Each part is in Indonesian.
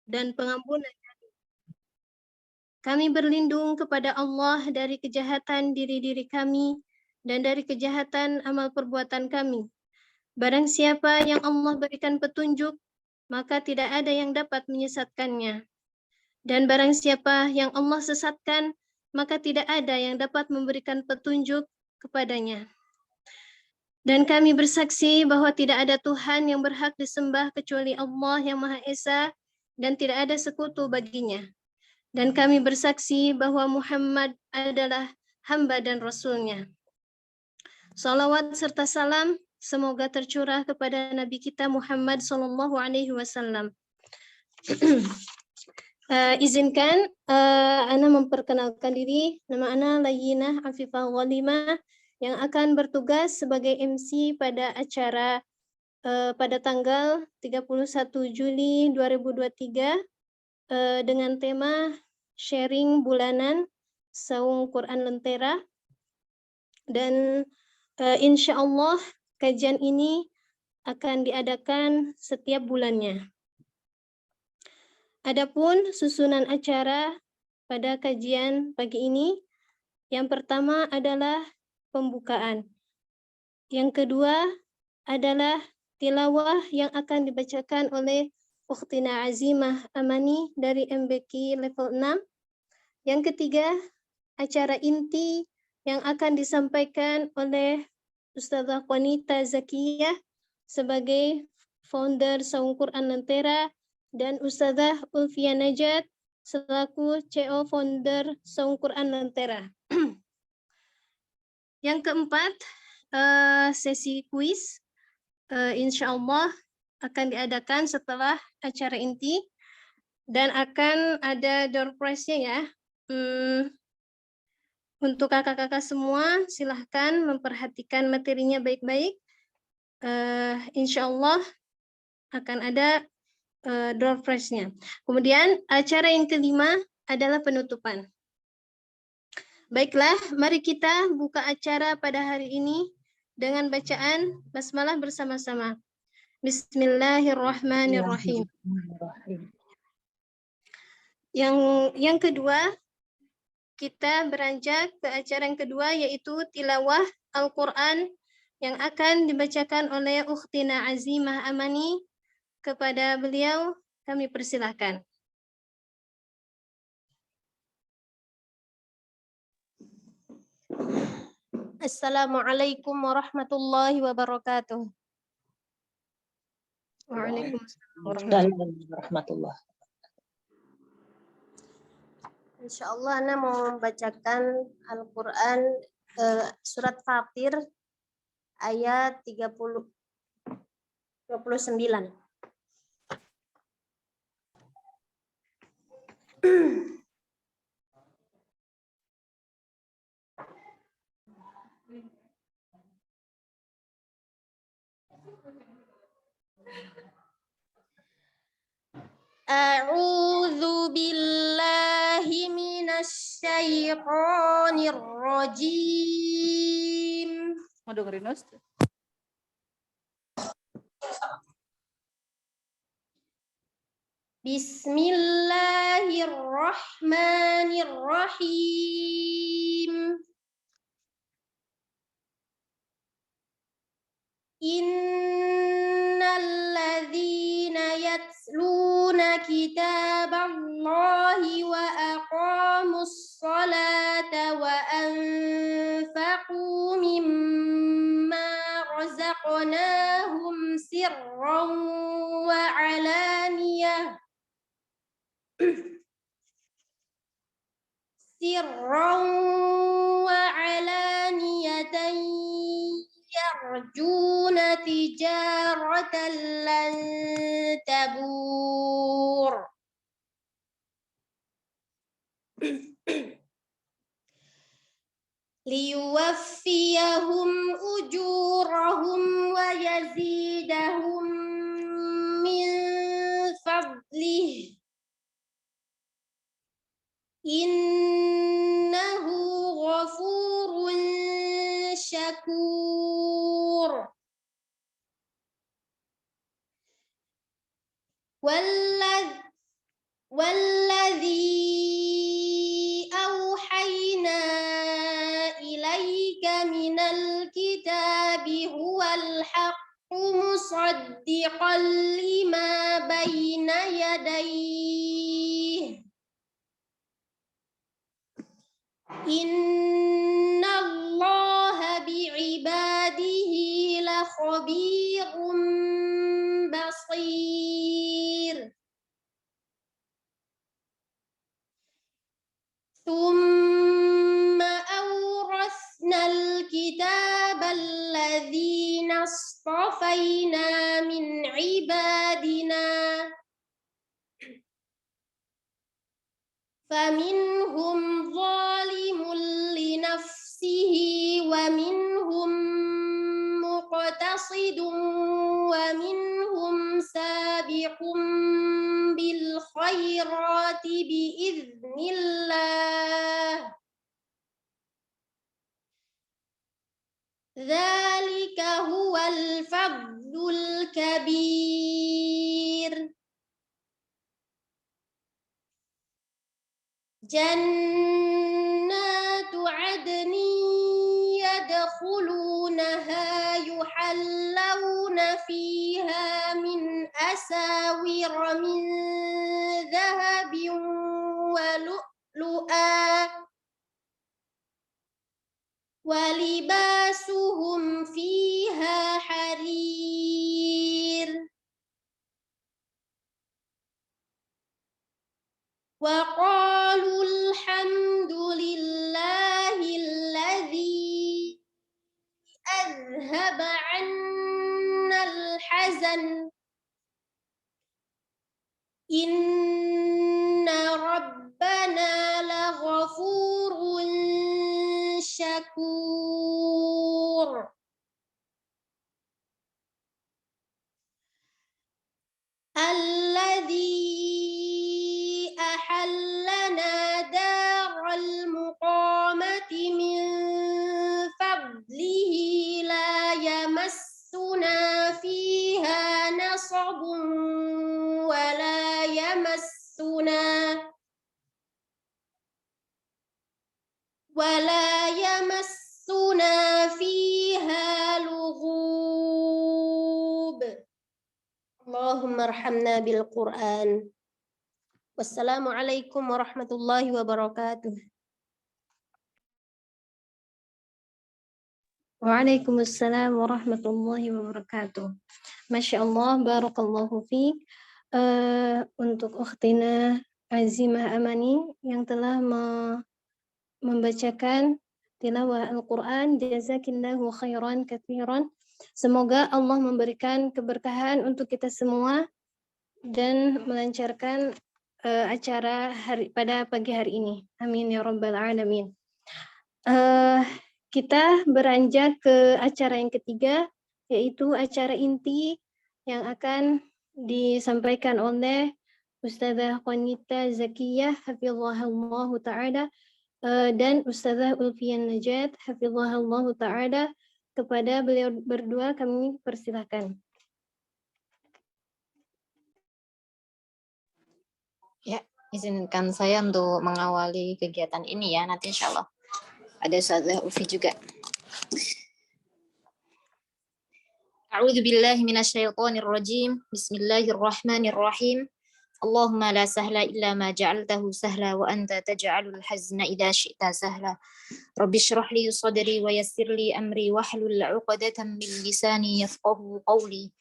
dan pengampunan. Kami berlindung kepada Allah dari kejahatan diri-diri kami dan dari kejahatan amal perbuatan kami. Barang siapa yang Allah berikan petunjuk, maka tidak ada yang dapat menyesatkannya. Dan barang siapa yang Allah sesatkan, maka tidak ada yang dapat memberikan petunjuk kepadanya. Dan kami bersaksi bahwa tidak ada Tuhan yang berhak disembah kecuali Allah yang Maha Esa dan tidak ada sekutu baginya. Dan kami bersaksi bahwa Muhammad adalah hamba dan Rasul-Nya. Salawat serta salam semoga tercurah kepada Nabi kita Muhammad sallallahu alaihi wasallam. Izinkan Ana memperkenalkan diri. Nama Ana Layyinah Afifah Ghalimah yang akan bertugas sebagai MC pada acara pada tanggal 31 Juli 2023 dengan tema sharing bulanan Saung Quran Lentera. Dan insya Allah kajian ini akan diadakan setiap bulannya. Adapun susunan acara pada kajian pagi ini, yang pertama adalah pembukaan. Yang kedua adalah tilawah yang akan dibacakan oleh Ukhtina Azimah Amani dari MBK level 6. Yang ketiga, acara inti yang akan disampaikan oleh Ustazah Qanita Zakiyah sebagai founder Saung Quran Lentera dan Ustazah Ulfia Najat selaku CO founder Saung Quran Lentera. Yang keempat, sesi kuis insya Allah akan diadakan setelah acara inti dan akan ada door prize-nya ya. Untuk kakak-kakak semua, silahkan memperhatikan materinya baik-baik. Insya Allah akan ada door prize-nya. Kemudian acara yang kelima adalah penutupan. Baiklah, mari kita buka acara pada hari ini dengan bacaan basmalah bersama-sama. Bismillahirrahmanirrahim. Yang kedua, kita beranjak ke acara yang kedua yaitu tilawah Al-Quran yang akan dibacakan oleh Ukhtina Azimah Amani. Kepada beliau kami persilahkan. Assalamualaikum warahmatullahi wabarakatuh. Waalaikumsalam warahmatullahi. Insyaallah Ana mau membacakan Al-Quran surat Fatir ayat 29. A'udzu billahi minasy syaithanir rajim. Mau dengerin Ustaz? Bismillahirrahmanirrahim. Innal ladzina yatluna kitaballahi wa aqamus salata wa anfaqu mimma razaqnahum sirran wa alaniyah yarjuna tijaratan lan tabur. Liyuwaffiyahum ujurahum wa yazidahum min fadlih. Innahu ghafurun syakur. Innallaha bi'ibadihi lakhabirum basir. Thumma awrasnal kitaba alladhina astafayna min ibadina faminhum zalimun linafsihi wa minhum muqtasidun wa minhum sabiqun bil khairati biiznillah. Dzalika huwal fadlul kabir. Jannatu adnin yadkhulunaha yuhallawna fiha min asawira min dhahabin wa lu'lu'a wa libasuhum fiha harir. Wa qalu alhamdulillahilladzi azhaba 'annal hazan inna rabbana laghafurun syakur. Alladzi ahallana daral muqamati min fadlihi la yamassuna fiha nasabun wa la yamassuna fiha lughub. Allahumma arhamna bil Qur'an. Wassalamualaikum warahmatullahi wabarakatuh. Waalaikumsalam warahmatullahi wabarakatuh. Masya Allah, barakallahu fiik. Untuk ukhtina Azimah Amani yang telah membacakan tilawah Al-Quran, jazakillahu khairan katsiran. Semoga Allah memberikan keberkahan untuk kita semua dan melancarkan acara pada pagi hari ini. Amin ya rabbal alamin. Kita beranjak ke acara yang ketiga, yaitu acara inti yang akan disampaikan oleh Ustazah Qanita Zakiyah hafizahullah ta'ala dan Ustazah Ulfian Najat hafizahullah ta'ala. Kepada beliau berdua kami persilakan. Ya, izinkan saya untuk mengawali kegiatan ini ya. Nanti insya Allah ada Ustazah Ulfi juga. A'udzu billahi minasyaitonir rajim. Bismillahirrahmanirrahim. Allahumma la sahla illa ma ja'altahu sahla wa anta taj'alul hazna idza syi'ta sahla. Rabbi shrah li sadri wa yassir li amri wahlul 'uqdatam min lisani yafqahu qawli.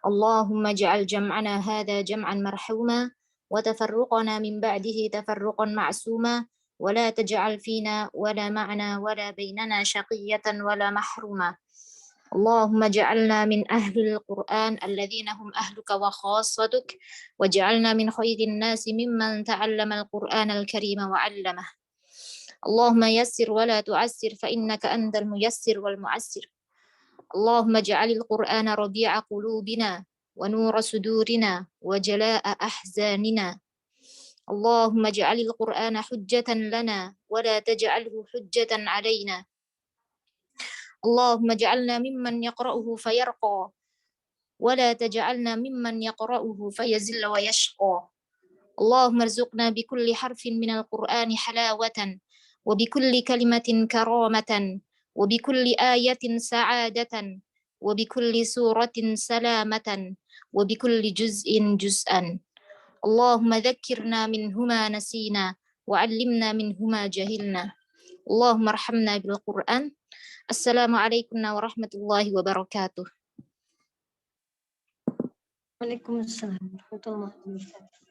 Allahumma ja'al jam'ana hadha jam'an marhuma wa tafarruqana min ba'dihi tafarruqan ma'suma wa la taj'al fina wa la ma'na wa la bainana shaqiyatan wa la mahruma. Allahumma ja'alna min ahlil Qur'an alladhina hum ahluka wa khassatuk wa ja'alna min khairin nasi mimman ta'allama al-Qur'ana al-karima wa 'allamah. Allahumma yassir wa la tu'assir fa innaka antal muyassir wal mu'assir. Allahumma ja'alil Qur'ana rabi'a qulubina wa nura sudurina wa jalaa'a ahzanina. Allahumma ja'alil Qur'ana hujjatan lana wa la taj'alhu hujjatan 'alaina. Allahumma ja'alna mimman yaqra'uhu fayarqa wa la taj'alna mimman yaqra'uhu fayazilla wa yashqa. Allahumma arzuqna bi kulli harfin minal Qur'ani halawatan wa bi kulli kalimatin karamatan wa bi kulli ayatin sa'adatan wa bi kulli suratin salamatan wa bi kulli juz'in juz'an. Allahumma dhakkirna minhuma nasina wa 'allimna minhuma jahilna. Allahumma arhamna bil Qur'an. Assalamualaikum warahmatullahi wabarakatuh. Waalaikumsalam warahmatullahi wabarakatuh.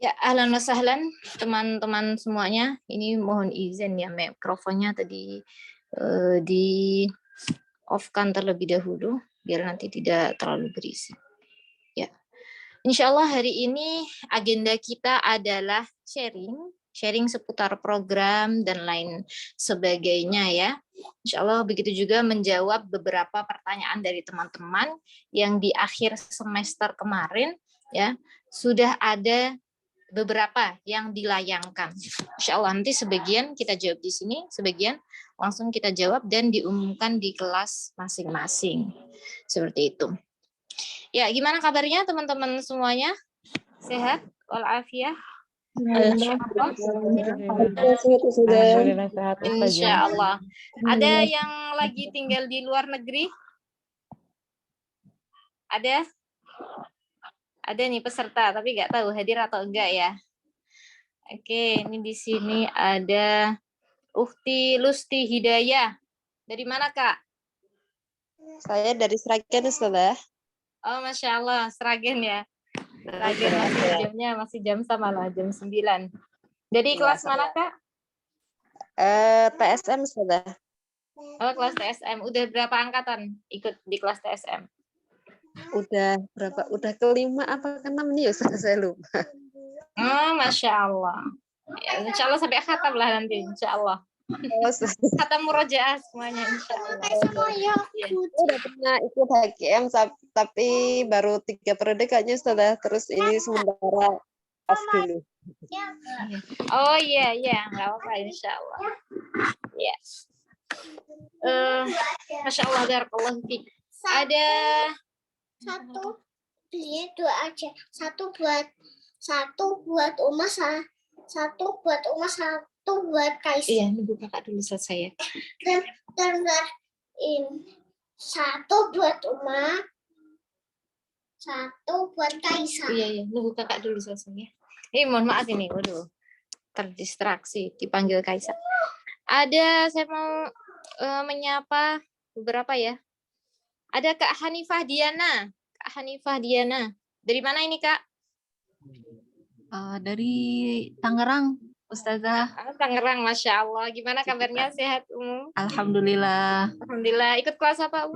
Ya, ahlan wa sahlan teman-teman semuanya. Ini mohon izin ya, mikrofonnya tadi di off-kan terlebih dahulu biar nanti tidak terlalu berisik. Ya. Insya Allah hari ini agenda kita adalah sharing seputar program dan lain sebagainya ya. Insya Allah begitu juga menjawab beberapa pertanyaan dari teman-teman yang di akhir semester kemarin ya sudah ada beberapa yang dilayangkan. Insya Allah nanti sebagian kita jawab di sini, sebagian langsung kita jawab dan diumumkan di kelas masing-masing. Seperti itu. Ya, gimana kabarnya teman-teman semuanya? Sehat? Walafiat? Alhamdulillah sehat. Insya Allah. Ada yang lagi tinggal di luar negeri? Ada? Ada nih peserta, tapi nggak tahu hadir atau enggak ya. Oke, ini di sini ada Ukhti Lusti Hidayah. Dari mana, Kak? Saya dari Sragen, Ustazah. Oh, Masya Allah, Sragen ya. Sragen masih jamnya, masih jam sama lah, jam 9. Dari kelas mana, Kak? TSM, Ustazah. Oh, kelas TSM. Udah berapa angkatan ikut di kelas TSM? Udah berapa? Udah kelima apa keenam nih, Ustazah? Saya lupa. Oh, Masya Allah. Ya, insya Allah sampai khatam lah nanti, insya Allah. Khatam murojaah semuanya, insya Allah. Ya. Udah pernah ikut HKM, tapi baru 3 periode kayaknya, Ustazah. Terus ini sementara off dulu. Oh iya, nggak apa-apa, insya Allah. Ya. Masya Allah, barakallahu fiik. Ada Satu beli 2 aja. Satu buat Uma, satu buat Kaisar. Iya, nunggu kakak dulu selesai ya. Dan satu buat Uma, satu buat Kaisar. Iya, nunggu kakak dulu selesai ya. Mohon maaf ini, waduh, terdistraksi dipanggil Kaisar. Ada, saya mau menyapa beberapa ya. Ada Kak Hanifah Diana. Kak Hanifah Diana. Dari mana ini, Kak? Dari Tangerang, Ustazah. Tangerang, Masya Allah. Gimana kabarnya? Sehat, Alhamdulillah. Alhamdulillah. Ikut kelas apa,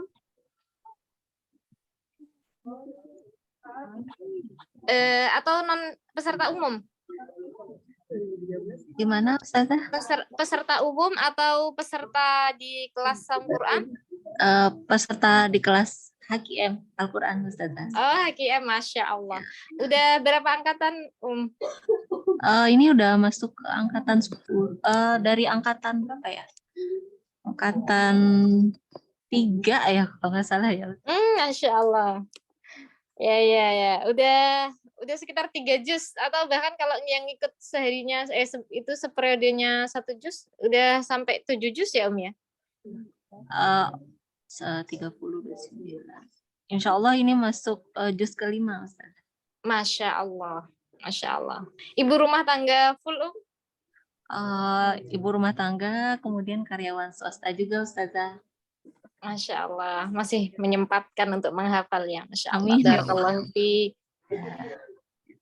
Atau non peserta umum? Gimana, Ustazah? Peserta umum atau peserta di kelas Al-Quran? Peserta di kelas HKM Al-Quran, Ustazah. Oh, HKM, Masya Allah. Udah berapa angkatan, Ini udah masuk ke angkatan 10. Dari angkatan berapa ya? Angkatan 3 ya, kalau nggak salah ya. Masya Allah. Ya. Udah sekitar 3 juz atau bahkan kalau yang ikut seharinya itu seperiodenya 1 juz udah sampai 7 juz ya, ya? 39. Insya Allah ini masuk juz kelima, Ustaz. Masya Allah. Ibu rumah tangga full, Ibu rumah tangga, kemudian karyawan swasta juga, Ustazah. Masya Allah, masih menyempatkan untuk menghafal ya. Masya Allah. Amin. Barakallahu fiik.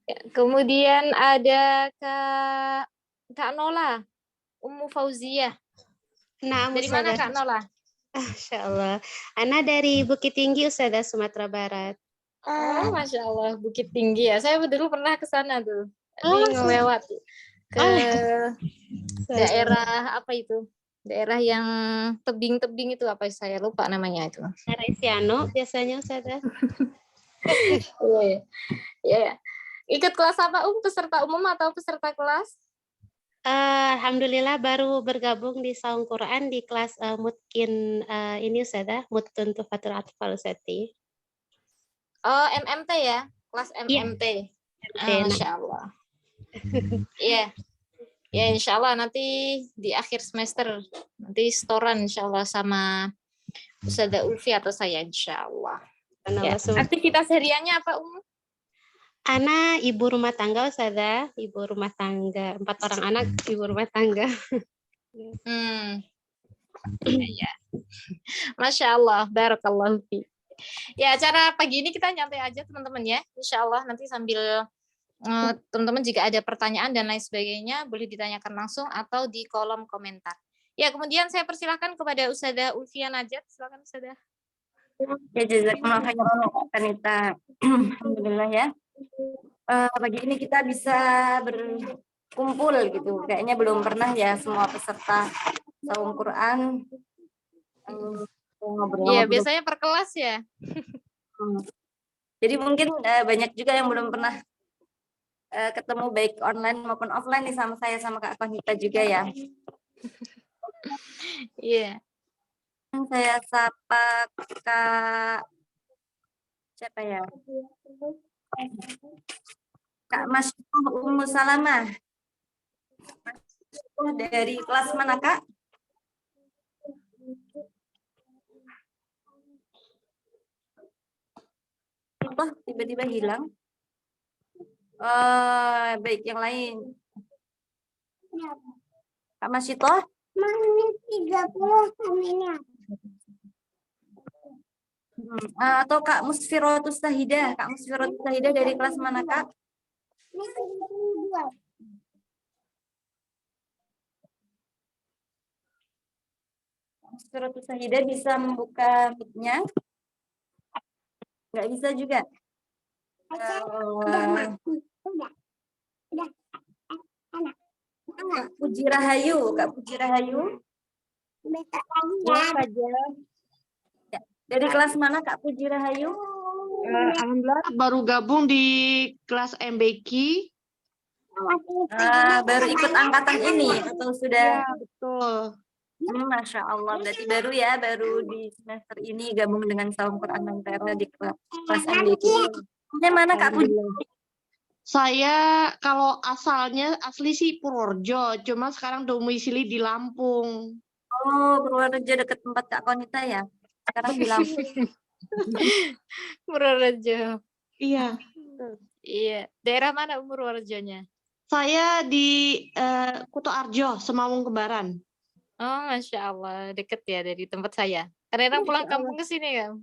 Ya, kemudian ada Kak Nola, Ummu Fauziyah. Nah, Dari mana Kak Nola? Masya Allah. Ana dari Bukit Tinggi, Ustazah, Sumatera Barat. Oh, Masya Allah, Bukit Tinggi ya. Saya dulu pernah ke sana tuh. Ini ngelewat ke daerah apa itu? Daerah yang tebing-tebing itu apa, saya lupa namanya itu. Resiano biasanya, Ustazah. Iya. Ikut kelas apa, peserta umum atau peserta kelas? Alhamdulillah baru bergabung di Saung Quran di kelas Mutkin ini, Ustazah, Mutkun Tufatul Atfal Ustazah. Oh, MMT ya? Kelas MMT. Masya Allah. Iya. Ya, insya Allah nanti di akhir semester nanti setoran insya Allah sama Ustazah Ulfi atau saya insya Allah. Ya. Aktivitas hariannya apa, Ana ibu rumah tangga Ustazah, ibu rumah tangga, 4 orang anak ibu rumah tangga. Hmm. Iya. Masya Allah, barakallahu fi. Ya, acara pagi ini kita nyantai aja teman-teman ya. Insya Allah nanti sambil teman-teman jika ada pertanyaan dan lain sebagainya boleh ditanyakan langsung atau di kolom komentar. Ya, kemudian saya persilahkan kepada Ustazah Ulfia Najat. Silakan Ustazah. Ya, jazakumullah khairan Kanita. Alhamdulillah ya. Pagi ini kita bisa berkumpul gitu. Kayaknya belum pernah ya semua peserta saum Quran ngobrol. Iya, biasanya per kelas ya. Jadi mungkin banyak juga yang belum pernah ketemu baik online maupun offline nih sama saya sama Kak Konita juga ya. Iya. Saya sapa Kak siapa ya? Kak Masyidah Ummu Salamah. Dari kelas mana Kak? Oh, tiba-tiba hilang. Baik, yang lain. Kak Masyidah? Menit 30 menit. Atau Kak Musfirotus Sahidah. Kak Musfirotus Sahidah dari kelas mana Kak? Kak Musfirotus Sahidah bisa membuka mic-nya? Nggak bisa juga. Kak Puji Rahayu, Kak Puji Rahayu. Ya. Dari kelas mana Kak Puji Rahayu? Alhamdulillah baru gabung di kelas MBQ. Baru ikut angkatan ini atau sudah? Ya, betul. Masya Allah, berarti baru ya, baru di semester ini gabung dengan Saum Quran Mentera di kelas MBQ. Ini mana Kak Puji? Saya kalau asalnya asli sih Purworejo, cuma sekarang domisili di Lampung. Oh, Purworejo dekat tempat Kak Konita ya? Sekarang di Lampung. Purworejo. Iya. Iya. Daerah mana Purworejonya? Saya di Kuto Arjo, Semawung Kembaran. Oh, Masya Allah. Deket ya dari tempat saya. Kadang pulang kampung ke sini kan?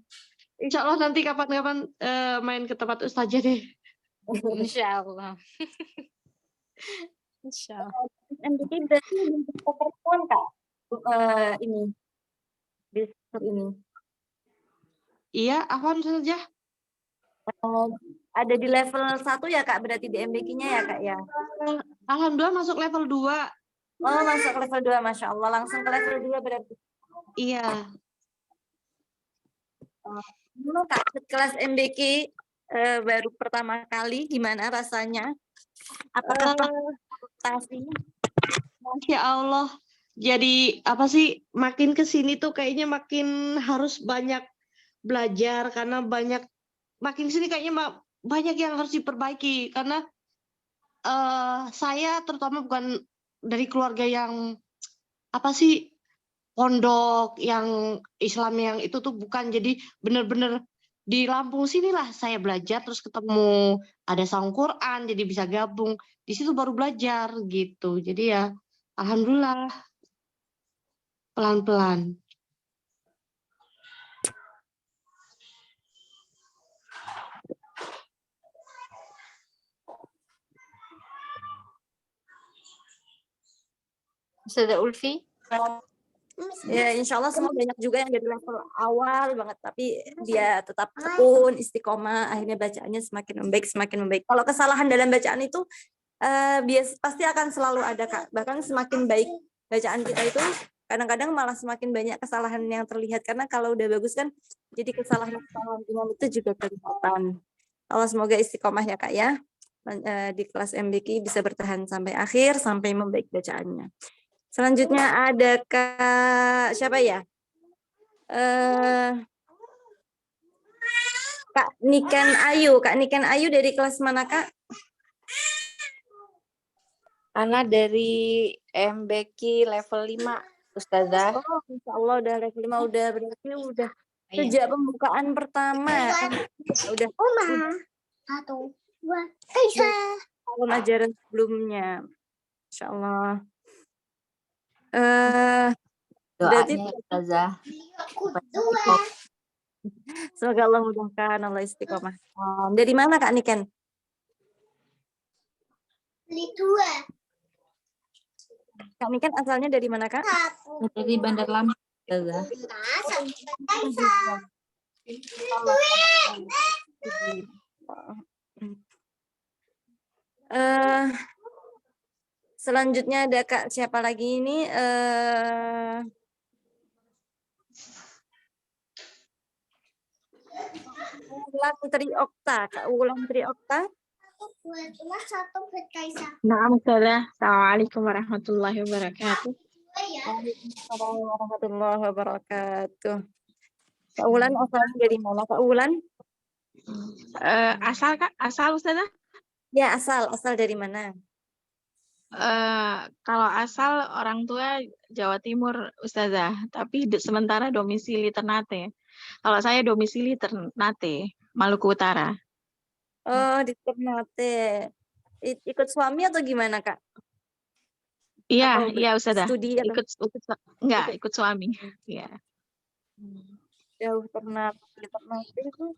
Insya Allah nanti kapan-kapan main ke tempat Ustazah deh. Insya Allah. Insya Allah. MBQ berarti bentuk perempuan Kak? Ini. Di semester ini. Iya, apa saja? Ada di level 1 ya Kak, berarti di MBQ-nya ya Kak ya? Alhamdulillah masuk level 2. Oh, masuk level 2, Masya Allah. Langsung ke level 2 berarti. Iya. Kak, kelas MBQ baru pertama kali, gimana rasanya? Apakah adaptasi? Masya Allah. Jadi apa sih, makin ke sini tuh kayaknya makin harus banyak belajar karena makin sini kayaknya banyak yang harus diperbaiki karena saya terutama bukan dari keluarga yang apa sih pondok yang Islam yang itu tuh bukan, jadi bener-bener di Lampung sinilah saya belajar terus ketemu ada saung Quran jadi bisa gabung di situ baru belajar gitu, jadi ya alhamdulillah pelan-pelan. Ustazah Ulfi? Ya, insya Allah semua banyak juga yang dari level awal banget, tapi dia tetap tekun, istiqomah, akhirnya bacaannya semakin membaik. Kalau kesalahan dalam bacaan itu pasti akan selalu ada Kak. Bahkan semakin baik bacaan kita itu, kadang-kadang malah semakin banyak kesalahan yang terlihat karena kalau udah bagus kan, jadi kesalahan-kesalahan itu juga kelihatan. Allah semoga istiqomah ya Kak ya. Di kelas MBQ bisa bertahan sampai akhir, sampai membaik bacaannya. Selanjutnya ada Kak siapa ya? Kak Niken Ayu. Kak Niken Ayu dari kelas mana Kak? Ana dari MBQ level 5, Ustazah. Oh, Insya Allah udah level 5, udah berarti udah sejak pembukaan pertama. Udah. Uma. 1, 2, tahun ajaran sebelumnya. Insya Allah. Berarti Doanya ya Ustazah. semoga Allah mudahkan, Allah istiqomah. Dari mana Kak Niken? Beli 2. Kak Niken asalnya dari mana Kak? Dari Bandar Lampung Ustazah. Selanjutnya ada Kak siapa lagi ini? Wulan Triokta, Kak Wulan Triokta. Cuma 1 buat Kaisa. Nah, Ustazah. Assalamualaikum warahmatullahi wabarakatuh. Waalaikumsalam warahmatullahi wabarakatuh. Kak Wulan asalnya dari mana Kak Wulan? Asal Kak, asal Ustazah? Ya asal dari mana? Kalau asal orang tua Jawa Timur Ustazah, tapi sementara domisili Ternate. Kalau saya domisili Ternate, Maluku Utara. Oh, di Ternate. Ikut suami atau gimana Kak? Iya, Atau iya Ustazah. studi atau Ikut suami. Iya. jauh Ternate itu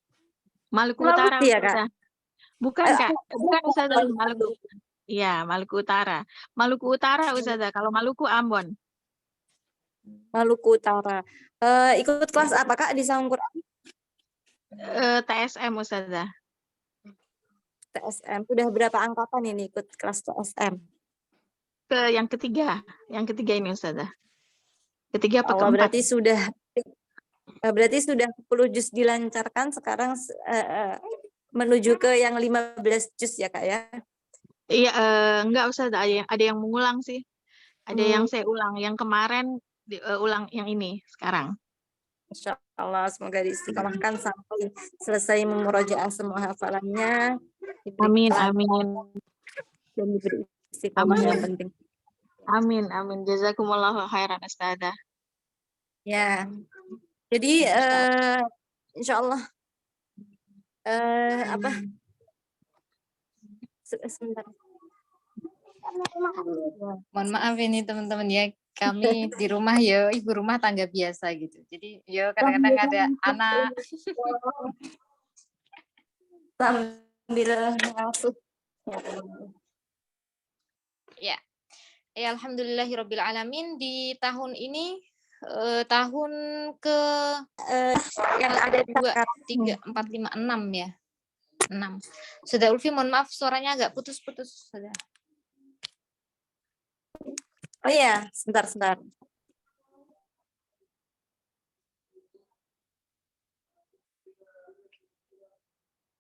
Maluku Sulawesi Utara ya, Kak? Ustazah. Bukan Kak, bukan Ustazah, Maluku. Iya, Maluku Utara. Maluku Utara Ustazah, kalau Maluku Ambon. Maluku Utara. Ikut kelas apa Kak di Saung Quran? TSM Ustazah. TSM. Sudah berapa angkatan ini ikut kelas TSM? Yang ketiga ini Ustazah. Ketiga apa Allah, keempat? berarti sudah 10 juz dilancarkan, sekarang menuju ke yang 15 juz ya Kak ya? Iya, enggak usah ada yang mengulang sih. Ada yang saya ulang, yang kemarin ulang yang ini sekarang. Insya Allah semoga diistiqomahkan sampai selesai memurojaah semua hafalannya. Amin. Dan diberi istiqomah yang penting. Amin. Jazakumullahu khairan Ustazah. Ya. Jadi insya Allah sebentar. Mohon maaf ini teman-teman ya, kami di rumah ya ibu rumah tangga biasa gitu. Jadi ya kadang-kadang ada anak sambil ngasuh. Ya. Ya alhamdulillahirabbil alamin, di tahun ini tahun ke yang ada 2 3 4 5 6 ya. 6. Sudah Ulfi, mohon maaf suaranya agak putus-putus sudah. Oh iya, sebentar.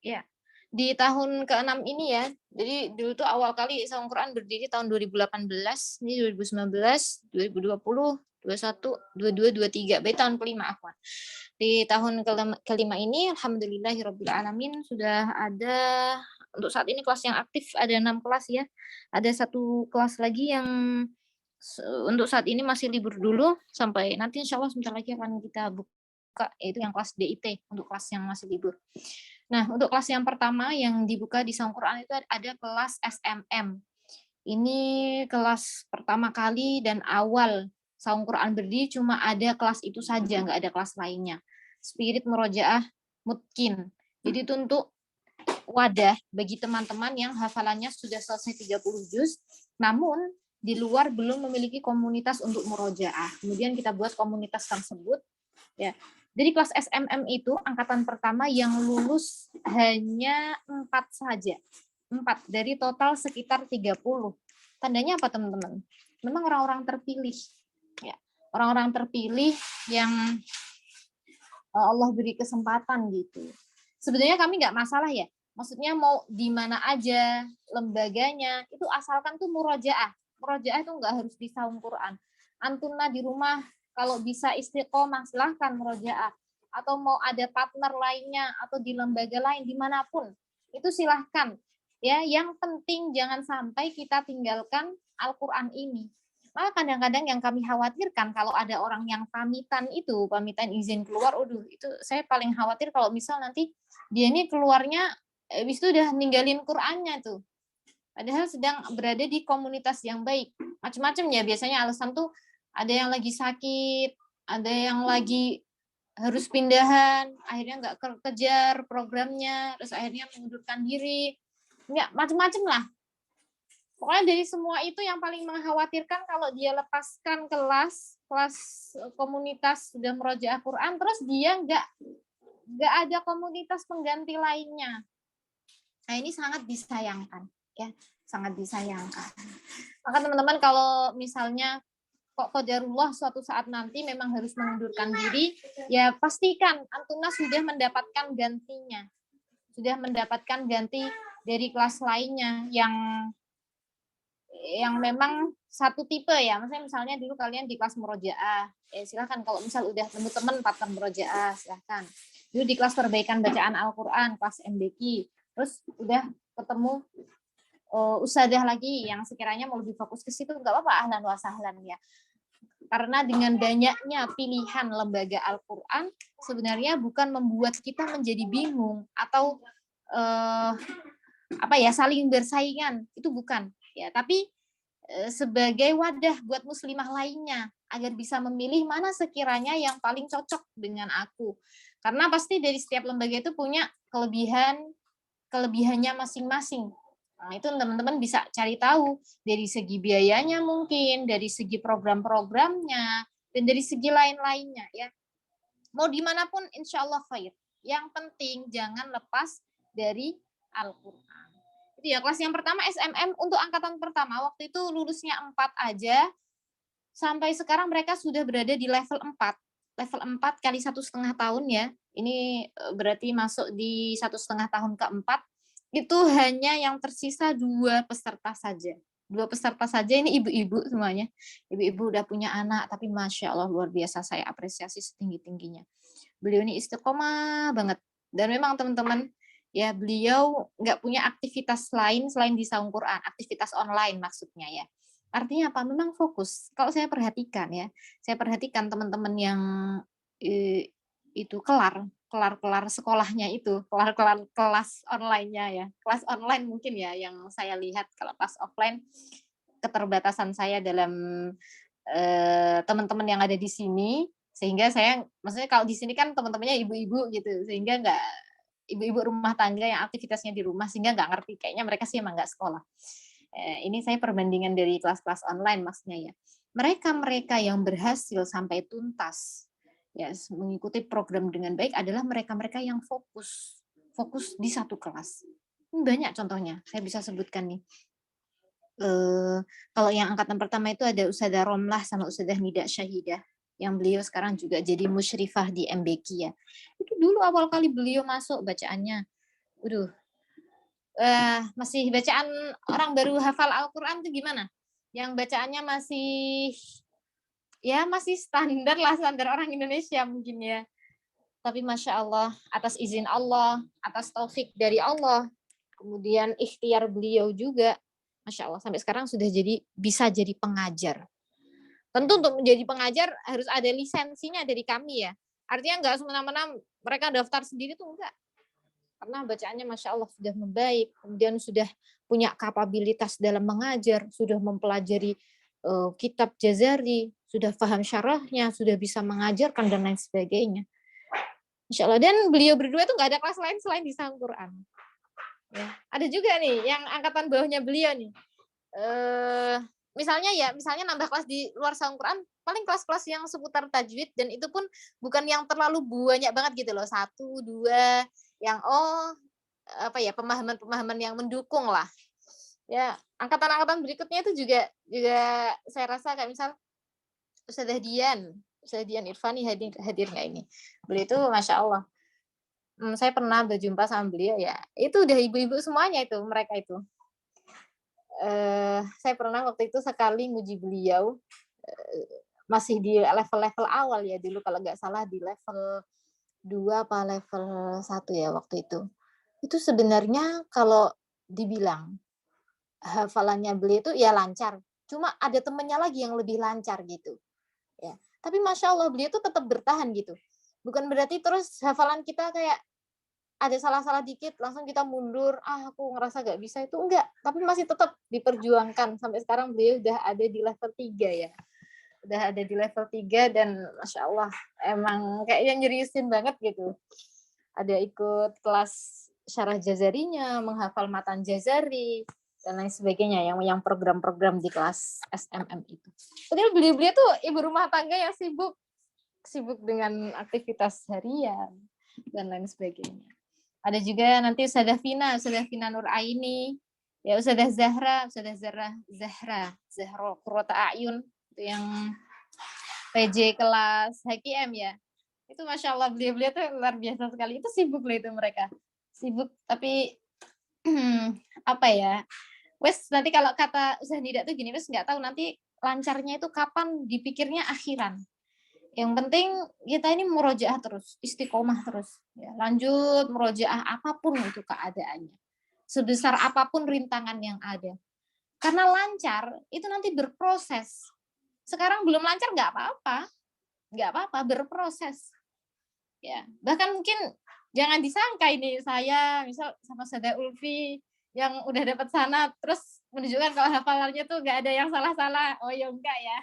Ya, di tahun ke-6 ini ya, jadi dulu tuh awal kali Saung Quran berdiri tahun 2018, ini 2019, 2020, 21, 22, 23, berarti tahun kelima Afwan. Di tahun kelima ini, alhamdulillahirabbil alamin, sudah ada, untuk saat ini kelas yang aktif ada 6 kelas ya, ada 1 kelas lagi yang untuk saat ini masih libur dulu, sampai nanti insya Allah sebentar lagi akan kita buka, yaitu yang kelas DIT, untuk kelas yang masih libur. Nah, untuk kelas yang pertama yang dibuka di Saung Quran itu ada kelas SMM. Ini kelas pertama kali dan awal Saung Quran berdiri, cuma ada kelas itu saja, nggak ada kelas lainnya. Spirit Murojaah Mutkin. Jadi itu untuk wadah bagi teman-teman yang hafalannya sudah selesai 30 juz, namun di luar belum memiliki komunitas untuk murojaah. Kemudian kita buat komunitas tersebut. Ya. Jadi kelas SMM itu angkatan pertama yang lulus hanya 4 saja. 4 dari total sekitar 30. Tandanya apa teman-teman? Memang orang-orang terpilih. Ya. Orang-orang terpilih yang Allah beri kesempatan gitu. Sebenarnya kami nggak masalah ya. Maksudnya mau di mana aja lembaganya, itu asalkan tuh murojaah. Murojaah itu nggak harus di Saung Quran. Antuna di rumah kalau bisa istiqomah silahkan murojaah. Atau mau ada partner lainnya atau di lembaga lain dimanapun itu silahkan. Ya, yang penting jangan sampai kita tinggalkan Al-Quran ini. Maka kadang-kadang yang kami khawatirkan kalau ada orang yang pamitan izin keluar, itu saya paling khawatir kalau misal nanti dia ini keluarnya habis itu udah ninggalin Qur'annya tuh. Padahal sedang berada di komunitas yang baik. Macam-macam ya, biasanya alasan tuh ada yang lagi sakit, ada yang lagi harus pindahan, akhirnya nggak kejar programnya, terus akhirnya mengundurkan diri. Nggak, macam-macam lah. Pokoknya dari semua itu yang paling mengkhawatirkan kalau dia lepaskan kelas komunitas sudah merojaah Quran, terus dia nggak ada komunitas pengganti lainnya. Nah, ini sangat disayangkan, ya, sangat disayangkan. Maka teman-teman kalau misalnya kok qadarullah suatu saat nanti memang harus mengundurkan diri, ya pastikan Antuna sudah mendapatkan gantinya, sudah mendapatkan ganti dari kelas lainnya yang memang satu tipe ya. Misalnya dulu kalian di kelas murojaah, silahkan kalau misal udah nemu teman partner murojaah, silahkan. Dulu di kelas perbaikan bacaan Al-Quran, kelas MBQ, terus udah ketemu ustadzah lagi yang sekiranya mau lebih fokus ke situ, nggak apa-apa, ahlan wa sahlan ya. Karena dengan banyaknya pilihan lembaga Al-Quran, sebenarnya bukan membuat kita menjadi bingung atau saling bersaingan, itu bukan ya, tapi sebagai wadah buat muslimah lainnya agar bisa memilih mana sekiranya yang paling cocok dengan aku. Karena pasti dari setiap lembaga itu punya kelebihannya masing-masing. Nah, itu teman-teman bisa cari tahu dari segi biayanya mungkin, dari segi program-programnya, dan dari segi lain-lainnya ya. Mau dimanapun insya Allah khair. Yang penting jangan lepas dari Al-Quran. Itu ya, kelas yang pertama SMM untuk angkatan pertama, waktu itu lulusnya 4 aja, sampai sekarang mereka sudah berada di level 4. Level 4 kali 1,5 tahun ya. Ini berarti masuk di 1,5 tahun keempat. Itu hanya yang tersisa 2 peserta saja. 2 peserta saja, ini ibu-ibu semuanya. Ibu-ibu udah punya anak, tapi Masya Allah luar biasa, saya apresiasi setinggi-tingginya. Beliau ini istiqomah banget. Dan memang teman-teman, ya beliau nggak punya aktivitas lain selain di Saung Quran, aktivitas online maksudnya ya. Artinya apa? Memang fokus. Kalau saya perhatikan ya, saya perhatikan teman-teman yang itu kelar sekolahnya itu, kelar kelas online-nya ya. Kelas online mungkin ya yang saya lihat, kalau kelas offline keterbatasan saya dalam teman-teman yang ada di sini, sehingga saya maksudnya kalau di sini kan teman-temannya ibu-ibu gitu, sehingga nggak ibu-ibu rumah tangga yang aktivitasnya di rumah, sehingga nggak ngerti, kayaknya mereka sih emang nggak sekolah. Ini saya perbandingan dari kelas-kelas online maksudnya ya. Mereka yang berhasil sampai tuntas ya mengikuti program dengan baik adalah mereka-mereka yang fokus di satu kelas. Banyak contohnya, saya bisa sebutkan nih. Kalau yang angkatan pertama itu ada Ustadzah Romlah sama Ustadzah Nida Syahidah, yang beliau sekarang juga jadi musyrifah di MBQ ya. Itu dulu awal kali beliau masuk bacaannya, masih bacaan orang baru hafal Al-Quran itu gimana? Yang bacaannya masih standar lah, standar orang Indonesia mungkin ya. Tapi Masya Allah, atas izin Allah, atas taufik dari Allah, kemudian ikhtiar beliau juga, Masya Allah, sampai sekarang sudah bisa jadi pengajar. Tentu untuk menjadi pengajar harus ada lisensinya dari kami ya. Artinya nggak semena-mena mereka daftar sendiri tuh enggak. Karena bacaannya Masya Allah sudah membaik, kemudian sudah punya kapabilitas dalam mengajar, sudah mempelajari kitab Jazari, sudah paham syarahnya, sudah bisa mengajarkan dan lain sebagainya. Insya Allah. Dan beliau berdua itu nggak ada kelas lain selain di Saung Quran. Ya. Ada juga nih yang angkatan bawahnya beliau nih. Misalnya nambah kelas di luar Saung Quran, paling kelas-kelas yang seputar tajwid, dan itu pun bukan yang terlalu banyak banget gitu loh, 1, 2, yang pemahaman-pemahaman yang mendukung lah. Ya, angkatan-angkatan berikutnya itu juga saya rasa kayak misal Ustadzah Dian Irfani hadir nggak ini? Beliau itu Masya Allah. Saya pernah berjumpa sama beliau ya. Itu udah ibu-ibu semuanya itu, mereka itu. Saya pernah waktu itu sekali nguji beliau, masih di level-level awal ya dulu, kalau nggak salah di level 2 apa level 1 ya waktu itu. Itu sebenarnya kalau dibilang hafalannya beliau itu ya lancar, cuma ada temennya lagi yang lebih lancar gitu ya. Tapi Masya Allah beliau tuh tetap bertahan gitu, bukan berarti terus hafalan kita kayak ada salah-salah dikit langsung kita mundur, aku ngerasa gak bisa, itu enggak, tapi masih tetap diperjuangkan. Sampai sekarang beliau udah ada di level 3 ya, udah ada di level 3 dan Masya Allah emang kayaknya nyeriusin banget gitu. Ada ikut kelas syarah jazarinya, menghafal matan jazari dan lain sebagainya, yang program-program di kelas SMM itu. Padahal beliau tuh ibu rumah tangga yang sibuk dengan aktivitas harian dan lain sebagainya. Ada juga nanti Ustadzah Fina Nur Aini, ya Ustadzah Zahra Qurrata A'yun, itu yang PJ kelas HKM ya. Itu Masya Allah beliau tuh luar biasa sekali. Itu sibuk lah itu mereka. Sibuk, tapi apa ya, wes nanti kalau kata Ustazah Nida tuh gini, wes nggak tahu nanti lancarnya itu kapan, dipikirnya akhiran. Yang penting kita ini murojaah terus, istiqomah terus. Ya, lanjut murojaah apapun itu keadaannya. Sebesar apapun rintangan yang ada. Karena lancar, itu nanti berproses. Sekarang belum lancar nggak apa-apa, berproses. Ya, bahkan mungkin jangan disangka ini saya, misal sama Sada Ulfi, yang udah dapat sanad, terus menunjukkan kalau hafalannya tuh nggak ada yang salah-salah. Oh ya enggak ya.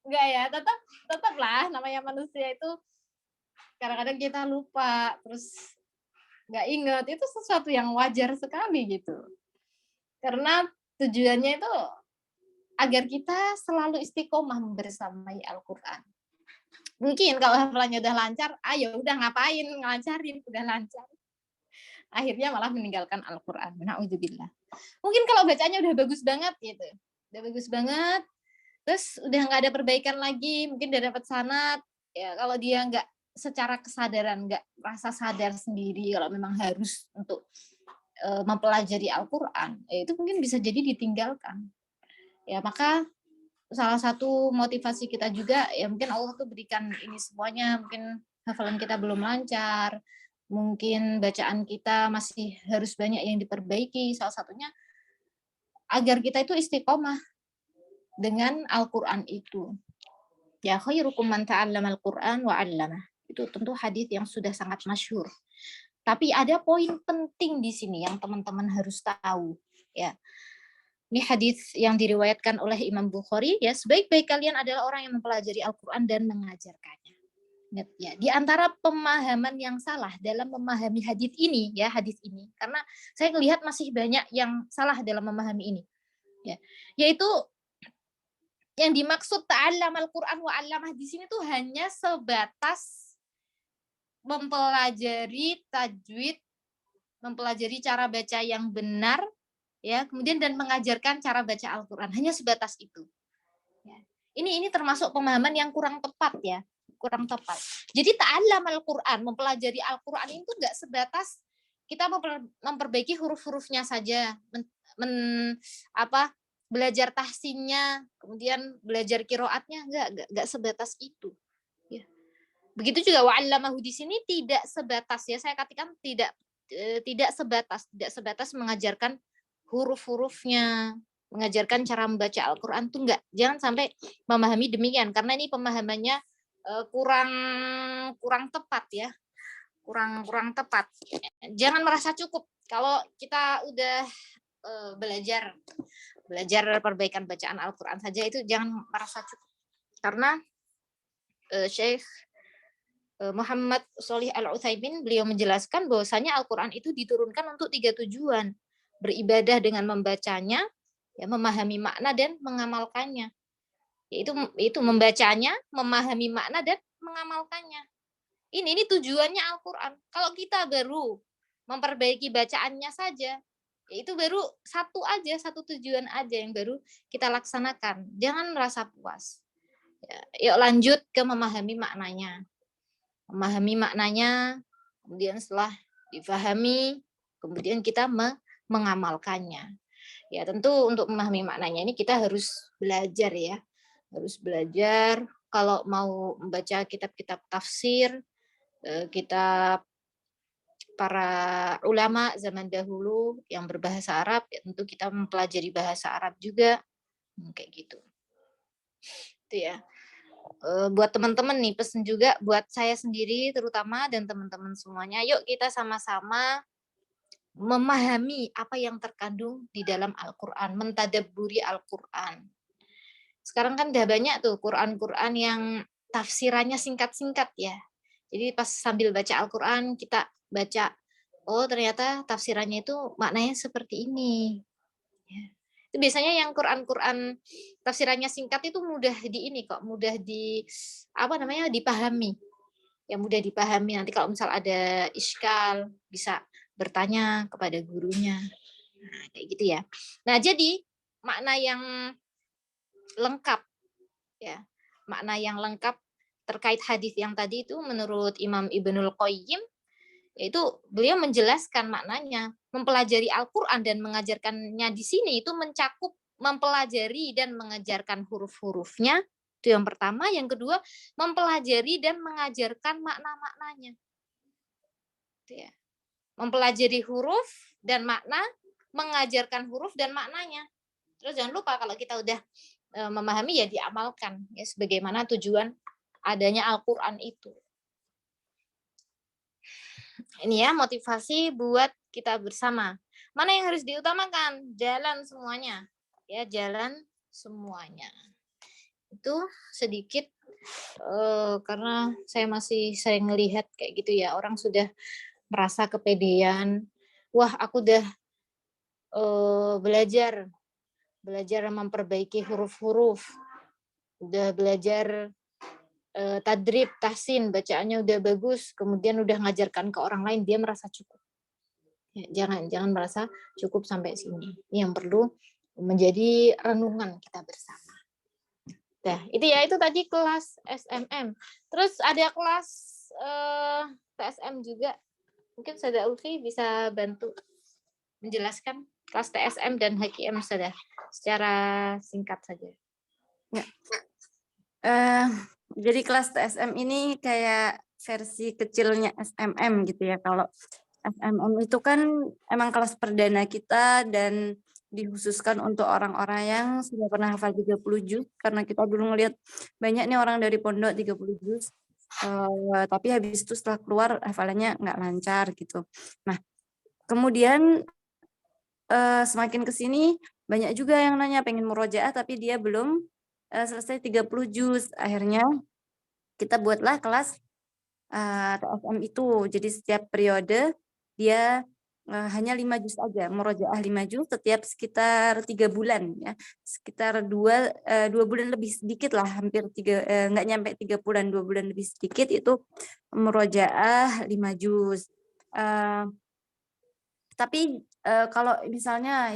Enggak ya, tetaplah namanya manusia itu kadang-kadang kita lupa, terus nggak ingat, itu sesuatu yang wajar sekali gitu. Karena tujuannya itu agar kita selalu istiqomah bersamai Al-Quran. Mungkin kalau hafalannya udah lancar, ayo udah ngapain ngelancarin, udah lancar. Akhirnya malah meninggalkan Al-Quran. Na'udzubillah. Mungkin kalau bacanya udah bagus banget gitu. Udah bagus banget, terus udah nggak ada perbaikan lagi, mungkin udah dapat sanad, ya kalau dia nggak secara kesadaran, nggak rasa sadar sendiri kalau memang harus untuk mempelajari Al-Quran, ya itu mungkin bisa jadi ditinggalkan. Ya maka salah satu motivasi kita juga, ya mungkin Allah tuh berikan ini semuanya, mungkin hafalan kita belum lancar, mungkin bacaan kita masih harus banyak yang diperbaiki, salah satunya agar kita itu istiqomah dengan Al-Quran itu. Ya khairukum man ta'allama al-Quran wa 'allamah. Itu tentu hadis yang sudah sangat masyhur. Tapi ada poin penting di sini yang teman-teman harus tahu, ya. Ini hadis yang diriwayatkan oleh Imam Bukhari, ya, sebaik-baik kalian adalah orang yang mempelajari Al-Quran dan mengajarkannya. Ya, di antara pemahaman yang salah dalam memahami hadis ini, ya, hadis ini, karena saya melihat masih banyak yang salah dalam memahami ini, ya, yaitu yang dimaksud ta'allamal Qur'an wa 'allamah di sini tuh hanya sebatas mempelajari tajwid, mempelajari cara baca yang benar, ya, kemudian dan mengajarkan cara baca Al-Qur'an, hanya sebatas itu. Ya. Ini termasuk pemahaman yang kurang tepat ya, kurang tepat. Jadi ta'allamal Qur'an, mempelajari Al-Qur'an itu enggak sebatas kita memperbaiki huruf-hurufnya saja, belajar tahsinnya, kemudian belajar qiraatnya, enggak sebatas itu. Ya. Begitu juga wa'allamahu di sini tidak sebatas, ya saya katakan tidak sebatas mengajarkan huruf-hurufnya, mengajarkan cara membaca Al-Qur'an tuh enggak. Jangan sampai memahami demikian karena ini pemahamannya kurang tepat ya. Kurang tepat. Jangan merasa cukup kalau kita udah belajar perbaikan bacaan Al-Quran saja, itu jangan merasa cukup. Karena Syekh Muhammad Shalih Al-Utsaimin beliau menjelaskan bahwasanya Al-Quran itu diturunkan untuk 3 tujuan. Beribadah dengan membacanya, ya, memahami makna dan mengamalkannya. Itu membacanya, memahami makna dan mengamalkannya. Ini tujuannya Al-Quran. Kalau kita baru memperbaiki bacaannya saja, itu baru satu tujuan aja yang baru kita laksanakan. Jangan merasa puas. Ya, yuk lanjut ke memahami maknanya. Memahami maknanya, kemudian setelah difahami, kemudian kita mengamalkannya. Ya tentu untuk memahami maknanya ini kita harus belajar ya. Harus belajar. Kalau mau membaca kitab-kitab tafsir, kitab para ulama zaman dahulu yang berbahasa Arab, ya tentu kita mempelajari bahasa Arab juga, kayak gitu. Itu ya. buat teman-teman nih, pesen juga buat saya sendiri terutama dan teman-teman semuanya. Yuk kita sama-sama memahami apa yang terkandung di dalam Al-Quran, mentadabburi Al-Quran. Sekarang kan udah banyak tuh Quran-Quran yang tafsirannya singkat-singkat ya. Jadi pas sambil baca Al-Quran kita baca, oh ternyata tafsirannya itu maknanya seperti ini. Ya. Itu biasanya yang Quran-Quran tafsirannya singkat itu mudah mudah dipahami. Ya mudah dipahami. Nanti kalau misal ada iskal bisa bertanya kepada gurunya. Nah, kayak gitu ya. Nah, jadi makna yang lengkap ya. Makna yang lengkap terkait hadis yang tadi itu menurut Imam Ibnul Qayyim, yaitu beliau menjelaskan maknanya. Mempelajari Al-Quran dan mengajarkannya di sini itu mencakup mempelajari dan mengajarkan huruf-hurufnya. Itu yang pertama. Yang kedua, mempelajari dan mengajarkan makna-maknanya. Itu ya. Mempelajari huruf dan makna, mengajarkan huruf dan maknanya. Terus jangan lupa kalau kita udah memahami ya diamalkan. Ya, sebagaimana tujuan adanya Al-Quran itu. Ini ya motivasi buat kita bersama. Mana yang harus diutamakan? Jalan semuanya. Ya, jalan semuanya. Itu sedikit karena saya masih sering melihat kayak gitu ya, orang sudah merasa kepedean. Wah, aku udah belajar memperbaiki huruf-huruf. Udah belajar tadrib, tahsin, bacaannya udah bagus, kemudian udah ngajarkan ke orang lain, dia merasa cukup. Ya, jangan merasa cukup sampai sini. Ini yang perlu menjadi renungan kita bersama. Nah, itu tadi kelas SMM. Terus ada kelas TSM juga. Mungkin Sada Ulfi bisa bantu menjelaskan kelas TSM dan HKM Sada secara singkat saja. Ya. Jadi kelas TSM ini kayak versi kecilnya SMM gitu ya. Kalau SMM itu kan emang kelas perdana kita dan dikhususkan untuk orang-orang yang sudah pernah hafal 30 juz, karena kita dulu ngelihat banyak nih orang dari pondok 30 juz, tapi habis itu setelah keluar hafalannya nggak lancar gitu. Nah, kemudian semakin ke sini banyak juga yang nanya pengen murojaah tapi dia belum selesai 30 juz. Akhirnya kita buatlah kelas TSM itu. Jadi setiap periode dia hanya 5 juz aja, murojaah 5 juz setiap sekitar 3 bulan ya. Sekitar 2 bulan lebih sedikit lah, hampir 3 nggak nyampe 3 bulan, 2 bulan lebih sedikit itu murojaah 5 juz. Tapi kalau misalnya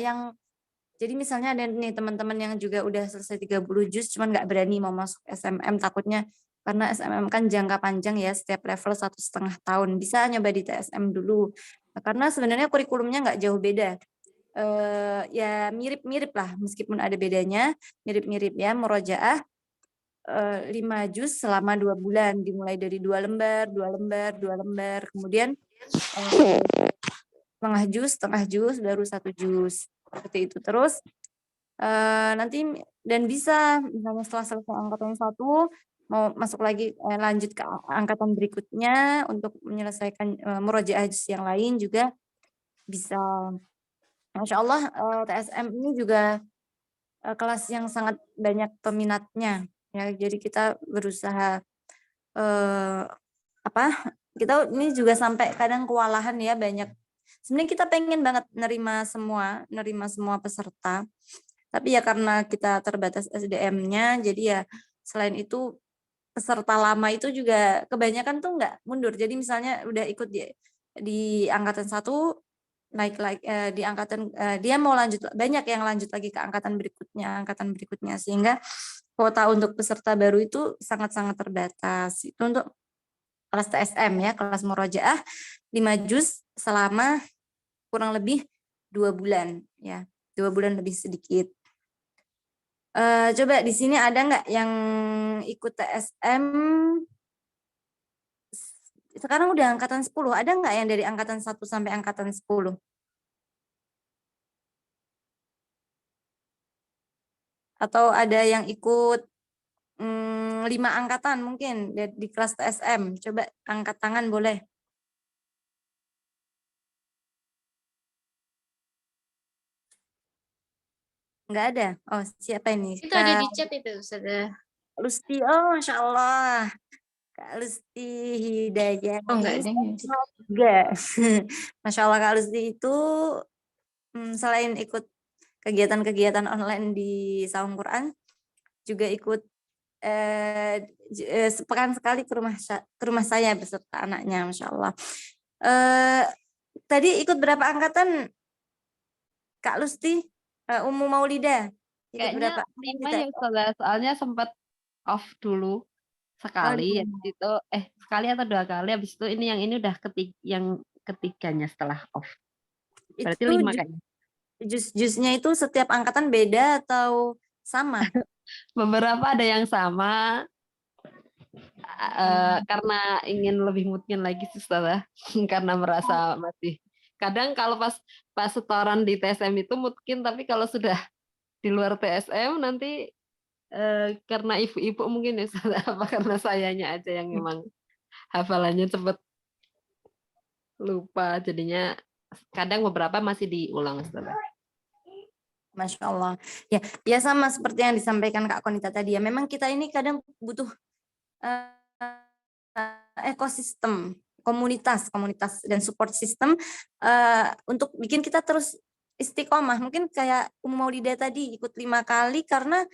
jadi misalnya ada nih teman-teman yang juga udah selesai 30 juz cuman nggak berani mau masuk SMM takutnya, karena SMM kan jangka panjang ya, setiap level 1,5 tahun. Bisa nyoba di TSM dulu. Nah, karena sebenarnya kurikulumnya nggak jauh beda. Ya mirip-mirip lah, meskipun ada bedanya, mirip-mirip ya. Murojaah 5 juz selama 2 bulan, dimulai dari 2 lembar, 2 lembar, 2 lembar, kemudian setengah juz, baru 1 juz. Seperti itu. Terus nanti dan bisa misalnya setelah selesai angkatan 1 mau masuk lagi lanjut ke angkatan berikutnya untuk menyelesaikan murojaah juz yang lain juga bisa. Masya Allah TSM ini juga kelas yang sangat banyak peminatnya ya, jadi kita berusaha kita ini juga sampai kadang kewalahan ya, banyak. Sebenarnya kita pengen banget nerima semua peserta, tapi ya karena kita terbatas SDM-nya, jadi ya selain itu peserta lama itu juga kebanyakan tuh nggak mundur. Jadi misalnya udah ikut di angkatan 1, naik lagi di angkatan dia mau lanjut, banyak yang lanjut lagi ke angkatan berikutnya, sehingga kuota untuk peserta baru itu sangat-sangat terbatas. Itu untuk kelas TSM ya, kelas murojaah 5 juz selama kurang lebih 2 bulan ya, 2 bulan lebih sedikit. Coba di sini ada nggak yang ikut TSM? Sekarang udah angkatan 10, ada nggak yang dari angkatan 1 sampai angkatan 10? Atau ada yang ikut 5 angkatan mungkin di kelas TSM. Coba angkat tangan boleh. Enggak ada. Oh, siapa ini? Itu ada di chat itu, Ustazah. Lusti. Oh, Masya Allah. Kak Lusti Hidayah. Oh, enggak ada. Enggak. Masya Allah, Kak Lusti itu selain ikut kegiatan-kegiatan online di Saung Quran, juga ikut sepekan sekali ke rumah saya beserta anaknya, Masya Allah. Tadi ikut berapa angkatan, Kak Lusti? Ummu Maulida ikut Kayaknya berapa? 5 ya Ustazah, soalnya sempat off dulu sekali, habis itu sekali atau 2 kali, habis itu yang ini udah yang ketiganya setelah off. Berarti Itu 5 kayaknya. Jus-jusnya itu setiap angkatan beda atau sama? Beberapa ada yang sama, karena ingin lebih mungkin lagi Ustazah, karena merasa masih kadang kalau pas setoran di TSM itu mungkin, tapi kalau sudah di luar TSM nanti karena ibu-ibu mungkin ya Ustazah, apa karena sayanya aja yang memang hafalannya cepet lupa, jadinya kadang beberapa masih diulang Ustazah. Masya Allah. Ya sama seperti yang disampaikan Kak Konita tadi ya. Memang kita ini kadang butuh ekosistem, komunitas dan support system untuk bikin kita terus istiqomah. Mungkin kayak Ummu Maulida tadi ikut 5 kali karena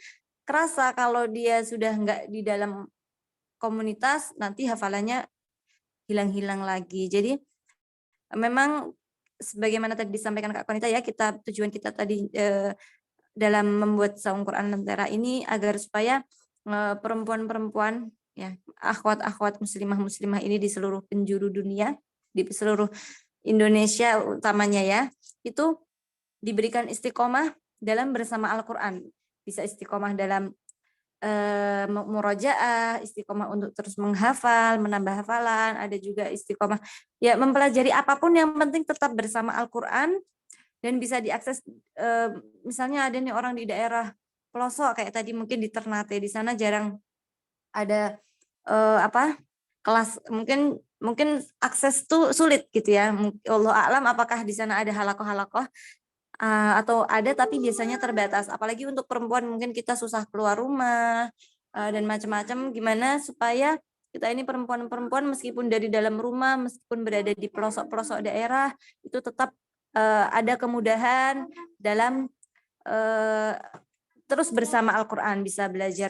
kerasa kalau dia sudah enggak di dalam komunitas nanti hafalannya hilang-hilang lagi. Jadi memang sebagaimana tadi disampaikan Kak Konita ya, tujuan kita tadi dalam membuat Saung Quran Lentera ini agar supaya perempuan-perempuan ya, akhwat-akhwat muslimah ini di seluruh penjuru dunia, di seluruh Indonesia utamanya ya, itu diberikan istiqomah dalam bersama Al-Quran. Bisa istiqomah dalam murojaah, istiqomah untuk terus menghafal, menambah hafalan, ada juga istiqomah ya mempelajari apapun, yang penting tetap bersama Al-Quran dan bisa diakses. Misalnya ada nih orang di daerah pelosok kayak tadi mungkin di Ternate, di sana jarang ada kelas, mungkin akses tuh sulit gitu ya. Allah a'lam apakah di sana ada halakoh-halakoh atau ada, tapi biasanya terbatas. Apalagi untuk perempuan mungkin kita susah keluar rumah dan macam-macam. Gimana supaya kita ini perempuan-perempuan meskipun dari dalam rumah, meskipun berada di pelosok-pelosok daerah, itu tetap ada kemudahan dalam terus bersama Al-Quran, bisa belajar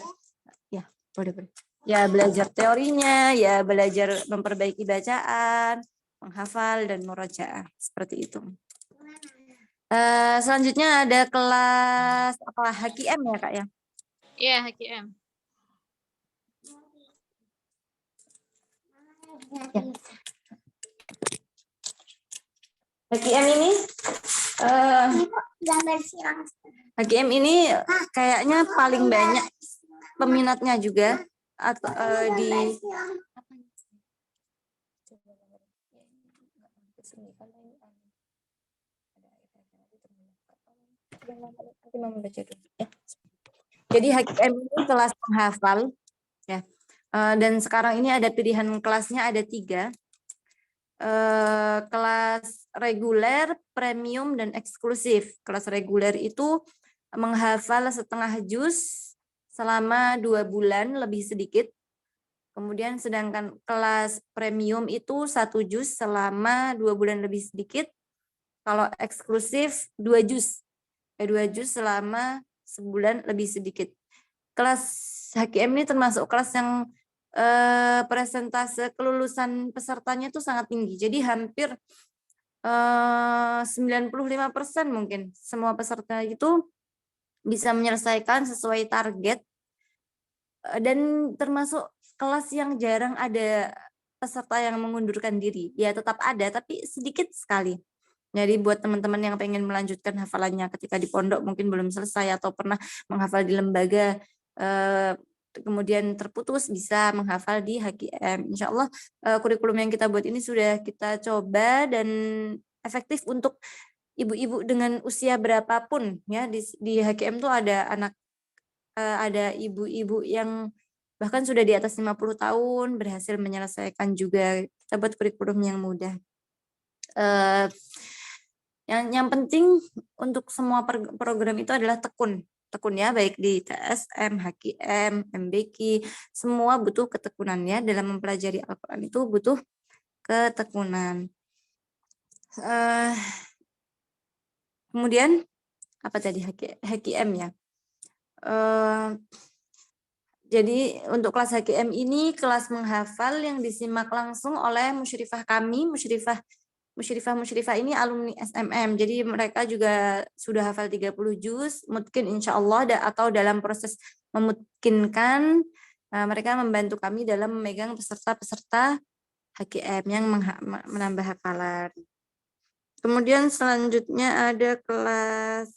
ya, boleh. Ya belajar teorinya, ya belajar memperbaiki bacaan, menghafal dan murojaah, seperti itu. Selanjutnya ada kelas HKM ya Kak ya? Iya, HKM. Ya. HKM ini HKM ini kayaknya paling banyak peminatnya juga atau Jadi HKM ini kelas penghafal ya, dan sekarang ini ada pilihan kelasnya ada 3. Kelas reguler, premium, dan eksklusif. Kelas reguler itu menghafal setengah juz selama 2 bulan lebih sedikit. Kemudian sedangkan kelas premium itu 1 juz selama 2 bulan lebih sedikit. Kalau eksklusif 2 juz. 2 juz selama sebulan lebih sedikit. Kelas HKM ini termasuk kelas yang persentase kelulusan pesertanya itu sangat tinggi. Jadi hampir 95% mungkin semua peserta itu bisa menyelesaikan sesuai target, dan termasuk kelas yang jarang ada peserta yang mengundurkan diri. Ya tetap ada, tapi sedikit sekali. Jadi buat teman-teman yang pengen melanjutkan hafalannya ketika di pondok mungkin belum selesai atau pernah menghafal di lembaga kemudian terputus, bisa menghafal di HKM. Insya Allah kurikulum yang kita buat ini sudah kita coba dan efektif untuk ibu-ibu dengan usia berapapun ya. Di HKM tuh ada ada ibu-ibu yang bahkan sudah di atas 50 tahun berhasil menyelesaikan juga. Kita buat kurikulum yang mudah. Yang penting untuk semua program itu adalah tekun ya, baik di TSM, HKM, MBK, semua butuh ketekunan ya. Dalam mempelajari Al-Quran itu butuh ketekunan. Kemudian apa tadi HKM ya? Jadi untuk kelas HKM ini kelas menghafal yang disimak langsung oleh musyrifah kami. Musyrifah ini alumni SMM. Jadi mereka juga sudah hafal 30 juz, mungkin insya Allah atau dalam proses memungkinkan mereka membantu kami dalam memegang peserta-peserta HKM yang menambah hafalan. Kemudian selanjutnya ada kelas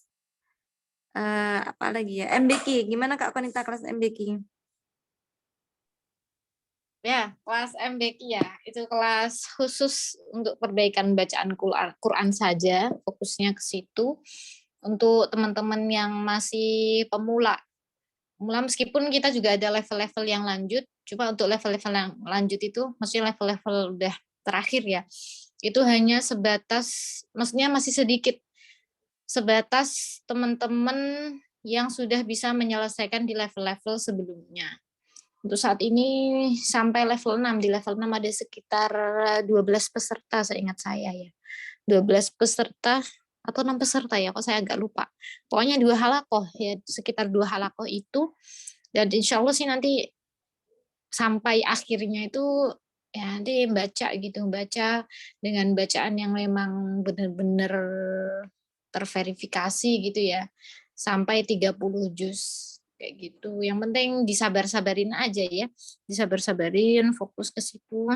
apa lagi ya? MBK. Gimana Kak Konita kelas MBK? Ya, kelas MBK ya, itu kelas khusus untuk perbaikan bacaan Quran saja, fokusnya ke situ. Untuk teman-teman yang masih pemula, meskipun kita juga ada level-level yang lanjut, cuma untuk level-level yang lanjut itu, maksudnya level-level udah terakhir ya, itu hanya sebatas, maksudnya masih sedikit, sebatas teman-teman yang sudah bisa menyelesaikan di level-level sebelumnya. Untuk saat ini sampai level 6. Di level 6 ada sekitar 12 peserta seingat saya ya. 12 peserta atau 6 peserta ya, kok saya agak lupa. Pokoknya 2 halakoh ya, sekitar 2 halakoh itu. Dan insya Allah sih nanti sampai akhirnya itu ya nanti baca dengan bacaan yang memang benar-benar terverifikasi gitu ya. Sampai 30 juz. Kayak gitu. Yang penting disabar-sabarin aja ya. Disabar-sabarin, fokus ke situ.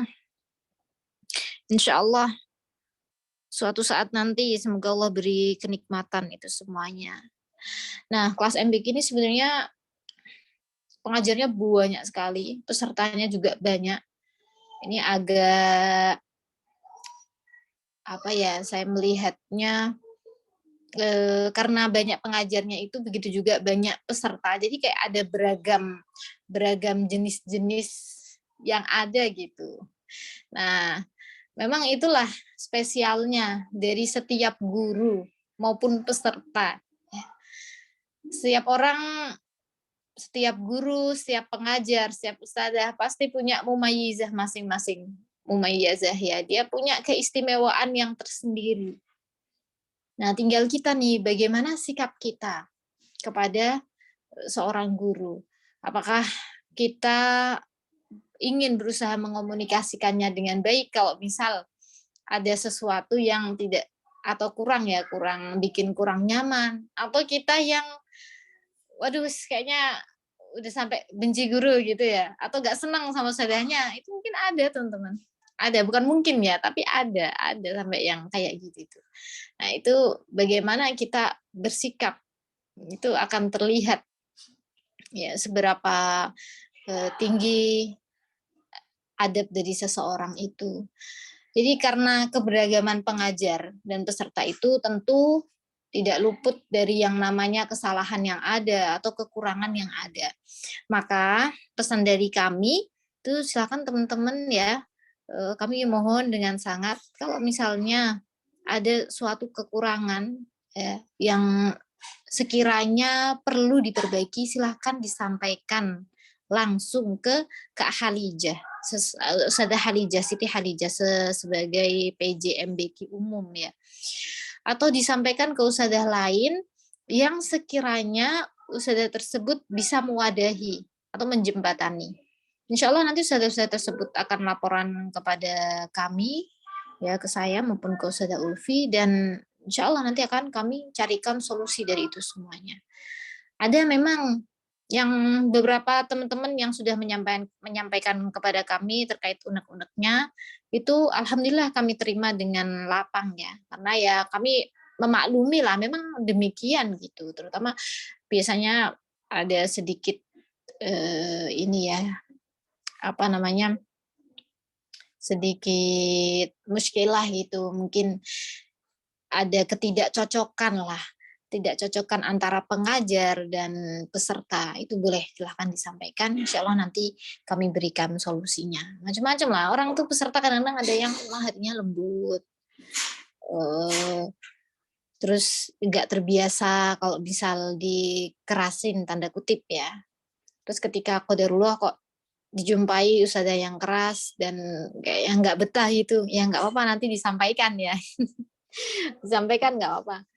Insya Allah suatu saat nanti semoga Allah beri kenikmatan itu semuanya. Nah, kelas MBK ini sebenarnya pengajarnya banyak sekali, pesertanya juga banyak. Ini agak apa ya, saya melihatnya karena banyak pengajarnya itu, begitu juga banyak peserta, jadi kayak ada beragam jenis-jenis yang ada gitu. Nah, memang itulah spesialnya dari setiap guru maupun peserta. Setiap orang, setiap guru, setiap pengajar, setiap ustadzah pasti punya mumayyizah masing-masing. Mumayyizah ya, dia punya keistimewaan yang tersendiri. Nah, tinggal kita nih, bagaimana sikap kita kepada seorang guru. Apakah kita ingin berusaha mengomunikasikannya dengan baik kalau misal ada sesuatu yang tidak atau kurang bikin kurang nyaman, atau kita yang waduh kayaknya udah sampai benci guru gitu ya, atau gak senang sama saudaranya, itu mungkin ada teman-teman. Ada, bukan mungkin ya, tapi ada sampai yang kayak gitu. Nah, itu bagaimana kita bersikap, itu akan terlihat ya seberapa tinggi adab dari seseorang itu. Jadi karena keberagaman pengajar dan peserta itu tentu tidak luput dari yang namanya kesalahan yang ada atau kekurangan yang ada. Maka pesan dari kami itu silakan teman-teman ya, kami mohon dengan sangat kalau misalnya ada suatu kekurangan ya, yang sekiranya perlu diperbaiki, silahkan disampaikan langsung ke Kak Halijah, Ustadzah Halijah, Siti Halijah sebagai PJ MBK umum ya, atau disampaikan ke ustadzah lain yang sekiranya ustadzah tersebut bisa mewadahi atau menjembatani. Insya Allah nanti ustadzah tersebut akan laporan kepada kami, ya ke saya maupun ke Ustadzah Ulfi, dan insya Allah nanti akan kami carikan solusi dari itu semuanya. Ada memang yang beberapa teman-teman yang sudah menyampaikan kepada kami terkait unek-uneknya, itu alhamdulillah kami terima dengan lapang ya, karena ya kami memaklumi lah memang demikian gitu, terutama biasanya ada sedikit ini ya, apa namanya, sedikit muskilah gitu, mungkin ada ketidakcocokan lah tidak cocokkan antara pengajar dan peserta, itu boleh silahkan disampaikan. Insya Allah nanti kami berikan solusinya. Macam-macam lah. Orang tuh peserta kadang-kadang ada yang hatinya lembut, terus nggak terbiasa kalau misal dikerasin tanda kutip ya. Terus ketika qadarullah kok dijumpai ustazah yang keras dan kayak yang nggak betah itu, ya nggak apa-apa, nanti disampaikan ya. Disampaikan nggak apa-apa.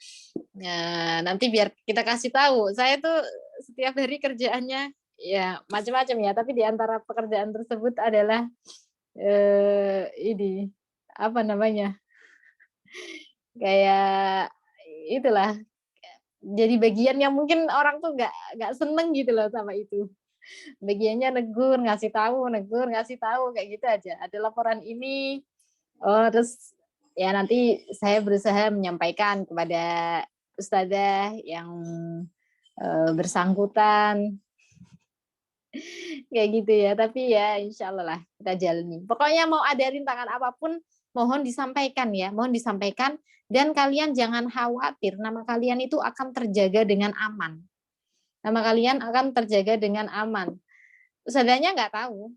Nah, nanti biar kita kasih tahu. Saya tuh setiap hari kerjaannya ya macam-macam ya, tapi di antara pekerjaan tersebut adalah ini apa namanya? Kayak itulah. Jadi bagian yang mungkin orang tuh nggak seneng gitu loh sama itu. Bagiannya negur, ngasih tahu, negur, ngasih tahu, kayak gitu aja. Ada laporan ini, terus ya nanti saya berusaha menyampaikan kepada ustazah yang bersangkutan, kayak gitu ya. Tapi ya insya Allah lah kita jalani. Pokoknya mau ada rintangan apapun, mohon disampaikan ya, mohon disampaikan. Dan kalian jangan khawatir, nama kalian itu akan terjaga dengan aman. Nama kalian akan terjaga dengan aman. Ustazahnya nggak tahu,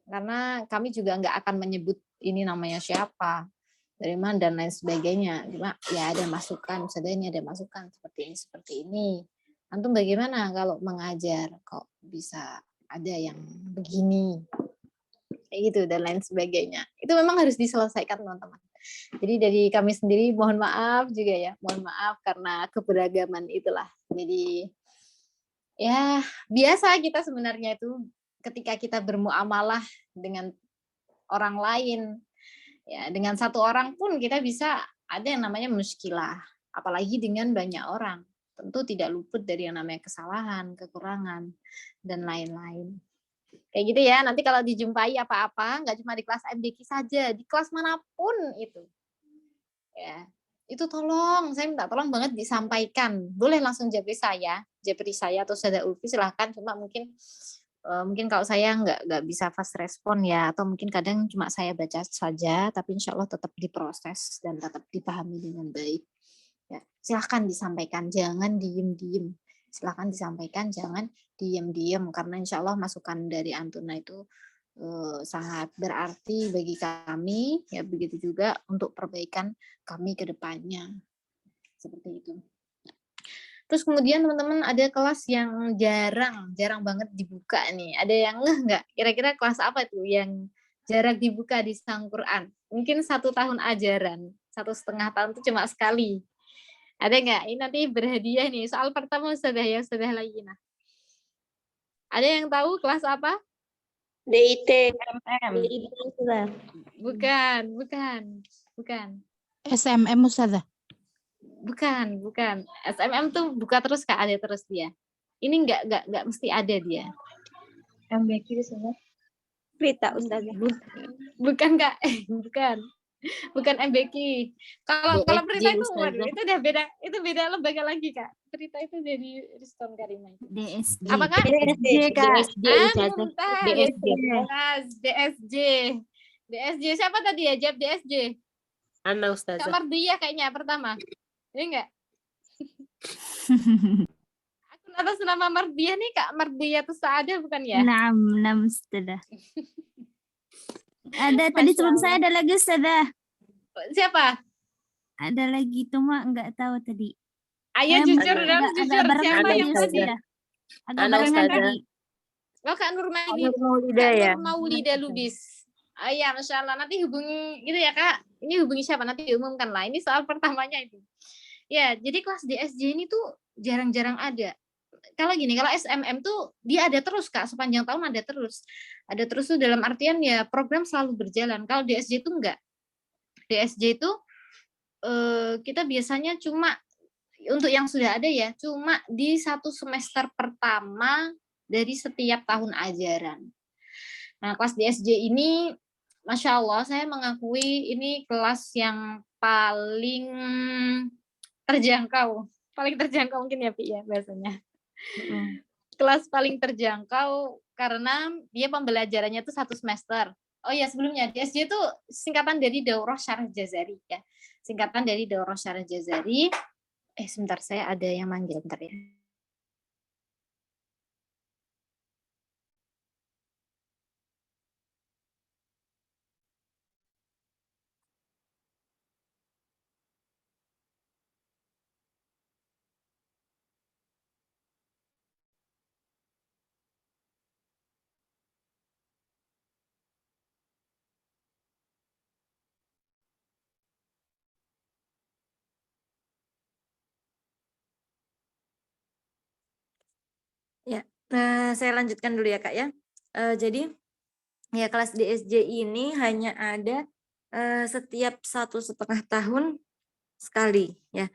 karena kami juga nggak akan menyebut ini namanya siapa, dari mana dan lain sebagainya. Cuma ya ada masukan, ustazahnya ada masukan seperti ini. Antum bagaimana kalau mengajar kok bisa ada yang begini, kayak gitu dan lain sebagainya. Itu memang harus diselesaikan teman-teman. Jadi dari kami sendiri mohon maaf juga ya, mohon maaf karena keberagaman itulah. Jadi ya biasa kita sebenarnya itu ketika kita bermuamalah dengan orang lain, ya dengan satu orang pun kita bisa ada yang namanya muskilah, apalagi dengan banyak orang. Tentu tidak luput dari yang namanya kesalahan, kekurangan, dan lain-lain. Kayak gitu ya, nanti kalau dijumpai apa-apa, nggak cuma di kelas MDQ saja, di kelas manapun itu. Ya, itu tolong, saya minta tolong banget disampaikan. Boleh langsung japri saya atau Ustazah Ulfi silahkan, cuma mungkin kalau saya nggak bisa fast respon ya, atau mungkin kadang cuma saya baca saja, tapi insya Allah tetap diproses dan tetap dipahami dengan baik. Ya, silahkan disampaikan, jangan diem-diem. Silahkan disampaikan, jangan diem-diem, karena insya Allah masukan dari Antuna itu sangat berarti bagi kami, ya begitu juga untuk perbaikan kami ke depannya. Seperti itu. Terus kemudian teman-teman ada kelas yang jarang banget dibuka nih. Ada yang nggak? Kira-kira kelas apa tuh yang jarang dibuka di Sang Quran? Mungkin 1 tahun ajaran, 1,5 tahun itu cuma sekali. Ada nggak? Ini nanti berhadiah nih. Soal pertama sudah Layyinah. Ada yang tahu kelas apa? DIT. Bukan. SMM Ustazah. Bukan. SMM tuh buka terus Kak, ada terus dia. Ini enggak mesti ada dia. MBQ di sana. Prita Ustazah. Bukan Kak, bukan MBQ. Kalau Prita itu waduh, itu udah beda, itu beda lembaga lagi Kak. Prita itu dari Riston Karima. DSJ. Apa Kak? DSJ Kak. DSJ siapa tadi ya? Jab DSJ. Ana Ustazah. Kak Mardiyah kayaknya pertama. Ini enggak? Akun atas nama Mardiyah nih Kak Mardiyah Tusaadah bukan ya? Nam Ustazah. Ada tadi sebelum saya ada lagi Ustazah. Siapa? Ada lagi itu mah enggak tahu tadi. Ayo jujur harus jujur. Siapa yang tadi? Agak barengan tadi. Oh Kak Nurmaidi. Maulida Lubis. Ya Masya Allah. Nanti hubungi gitu ya Kak. Ini hubungi siapa? Nanti diumumkan lah. Ini soal pertamanya itu. Ya, jadi kelas DSJ ini tuh jarang-jarang ada. Kalau SMM tuh dia ada terus Kak, sepanjang tahun ada terus. Ada terus tuh dalam artian ya program selalu berjalan. Kalau DSJ itu enggak. DSJ itu kita biasanya cuma untuk yang sudah ada ya, cuma di 1 semester pertama dari setiap tahun ajaran. Nah, kelas DSJ ini Masya Allah, saya mengakui ini kelas yang paling terjangkau. Paling terjangkau mungkin ya, Pi, ya, bahasanya. Kelas paling terjangkau karena dia pembelajarannya itu 1 semester. Oh ya, sebelumnya DSJ itu singkatan dari Daurah Syarah Jazari. Ya. Singkatan dari Daurah Syarah Jazari. Sebentar, saya ada yang manggil, bentar ya. Ya, saya lanjutkan dulu ya Kak ya. Jadi ya kelas DSJ ini hanya ada setiap 1,5 tahun sekali ya.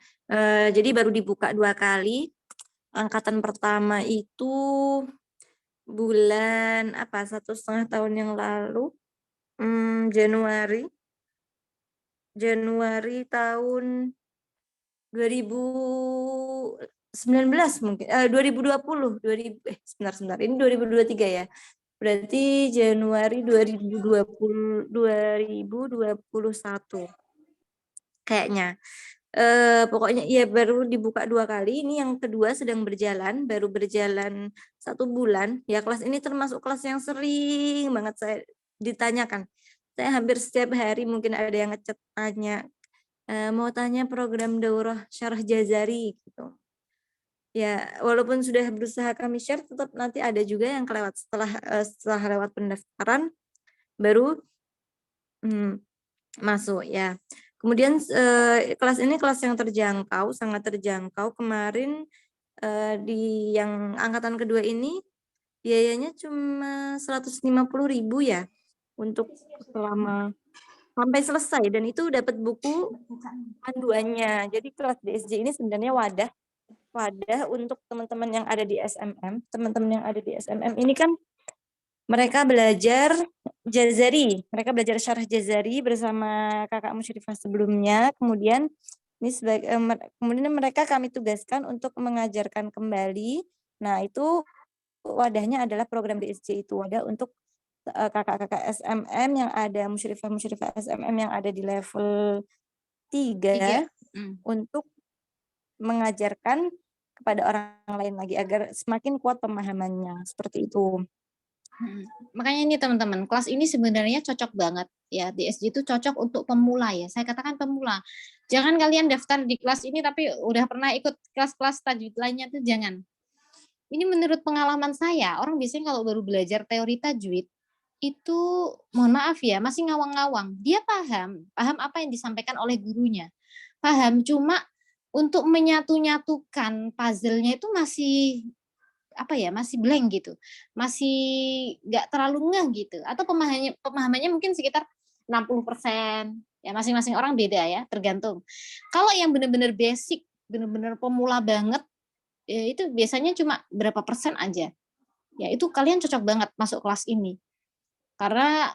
Jadi baru dibuka 2 kali. Angkatan pertama itu bulan apa 1,5 tahun yang lalu, Januari tahun 2019 mungkin, 2020, sebentar, ini 2023 ya. Berarti Januari 2021 kayaknya. Pokoknya ya baru dibuka 2 kali, ini yang kedua sedang berjalan, baru berjalan 1 bulan. Ya kelas ini termasuk kelas yang sering banget saya ditanyakan. Saya hampir setiap hari mungkin ada yang ngechat tanya, mau tanya program daurah syarah Jazari gitu. Ya, walaupun sudah berusaha kami share, tetap nanti ada juga yang kelewat setelah lewat pendaftaran baru masuk ya. Kemudian kelas ini kelas yang terjangkau, sangat terjangkau. Kemarin di yang angkatan kedua ini biayanya cuma 150.000 ya untuk selama sampai selesai, dan itu dapat buku panduannya. Jadi kelas DSJ ini sebenarnya wadah untuk teman-teman yang ada di SMM. Teman-teman yang ada di SMM ini kan mereka belajar Jazari, mereka belajar syarah Jazari bersama kakak Musyrifah sebelumnya. Kemudian ini kemudian mereka kami tugaskan untuk mengajarkan kembali. Nah, itu wadahnya adalah program DSJ, itu wadah untuk kakak-kakak SMM yang ada, musyrifah SMM yang ada di level 3 untuk mengajarkan kepada orang lain lagi agar semakin kuat pemahamannya, seperti itu. Makanya ini teman-teman, kelas ini sebenarnya cocok banget ya, DSJ itu cocok untuk pemula ya. Saya katakan pemula. Jangan kalian daftar di kelas ini tapi udah pernah ikut kelas-kelas tajwid lainnya tuh jangan. Ini menurut pengalaman saya, orang biasanya kalau baru belajar teori tajwid itu mohon maaf ya, masih ngawang-ngawang. Dia paham apa yang disampaikan oleh gurunya. Paham, cuma untuk menyatu-nyatukan puzzle-nya itu masih masih blank gitu, masih nggak terlalu ngeh gitu, atau pemahamannya mungkin sekitar 60%, ya masing-masing orang beda ya, tergantung. Kalau yang benar-benar basic, benar-benar pemula banget, ya itu biasanya cuma berapa persen aja. Ya itu kalian cocok banget masuk kelas ini, karena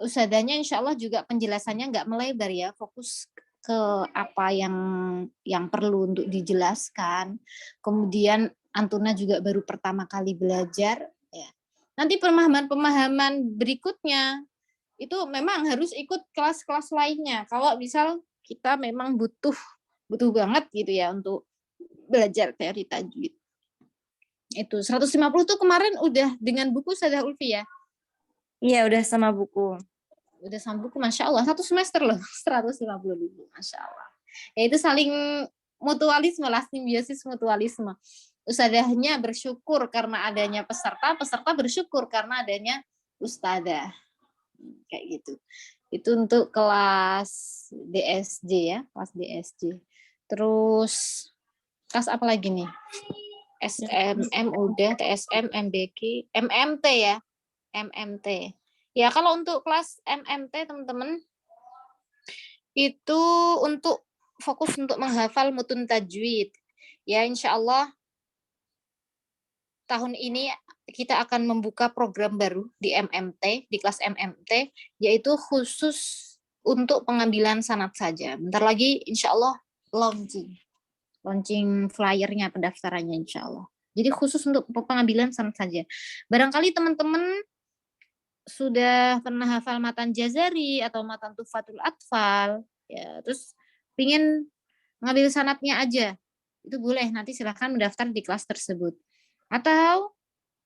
ustadzanya insya Allah juga penjelasannya nggak melebar ya, fokus ke apa yang perlu untuk dijelaskan. Kemudian Antuna juga baru pertama kali belajar ya. Nanti pemahaman berikutnya itu memang harus ikut kelas-kelas lainnya. Kalau misal kita memang butuh banget gitu ya untuk belajar teori tajwid. Itu 150 tuh kemarin udah dengan buku Ustazah Ulfi ya? Iya, udah sama buku. Udah sama buku, Masya Allah. 1 semester loh, 150.000, Masya Allah. Ya itu saling mutualisme lah, simbiosis mutualisme. Ustadzahnya bersyukur karena adanya peserta, peserta bersyukur karena adanya ustadzah. Kayak gitu. Itu untuk kelas DSJ ya, kelas DSJ. Terus kelas apa lagi nih? SMM udah, TSM, MBK, MMT ya. MMT. Ya kalau untuk kelas MMT teman-teman itu untuk fokus untuk menghafal mutun tajwid. Ya insya Allah tahun ini kita akan membuka program baru di MMT, di kelas MMT, yaitu khusus untuk pengambilan sanad saja. Bentar lagi insya Allah launching flyernya, pendaftarannya insya Allah. Jadi khusus untuk pengambilan sanad saja. Barangkali teman-teman sudah pernah hafal matan Jazari atau matan Tuhfatul Atfal, ya, terus pingin ngambil sanadnya aja. itu boleh, nanti silahkan mendaftar di kelas tersebut. Atau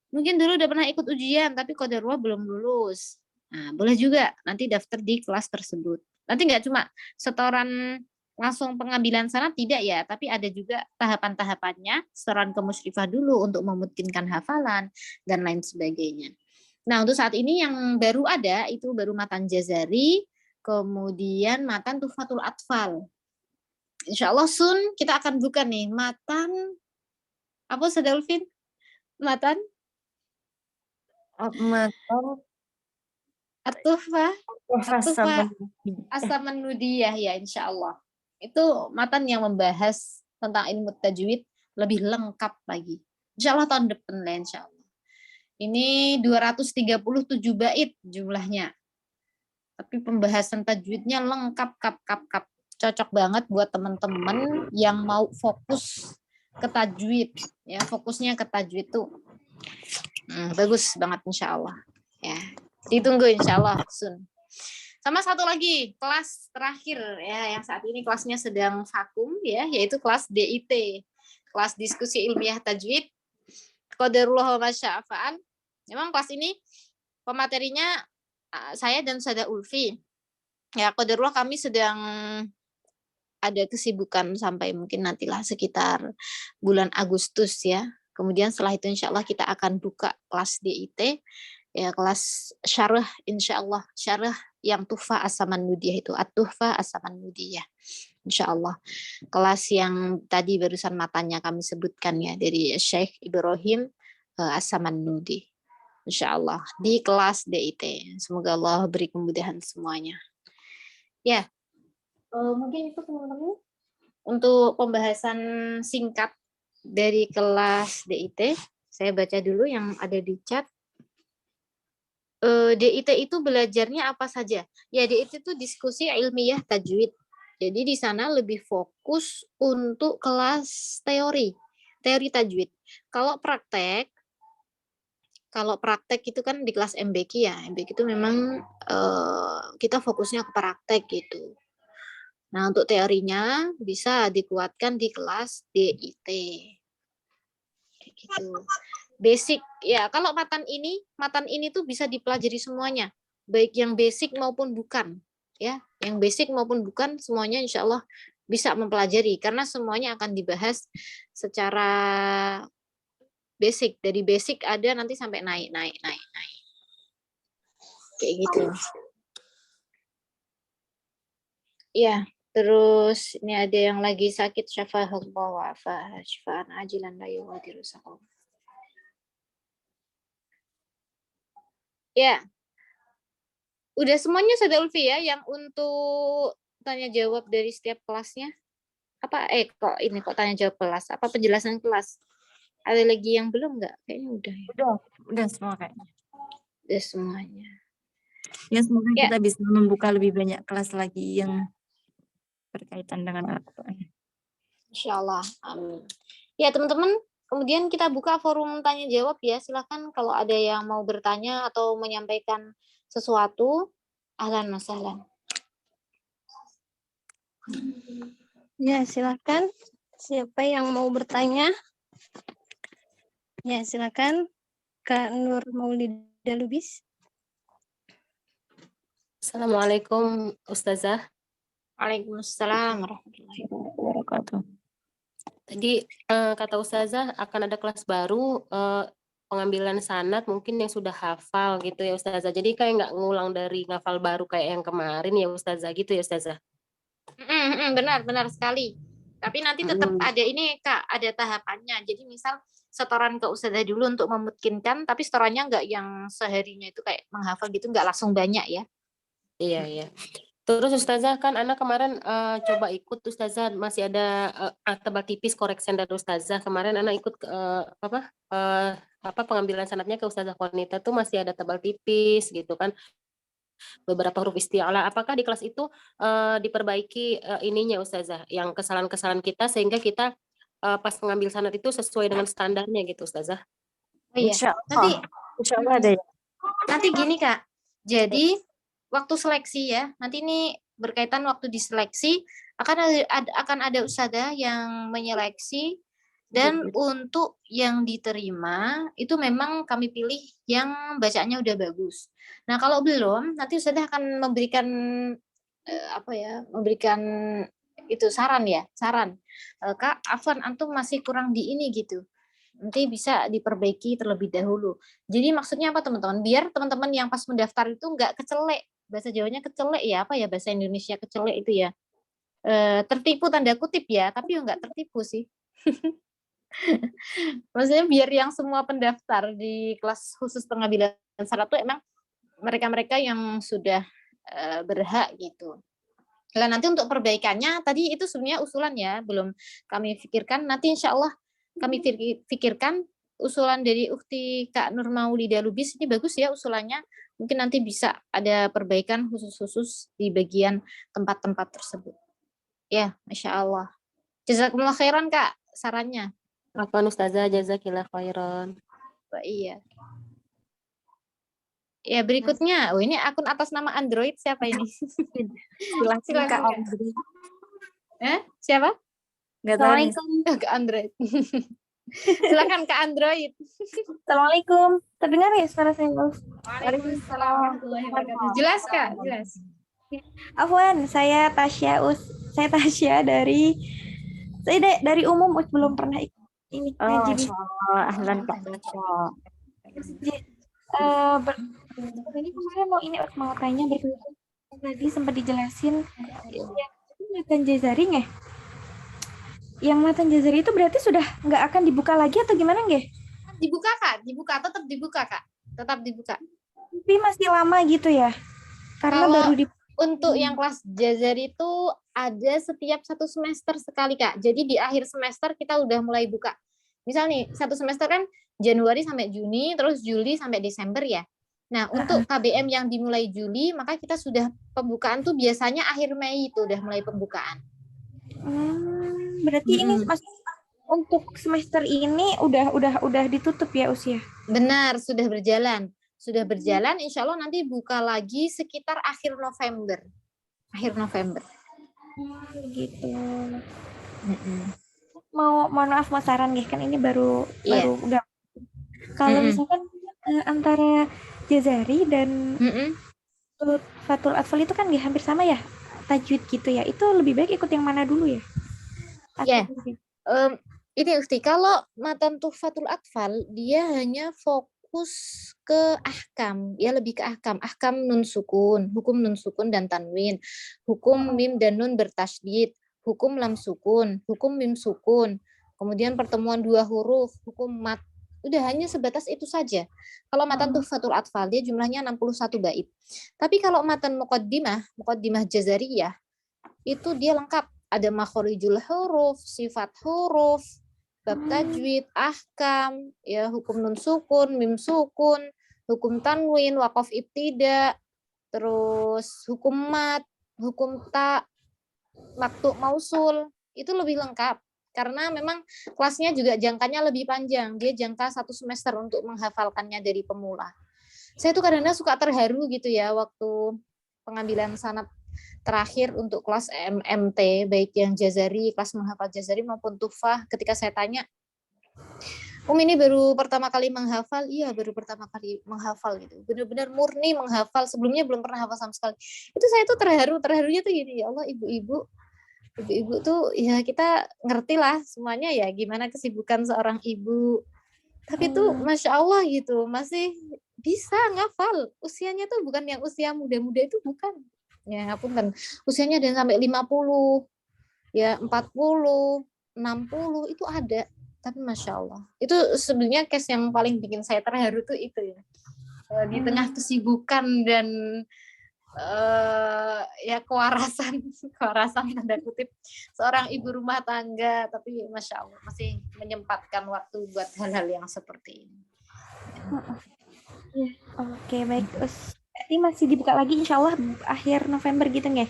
mungkin dulu udah pernah ikut ujian tapi qadarullah belum lulus. Nah, boleh juga nanti daftar di kelas tersebut. Nanti nggak cuma setoran langsung pengambilan sanad, tidak ya, tapi ada juga tahapan-tahapannya, setoran ke musyrifah dulu untuk memutkinkan hafalan dan lain sebagainya. Nah, untuk saat ini yang baru ada itu baru matan Jazari, kemudian matan Tuhfatul Atfal. Insya Allah soon kita akan buka nih matan apa Ustaz Ulfin? Matan At-Tuhfah As-Saman Nudiyah ya, insya Allah. Itu matan yang membahas tentang ilmu tajwid lebih lengkap lagi. Insya Allah tahun depan lah, insya Allah. Ini 237 bait jumlahnya. Tapi pembahasan tajwidnya lengkap, kap. Cocok banget buat teman-teman yang mau fokus ke tajwid. Ya, fokusnya ke tajwid tuh. Bagus banget insya Allah. Ya, ditunggu insya Allah soon. Sama satu lagi, kelas terakhir ya, yang saat ini kelasnya sedang vakum ya, yaitu kelas DIT. Kelas diskusi ilmiah tajwid. Qadarullah wa masya'afa'an. Memang kelas ini pematerinya saya dan Ustazah Ulfi. Ya, qadarullah kami sedang ada kesibukan sampai mungkin nantilah sekitar bulan Agustus ya. Kemudian setelah itu insya Allah kita akan buka kelas DIT. Ya, kelas syarah insya Allah, syarah yang Tuhfah As-Saman Nudiyah itu, At-Tuhfah As-Saman Nudiyah. Insya Allah. Kelas yang tadi barusan matanya kami sebutkan ya, dari Syekh Ibrahim As-Saman Nudi. Insya Allah. Di kelas DIT. Semoga Allah beri kemudahan semuanya. Ya, mungkin itu teman-teman untuk pembahasan singkat dari kelas DIT. Saya baca dulu yang ada di chat. DIT itu belajarnya apa saja? Ya, DIT itu diskusi ilmiah tajwid. Jadi di sana lebih fokus untuk kelas teori tajwid. Kalau praktek itu kan di kelas MBQ ya. MBQ itu memang kita fokusnya ke praktek gitu. Nah, untuk teorinya bisa dikuatkan di kelas DIT. Gitu. Basic ya, kalau matan ini tuh bisa dipelajari semuanya, baik yang basic maupun bukan ya, yang basic maupun bukan semuanya insya Allah bisa mempelajari karena semuanya akan dibahas secara basic, dari basic ada nanti sampai naik kayak gitu ya. Terus ini ada yang lagi sakit, syafahullah wa afaha syifaan ajilan la yughadiru saqam. Ya, udah semuanya Ustazah Ulfi ya, yang untuk tanya jawab dari setiap kelasnya. Kok tanya jawab kelas? Apa penjelasan kelas? Ada lagi yang belum nggak? Kayaknya udah ya. Udah semua kayaknya. Udah semuanya. Ya, semoga kita bisa membuka lebih banyak kelas lagi yang berkaitan dengan Al-Quran. Insya Allah. Amin. Ya, teman-teman. Kemudian kita buka forum tanya jawab ya. Silakan kalau ada yang mau bertanya atau menyampaikan sesuatu, ahlan wa sahlan. Ya, silakan. Siapa yang mau bertanya? Ya, silakan Kak Nur Maulida Lubis. Assalamualaikum Ustazah. Waalaikumsalam warahmatullahi wabarakatuh. Tadi kata Ustazah akan ada kelas baru pengambilan sanad mungkin yang sudah hafal gitu ya Ustazah. Jadi kayak nggak ngulang dari ngafal baru kayak yang kemarin ya Ustazah gitu ya Ustazah. Benar sekali. Tapi nanti tetap ada ini Kak, ada tahapannya. Jadi misal setoran ke Ustazah dulu untuk memungkinkan, tapi setorannya nggak yang seharinya itu kayak menghafal gitu, nggak langsung banyak ya. Iya. Terus Ustazah kan anak kemarin coba ikut Ustazah, masih ada tebal tipis koreksi dari Ustazah. Kemarin anak ikut pengambilan sanadnya ke Ustazah Konita tuh masih ada tebal tipis gitu kan. Beberapa huruf isti'ala. Apakah di kelas itu diperbaiki ininya Ustazah, yang kesalahan-kesalahan kita sehingga kita pas mengambil sanad itu sesuai dengan standarnya gitu Ustazah? Oh iya. Insya Allah ada ya. Nanti gini Kak. Jadi waktu seleksi ya, nanti ini berkaitan waktu diseleksi, akan ada ustadzah yang menyeleksi, dan untuk yang diterima itu memang kami pilih yang bacaannya udah bagus. Nah, kalau belum, nanti ustadzah akan memberikan memberikan itu saran. Kak, Afwan antum masih kurang di ini gitu. Nanti bisa diperbaiki terlebih dahulu. Jadi maksudnya apa teman-teman? Biar teman-teman yang pas mendaftar itu nggak kecelek. Bahasa Jawanya kecelek ya, apa ya bahasa Indonesia kecelek itu ya? Tertipu tanda kutip ya, tapi nggak tertipu sih. Maksudnya biar yang semua pendaftar di kelas khusus pengambilan syarat itu emang mereka-mereka yang sudah berhak gitu. Nah, nanti untuk perbaikannya tadi itu sebenarnya usulan ya, belum kami pikirkan. Nanti insya Allah kami pikirkan usulan dari Ukti Kak Nur Maulida Lubis ini bagus ya usulannya. Mungkin nanti bisa ada perbaikan khusus-khusus di bagian tempat-tempat tersebut. Ya, Masya Allah. Jazakumullah khairan Kak sarannya. Afwan Ustazah, jazakillah khairan. Iya. Ya berikutnya, ini akun atas nama Android siapa ini? Silakan Kak Android. Siapa? Nggak tahu nih. Assalamualaikum. Kak Android. Silakan Kak Android. Assalamualaikum. Terdengar ya suara saya? Waalaikumsalam warahmatullahi wabarakatuh. Jelas Kak, jelas. Afwan, saya Tasya dari umum belum pernah ikut ini ngaji di. Ahlan Kak Tasya. Ini kemarin mau tanya berkaitan tadi sempat dijelasin yang matan jazari nggih. Yang matan jazari itu berarti sudah nggak akan dibuka lagi atau gimana nggih? Dibuka Kak, tetap dibuka Kak, tetap dibuka. Tapi masih lama gitu ya? Karena kalau baru untuk yang kelas jazari itu ada setiap 1 semester sekali Kak. Jadi di akhir semester kita udah mulai buka. Misal nih 1 semester kan Januari sampai Juni, terus Juli sampai Desember ya. Nah, untuk KBM yang dimulai Juli, maka kita sudah pembukaan tuh biasanya akhir Mei itu udah mulai pembukaan. Berarti ini untuk semester ini udah ditutup ya usia? Benar, sudah berjalan. Insya Allah nanti buka lagi sekitar akhir November. Gitu. Mohon maaf mau saran kan ini baru udah. Kalau misalkan antara Jazari dan Fathul Atfal itu kan hampir sama ya tajwid gitu ya. Itu lebih baik ikut yang mana dulu ya? Ini Ukti, kalau matan Tuhfatul Atfal dia hanya fokus ke ahkam, ya lebih ke ahkam nun sukun, hukum nun sukun dan tanwin, hukum mim dan nun bertasydid, hukum lam sukun, hukum mim sukun, kemudian pertemuan 2 huruf, hukum mat. Udah hanya sebatas itu saja. Kalau matan Tuhfatul Atfal dia jumlahnya 61 bait. Tapi kalau matan muqaddimah jazariyah itu dia lengkap. Ada makhorijul huruf, sifat huruf, bab tajwid, ahkam, ya hukum nun sukun, mim sukun, hukum tanwin, waqaf ibtida, terus hukum mat, hukum ta, maktub mausul, itu lebih lengkap. Karena memang kelasnya juga jangkanya lebih panjang. Dia jangka 1 semester untuk menghafalkannya dari pemula. Saya tuh kadang-kadang suka terharu gitu ya waktu pengambilan sanad terakhir untuk kelas MT, baik yang jazari, kelas menghafal jazari maupun tuhfah. Ketika saya tanya, ini baru pertama kali menghafal? Iya, baru pertama kali menghafal gitu. Benar-benar murni menghafal. Sebelumnya belum pernah hafal sama sekali. Itu saya tuh terharunya tuh gini, ya Allah ibu-ibu tuh ya kita ngerti lah semuanya ya gimana kesibukan seorang ibu, tapi tuh Masya Allah gitu masih bisa ngafal. Usianya tuh bukan yang usia muda-muda itu, bukan ya, ngapunten, usianya ada sampai 50 ya, 40, 60 itu ada. Tapi Masya Allah itu sebenarnya case yang paling bikin saya terharu tuh itu ya, di tengah kesibukan dan ya kewarasan tanda kutip seorang ibu rumah tangga, tapi Masya Allah masih menyempatkan waktu buat hal-hal yang seperti ini. Oke, baik. Berarti masih dibuka lagi insya Allah akhir November gitu nggih?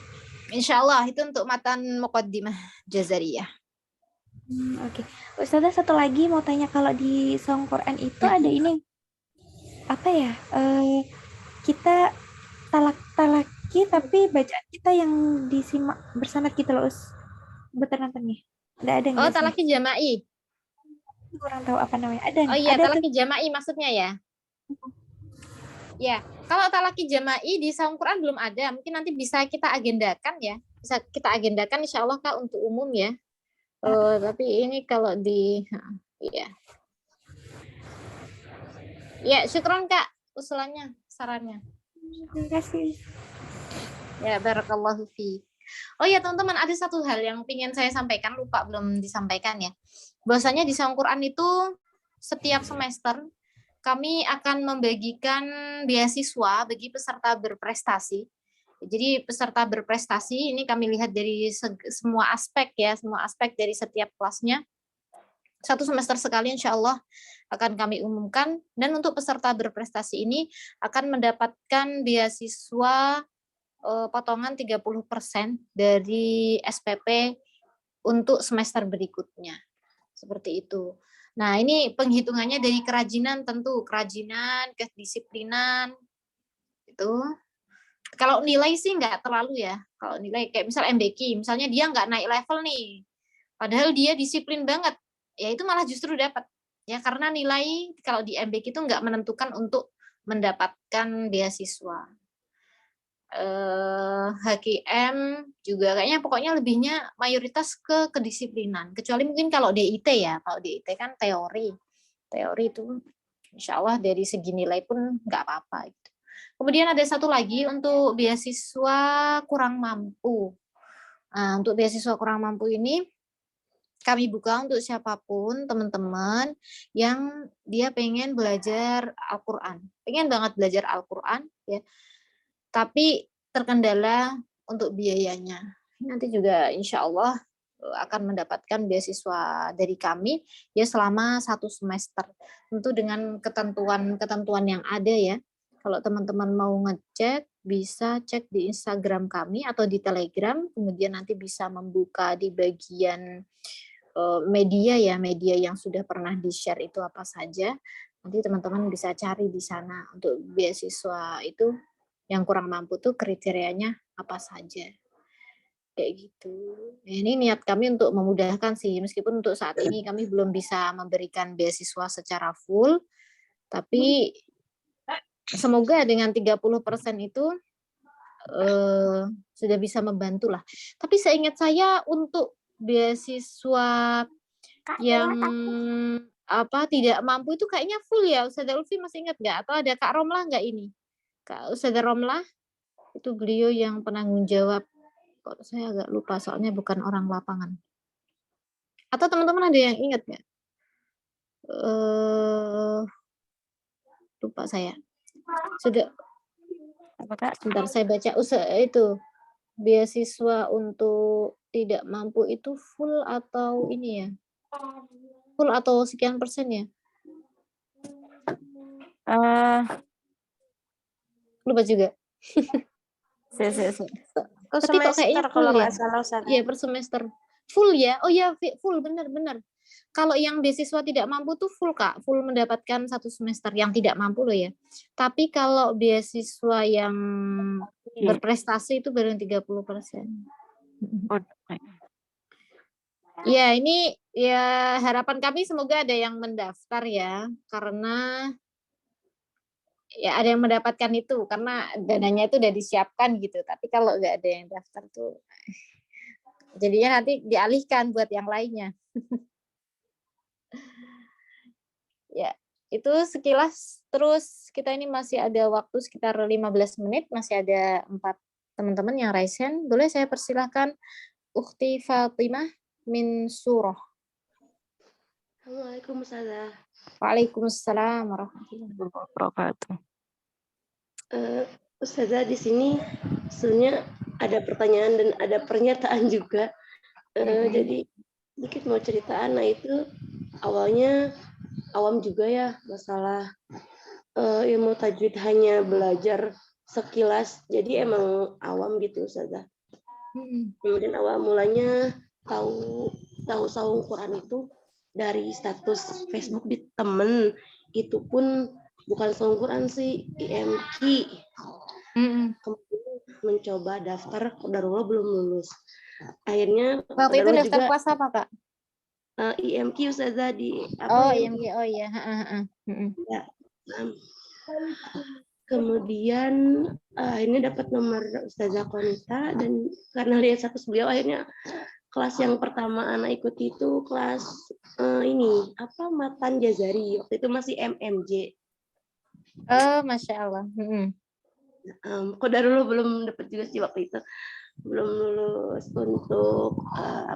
Insya Allah itu untuk matan muqaddimah jazariyah. Oke. Ustazah satu lagi mau tanya, kalau di Song Quran itu ada ini apa ya? Kita talaki tapi bacaan kita yang disimak bersanad gitu loh, Ternate nih? Nggak ada Oh, nggak sih? talaki jama'i. Kurang tahu apa namanya. Ada Oh iya, ada tuh. talaki jama'i maksudnya ya. Ya, kalau talaki jama'i di saung Quran belum ada. Mungkin nanti bisa kita agendakan ya. Bisa kita agendakan insya Allah Kak untuk umum ya. Tapi ini kalau di iya. Ya, syukron Kak usulannya, sarannya. Terima kasih. Ya, barakallahu fi. Oh ya teman-teman, ada satu hal yang ingin saya sampaikan, lupa belum disampaikan ya. Bahwasanya di Saung Quran itu setiap semester kami akan membagikan beasiswa bagi peserta berprestasi. Jadi peserta berprestasi ini kami lihat dari semua aspek ya, semua aspek dari setiap kelasnya. Satu semester sekali insya Allah akan kami umumkan, dan untuk peserta berprestasi ini akan mendapatkan beasiswa potongan 30% dari SPP untuk semester berikutnya. Seperti itu. Nah, ini penghitungannya dari kerajinan, tentu kerajinan, kedisiplinan itu. Kalau nilai sih nggak terlalu ya. Kalau nilai kayak misal MBQ, misalnya dia nggak naik level nih, padahal dia disiplin banget, ya itu malah justru dapat. Ya karena nilai kalau di MBQ itu nggak menentukan untuk mendapatkan beasiswa. HKM juga kayaknya pokoknya lebihnya mayoritas ke kedisiplinan, kecuali mungkin kalau DIT ya. Kalau DIT kan teori itu insya Allah dari segi nilai pun nggak apa-apa gitu. Kemudian ada satu lagi untuk beasiswa kurang mampu. Nah, untuk beasiswa kurang mampu ini kami buka untuk siapapun teman-teman yang dia pengen belajar Al-Quran, pengen banget belajar Al-Quran ya, tapi terkendala untuk biayanya. Nanti juga insya Allah akan mendapatkan beasiswa dari kami ya selama 1 semester. Tentu dengan ketentuan yang ada ya. Kalau teman-teman mau ngecek, bisa cek di Instagram kami atau di Telegram, kemudian nanti bisa membuka di bagian media ya, media yang sudah pernah di-share itu apa saja. Nanti teman-teman bisa cari di sana untuk beasiswa itu. Yang kurang mampu tuh kriterianya apa saja. Kayak gitu. Nah, ini niat kami untuk memudahkan sih, meskipun untuk saat ini kami belum bisa memberikan beasiswa secara full, tapi semoga dengan 30% itu sudah bisa membantu lah. Tapi seingat saya untuk beasiswa yang tidak mampu itu kayaknya full ya. Ustazah Ulfi masih ingat nggak? Atau ada Kak Romlah nggak ini? Kak Ustazah Romlah, itu beliau yang penanggung jawab. Kok saya agak lupa, soalnya bukan orang lapangan. Atau teman-teman ada yang ingat nggak? Lupa saya. Sudah. Sebentar saya baca. Itu beasiswa untuk tidak mampu itu full atau ini ya? Full atau sekian persen ya? Lupa juga. Tapi kok kayaknya full kalau ya? nggak salah Ustaz. Iya, per semester. Full ya? Oh ya, full, benar-benar. Kalau yang beasiswa tidak mampu tuh full Kak, full mendapatkan 1 semester yang tidak mampu loh ya. Tapi kalau beasiswa yang berprestasi itu baru 30%. Ya, ini ya harapan kami semoga ada yang mendaftar ya, karena ya ada yang mendapatkan itu karena dananya itu udah disiapkan gitu. Tapi kalau nggak ada yang daftar tuh jadinya nanti dialihkan buat yang lainnya. Ya, itu sekilas. Terus kita ini masih ada waktu sekitar 15 menit, masih ada 4 teman-teman yang raise hand. Boleh saya persilahkan Ukhti Fatimah min Surah. Assalamualaikum Ustazah. Waalaikumsalam warahmatullahi Wabarakatuh. Ustazah, di sini sebenarnya ada pertanyaan dan ada pernyataan juga. Jadi sedikit mau ceritaan. Nah itu awalnya awam juga ya masalah ilmu tajwid, hanya belajar sekilas. Jadi emang awam gitu Ustazah. Kemudian awal mulanya tahu Saung Quran itu dari status Facebook di temen, itu pun bukan Saung Quran sih, IMQ. Kemudian mencoba daftar, qadarullah belum lulus. akhirnya Waktu itu kodarullah daftar juga kelas apa, Kak? IMQ Ustazah di Oh, apa ya? IMG. Oh iya. Ya. Kemudian ini dapat nomor Ustazah Konita, dan karena lihat status beliau akhirnya kelas yang pertama anak ikuti itu kelas ini apa Matan Jazari, waktu itu masih MMJ. Oh, Masya Allah. Kodarullah belum dapat juga sih waktu itu, belum lulus untuk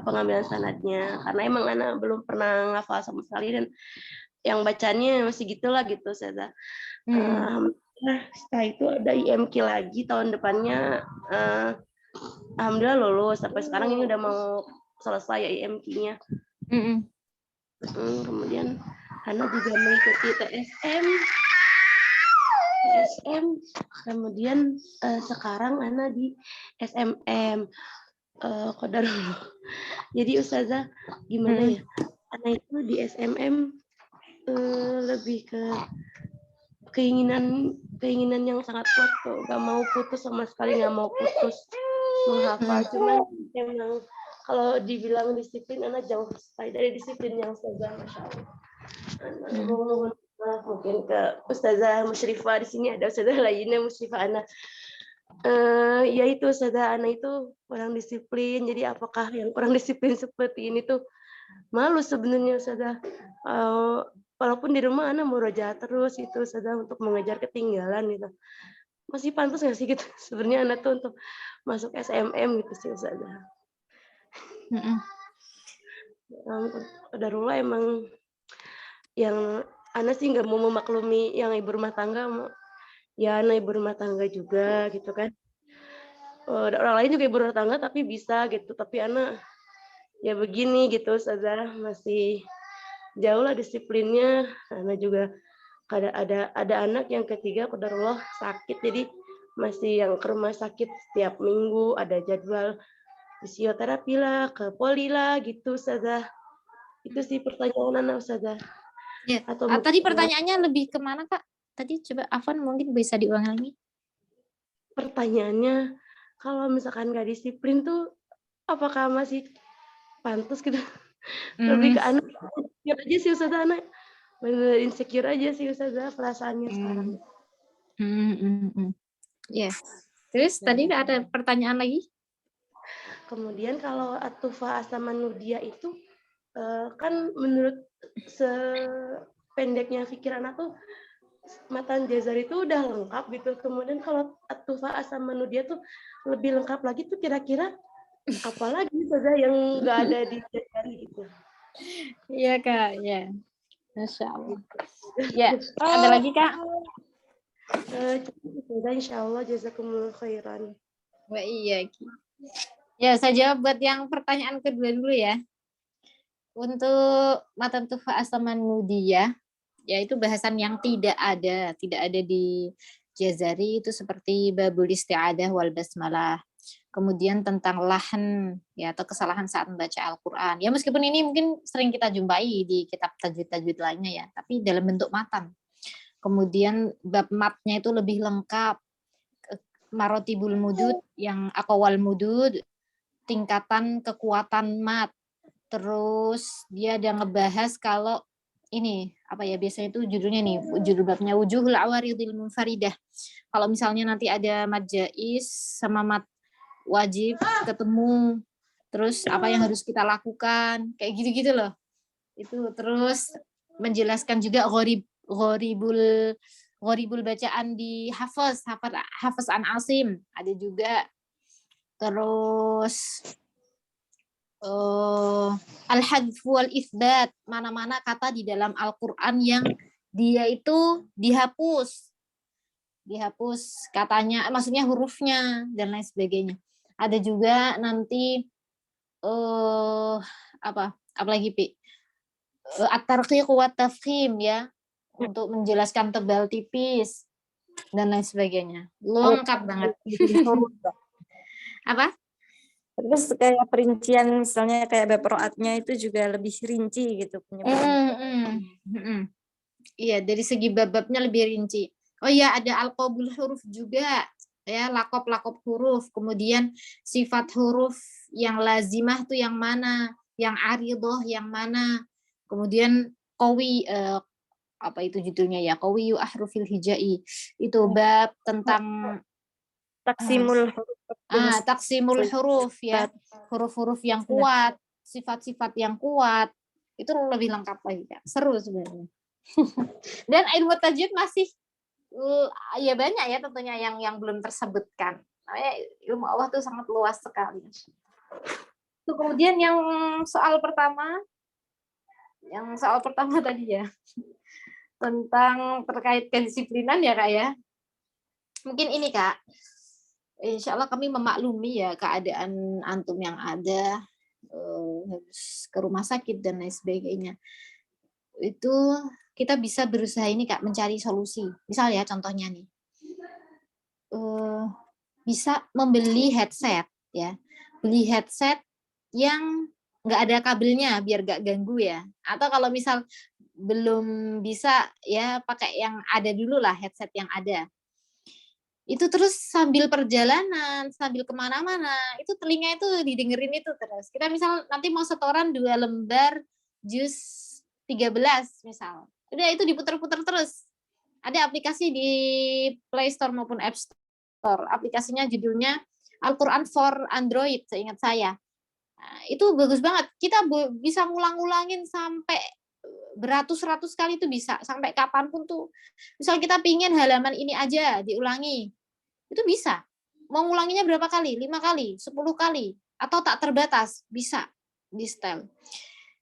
pengambilan sanadnya karena emang anak belum pernah ngafal sama sekali dan yang bacanya masih gitulah gitu Ustazah. Nah, setelah itu ada IMQ lagi tahun depannya, alhamdulillah lulus sampai sekarang ini udah mau selesai ya IMQ-nya. Kemudian Hana juga mengikuti TSM, kemudian sekarang Hana di SMM. Qadarullah. Jadi Ustazah gimana ya? Hana itu di SMM lebih ke keinginan yang sangat kuat tuh, gak mau putus sama sekali, gak mau putus menghafal. Cuman emang kalau dibilang disiplin, anak jauh sekali dari disiplin yang Ustazah, Masya Allah. Mungkin ke Ustazah Musyrifah di sini ada Ustazah lainnya Musyrifah anak. Ya itu Ustazah, anak itu kurang disiplin. Jadi apakah yang kurang disiplin seperti ini tuh malu sebenarnya Ustazah. Walaupun di rumah anak murojaah terus itu Ustazah untuk mengejar ketinggalan gitu. Masih pantas nggak sih gitu sebenarnya anak tuh untuk masuk SMM gitu sih Ustazah. Qadarullah emang yang anak sih nggak mau memaklumi yang ibu rumah tangga, ya anak ibu rumah tangga juga gitu kan. Orang lain juga ibu rumah tangga tapi bisa gitu, tapi anak ya begini gitu Ustazah, masih jauh lah disiplinnya. Anak juga ada anak yang ketiga qadarullah sakit, jadi masih yang ke rumah sakit setiap minggu, ada jadwal fisioterapi lah, ke poli lah gitu Ustazah. Itu sih pertanyaan anak Ustazah. Ya. Atau Tadi pertanyaannya lebih kemana, Kak? Tadi coba Afwan mungkin bisa diulang lagi. Pertanyaannya, kalau misalkan nggak disiplin tuh apakah masih pantas gitu? Lebih ke anak insecure aja sih Ustazah, anak bener insecure aja sih Ustazah perasaannya sekarang. Ya. Terus tadi ada pertanyaan lagi? Kemudian kalau Atufa Asamanudiyah itu kan menurut sependeknya pikiran aku Matan Jazari itu udah lengkap gitu. Kemudian kalau Atufa Asamanudiyah tuh lebih lengkap lagi tuh kira-kira apa lagi saja yang nggak ada di Jazari gitu. Iya Kak, ya. Masya Allah. Ya, ada lagi Kak? Insya Allah jazakumullah khairan. Wah iya. Ya, saya jawab buat yang pertanyaan kedua dulu ya. Untuk Matan Tufa Asamanudiyah, yaitu bahasan yang tidak ada di Jazari, itu seperti babul isti'adah wal basmalah. Kemudian tentang lahan ya atau kesalahan saat membaca Al-Qur'an. Ya meskipun ini mungkin sering kita jumpai di kitab tajwid-tajwid lainnya ya, tapi dalam bentuk matan. Kemudian bab matnya itu lebih lengkap. Marotibul mudud, yang aqwal mudud, tingkatan kekuatan mat. Terus dia ada ngebahas kalau ini apa ya, biasanya itu judulnya nih, judul babnya wujuhul awaridil munfaridah. Kalau misalnya nanti ada mad jaiz sama mat wajib ketemu, terus apa yang harus kita lakukan, kayak gitu-gitu loh. Itu terus menjelaskan juga gharibul bacaan di Hafiz an Asim ada juga. Terus al-hadf wal itsbat, mana-mana kata di dalam Al-Qur'an yang dia itu dihapus katanya, maksudnya hurufnya dan lain sebagainya. Ada juga nanti apalagi Pi? At-tarqiq wa tafkhim ya, untuk menjelaskan tebal tipis dan lain sebagainya. Lengkap banget. Apa? Terus kayak perincian misalnya kayak bab ro'atnya itu juga lebih rinci gitu penyebutan. Iya, dari segi bab-babnya lebih rinci. Oh iya, ada al-qabul huruf juga. ya, lakop huruf, kemudian sifat huruf yang lazimah tuh yang mana, yang aridoh yang mana, kemudian qawi, apa itu judulnya ya, qawiyu ahrufil hijai, itu bab tentang Taksimul taksimul huruf ya, huruf-huruf yang kuat, sifat-sifat yang kuat, itu lebih lengkap lagi Kak. Seru sebenarnya. Dan ilmu tajwid masih ya banyak ya tentunya yang belum tersebutkan. Ilmu Allah itu sangat luas sekali. Itu kemudian yang soal pertama tadi ya, tentang terkait kedisiplinan ya Kak ya. Mungkin ini Kak, insya Allah kami memaklumi ya keadaan antum yang ada, harus ke rumah sakit dan lain sebagainya. Itu kita bisa berusaha ini Kak, mencari solusi. Misal ya contohnya nih, bisa membeli headset ya, beli headset yang nggak ada kabelnya biar nggak ganggu ya. Atau kalau misal belum bisa ya pakai yang ada dulu lah, headset yang ada. Itu terus sambil perjalanan, sambil kemana-mana, itu telinga itu didengerin itu terus. Kita misal nanti mau setoran 2 lembar juz 13 misal. Udah itu diputar-putar terus. Ada aplikasi di Play Store maupun App Store. Aplikasinya judulnya Al-Quran for Android, seingat saya. Nah, itu bagus banget. Kita bisa ngulang-ngulangin sampai beratus-ratus kali itu bisa. Sampai kapanpun tuh. Misal kita pingin halaman ini aja diulangi. Itu bisa. Mau ngulanginya berapa kali? 5 kali, 10 kali. Atau tak terbatas. Bisa di setel.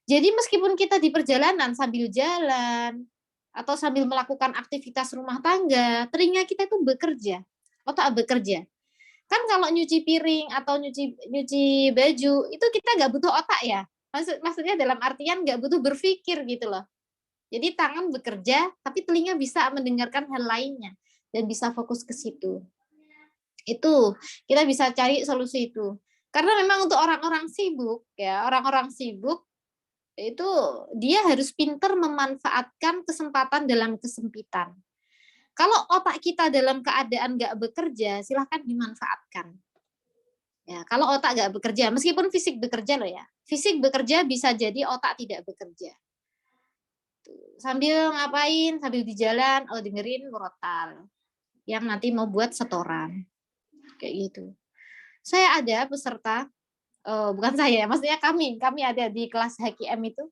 Jadi meskipun kita di perjalanan sambil jalan, atau sambil melakukan aktivitas rumah tangga, telinga kita itu bekerja. Otak bekerja. Kan kalau nyuci piring atau nyuci baju, itu kita nggak butuh otak ya. Maksudnya dalam artian nggak butuh berpikir gitu loh. Jadi tangan bekerja, tapi telinga bisa mendengarkan hal lainnya dan bisa fokus ke situ. Itu kita bisa cari solusi itu. Karena memang untuk orang-orang sibuk ya, orang-orang sibuk itu dia harus pintar memanfaatkan kesempatan dalam kesempitan. Kalau otak kita dalam keadaan nggak bekerja, silahkan dimanfaatkan. Ya, kalau otak nggak bekerja, meskipun fisik bekerja loh ya, fisik bekerja bisa jadi otak tidak bekerja. Sambil ngapain? Sambil di jalan, dengerin murotal yang nanti mau buat setoran, kayak gitu. Saya ada peserta, bukan saya, maksudnya kami ada di kelas HKM itu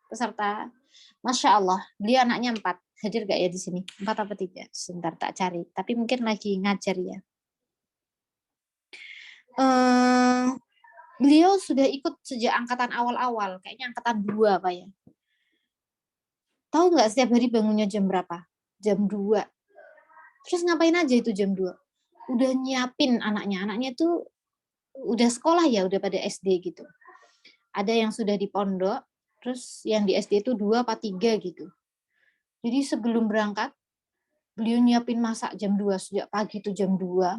peserta. Masya Allah, beliau anaknya 4. Hadir gak ya di sini? 4 apa 3? Sebentar tak cari. Tapi mungkin lagi ngajar ya. Beliau sudah ikut sejak angkatan awal-awal. Kayaknya angkatan 2 apa ya. Tahu nggak setiap hari bangunnya jam berapa? Jam 2. Terus ngapain aja itu jam 2? Udah nyiapin anaknya. Anaknya tuh udah sekolah ya, udah pada SD gitu. Ada yang sudah di pondok, terus yang di SD itu 2 apa 3 gitu. Jadi sebelum berangkat, beliau nyiapin masak jam 2, sejak pagi itu jam 2.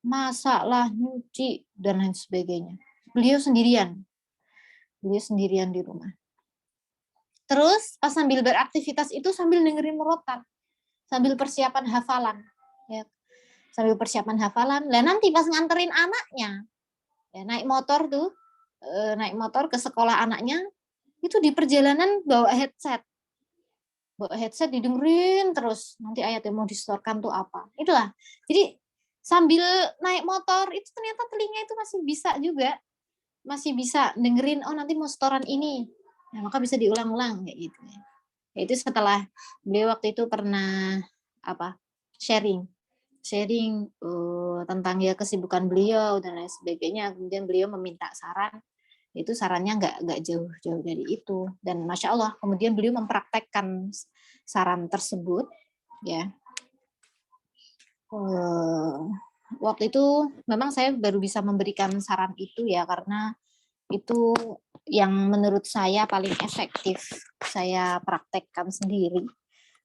Masaklah, nyuci, dan lain sebagainya. Beliau sendirian di rumah. Terus pas sambil beraktivitas itu sambil dengerin murotal, sambil persiapan hafalan. Ya. Sambil persiapan hafalan, lah nanti pas nganterin anaknya, ya, naik motor ke sekolah anaknya, itu di perjalanan bawa headset didengerin terus, nanti ayat yang mau disetorkan tuh apa. Itulah. Jadi sambil naik motor itu ternyata telinga itu masih bisa juga, masih bisa dengerin, nanti mau setoran ini. Nah, maka bisa diulang-ulang kayak gitu. Ya, itu setelah beliau waktu itu pernah sharing tentang ya kesibukan beliau dan lain sebagainya. Kemudian beliau meminta saran. Itu sarannya nggak jauh-jauh dari itu, dan masya Allah kemudian beliau mempraktekkan saran tersebut ya. Waktu itu memang saya baru bisa memberikan saran itu ya, karena itu yang menurut saya paling efektif, saya praktekkan sendiri.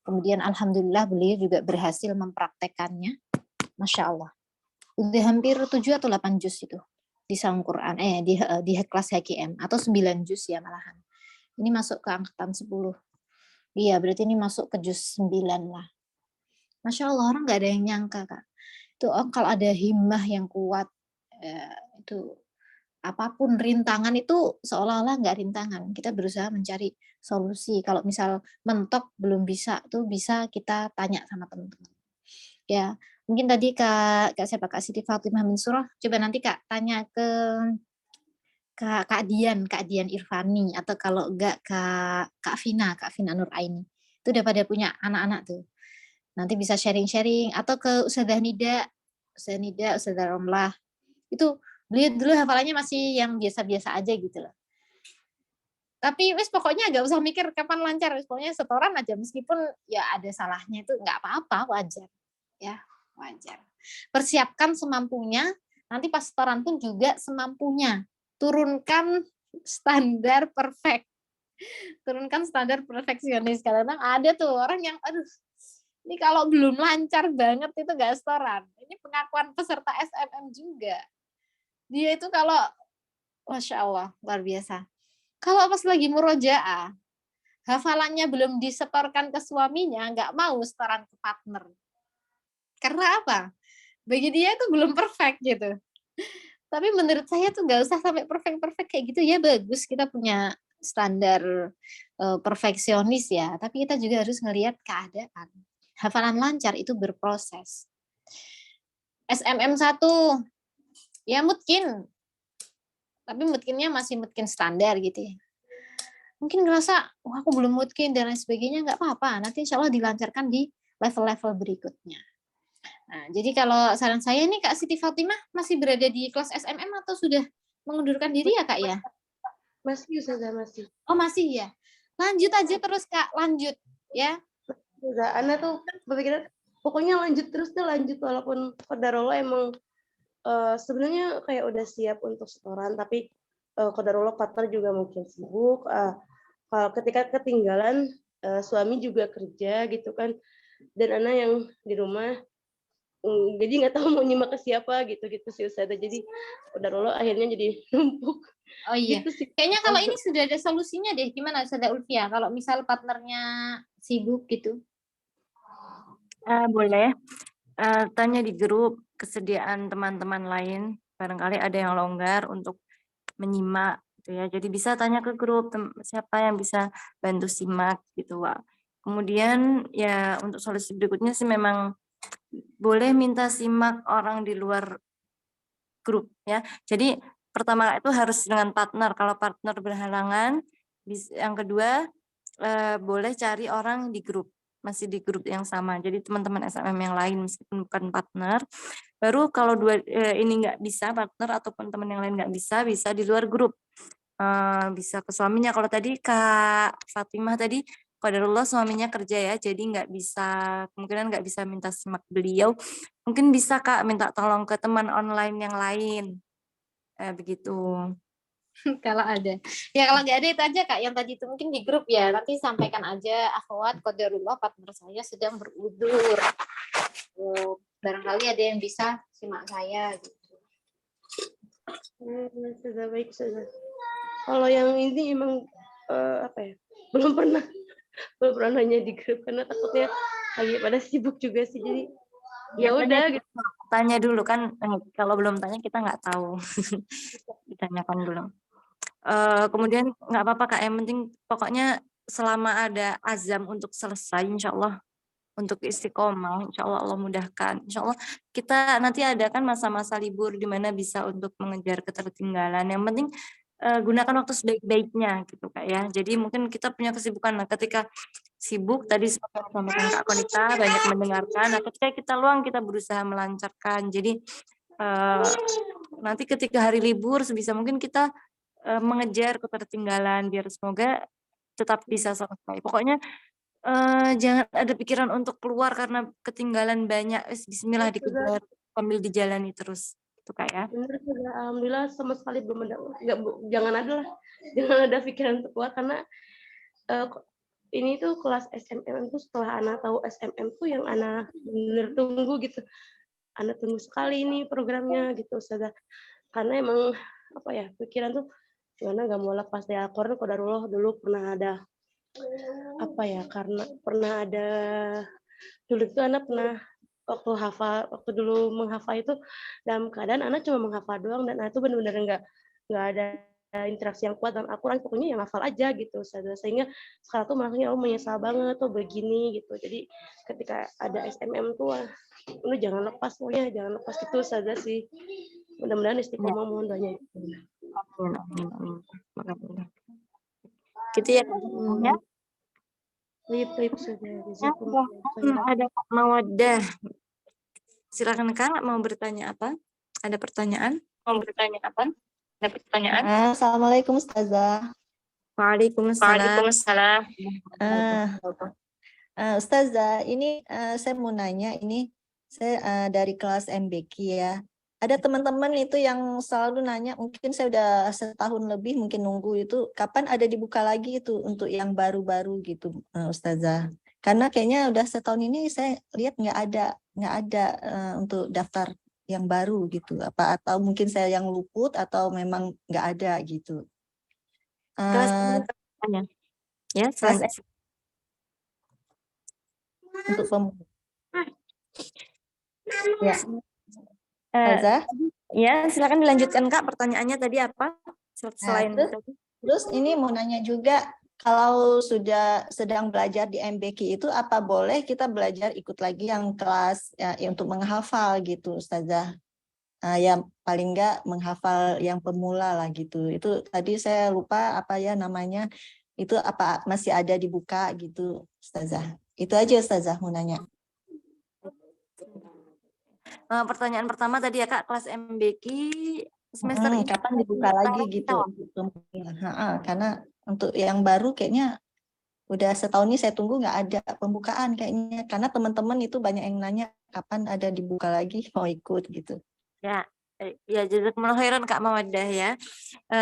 Kemudian alhamdulillah beliau juga berhasil mempraktekkannya, masya Allah. Udah hampir 7 atau 8 juz itu di saung Quran, di kelas HKM, atau 9 juz ya malahan. Ini masuk ke angkatan 10. Iya, berarti ini masuk ke juz 9 lah. Masya Allah, orang nggak ada yang nyangka, Kak. Itu kalau ada himmah yang kuat, itu apapun rintangan itu seolah-olah nggak rintangan. Kita berusaha mencari solusi. Kalau misal mentok belum bisa, tuh bisa kita tanya sama teman-teman. Ya, mungkin tadi Kak siapa Kak Siti Fatimah min Surah, coba nanti Kak tanya ke Kak Dian Irfani, atau kalau enggak Kak Vina Nuraini. Itu udah pada punya anak-anak tuh. Nanti bisa sharing-sharing, atau ke Ustazah Nida, Ustazah Romlah. Itu beliau dulu hafalannya masih yang biasa-biasa aja gitu loh. Tapi wis pokoknya nggak usah mikir kapan lancar, wis pokoknya setoran aja, meskipun ya ada salahnya itu nggak apa-apa, wajar. Ya, wajar. Persiapkan semampunya, nanti pas setoran pun juga semampunya. Turunkan standar perfect. Turunkan standar perfeksionis. Kadang-kadang ada tuh orang yang, aduh, ini kalau belum lancar banget itu nggak setoran. Ini pengakuan peserta SMM juga. Dia itu kalau, Masya Allah, luar biasa. Kalau pas lagi murojaah, hafalannya belum disetorkan ke suaminya, nggak mau setoran ke partner. Karena apa? Bagi dia itu belum perfect gitu. Tapi menurut saya tuh nggak usah sampai perfect kayak gitu ya, bagus kita punya standar perfeksionis ya. Tapi kita juga harus ngelihat keadaan. Hafalan lancar itu berproses. SMM 1 ya mungkin, tapi mungkinnya masih mungkin standar gitu ya. Mungkin ngerasa, wah aku belum mungkin dan lain sebagainya, nggak apa-apa. Nanti insya Allah dilancarkan di level-level berikutnya. Nah, jadi kalau saran saya nih Kak Siti Fatimah masih berada di kelas SMM atau sudah mengundurkan diri ya Kak ya? Masih Ustazah, masih. Oh masih ya. Lanjut aja terus Kak, lanjut ya. Ustazah, Ana tuh berpikiran pokoknya lanjut terus deh, lanjut walaupun qadarullah emang sebenarnya kayak udah siap untuk setoran, tapi qadarullah partner juga mungkin sibuk. Kalau ketika ketinggalan suami juga kerja gitu kan, dan Ana yang di rumah, jadi nggak tahu mau nyimak ke siapa gitu sih Ustazah. Jadi qadarullah akhirnya jadi numpuk. Oh iya. Gitu sih. Kayaknya kalau ini sudah ada solusinya deh. Gimana Ustazah Ulfia? Kalau misal partnernya sibuk gitu? Boleh. Tanya di grup kesediaan teman-teman lain. Barangkali ada yang longgar untuk menyimak gitu ya. Jadi bisa tanya ke grup siapa yang bisa bantu simak gitu, Wak. Kemudian ya untuk solusi berikutnya sih memang boleh minta simak orang di luar grup ya. Jadi pertama itu harus dengan partner. Kalau partner berhalangan, yang kedua boleh cari orang di grup, masih di grup yang sama. Jadi teman-teman SMM yang lain meskipun bukan partner. Baru kalau ini nggak bisa partner ataupun teman yang lain nggak bisa di luar grup. Bisa ke suaminya. Kalau tadi Kak Fatimah tadi qadarullah suaminya kerja ya, jadi nggak bisa, kemungkinan nggak bisa minta simak beliau. Mungkin bisa Kak minta tolong ke teman online yang lain. Begitu. Kalau ada. Ya kalau nggak ada itu aja Kak, yang tadi itu mungkin di grup ya, nanti sampaikan aja akhwat qadarullah partner saya sedang berudzur. Barangkali ada yang bisa simak saya gitu. Sudah baik sudah. Kalau yang ini emang apa ya, belum pernah nanya di grup karena takutnya lagi pada sibuk juga sih, jadi ya udah gitu. Tanya dulu kan, kalau belum tanya kita nggak tahu. Ditanyakan dulu. Kemudian nggak apa-apa Kak, yang penting pokoknya selama ada azam untuk selesai, insya Allah untuk istiqomah, insya Allah Allah mudahkan. Insya Allah kita nanti ada kan masa-masa libur di mana bisa untuk mengejar ketertinggalan. Yang penting gunakan waktu sebaik-baiknya gitu Kak ya. Jadi mungkin kita punya kesibukan. Nah, ketika sibuk tadi seperti yang disampaikan Kak Konita banyak mendengarkan. Nah, ketika kita luang kita berusaha melancarkan. Jadi nanti ketika hari libur sebisa mungkin kita mengejar ketertinggalan biar semoga tetap bisa selesai. Pokoknya jangan ada pikiran untuk keluar karena ketinggalan banyak. Bismillah dikejar sambil dijalani terus. Itu Kak ya. Bener sudah, alhamdulillah sama sekali belum ada, jangan ada pikiran untuk keluar karena ini tuh kelas SMM tuh setelah Ana tahu SMM tuh yang Ana bener tunggu gitu. Ana tunggu sekali ini programnya gitu Ustazah. Karena emang apa ya, pikiran tuh gimana nggak mau lepas dari Al-Quran. Qadarullah dulu pernah ada apa ya, karena pernah ada dulu itu Ana pernah waktu dulu menghafal itu dalam keadaan anak cuma menghafal doang dan anak itu benar-benar nggak ada interaksi yang kuat dengan Al-Quran, pokoknya yang hafal aja gitu Ustazah. Sehingga sekarang tuh makanya aku menyesal banget tuh begini gitu. Jadi ketika ada SMM tuh lu jangan lepas, pokoknya jangan lepas gitu Ustazah sih. Mudah-mudahan istiqomah, mohon doanya. Amin. Gitu ya. Ya. Baik, Ustazah. Ada Kak Mawaddah. Silakan Kak, mau bertanya apa? Ada pertanyaan? Mau bertanya apa? Ada pertanyaan? Assalamualaikum Ustazah. Waalaikumsalam. Ustazah, ini saya mau nanya, ini saya dari kelas MBQ ya. Ada teman-teman itu yang selalu nanya, mungkin saya udah setahun lebih mungkin nunggu itu kapan ada dibuka lagi itu untuk yang baru-baru gitu, Ustazah. Karena kayaknya udah setahun ini saya lihat nggak ada untuk daftar yang baru gitu. Apa atau mungkin saya yang luput atau memang nggak ada gitu. Ya, untuk pemula. Ya. Ya, silakan dilanjutkan Kak. Pertanyaannya tadi apa? Selain terus ini mau nanya juga, kalau sudah sedang belajar di MBQ itu apa boleh kita belajar ikut lagi yang kelas ya, untuk menghafal gitu Ustazah? Ya paling enggak menghafal yang pemula lah gitu. Itu tadi saya lupa apa ya namanya. Itu apa masih ada dibuka gitu Ustazah? Itu aja Ustazah mau nanya. Pertanyaan pertama tadi ya Kak, kelas MBQ semester ini kapan dibuka lagi gitu? Karena untuk yang baru kayaknya udah setahun ini saya tunggu nggak ada pembukaan kayaknya. Karena teman-teman itu banyak yang nanya kapan ada dibuka lagi mau ikut gitu. Ya, jazakumullah khairan Kak Mawaddah ya.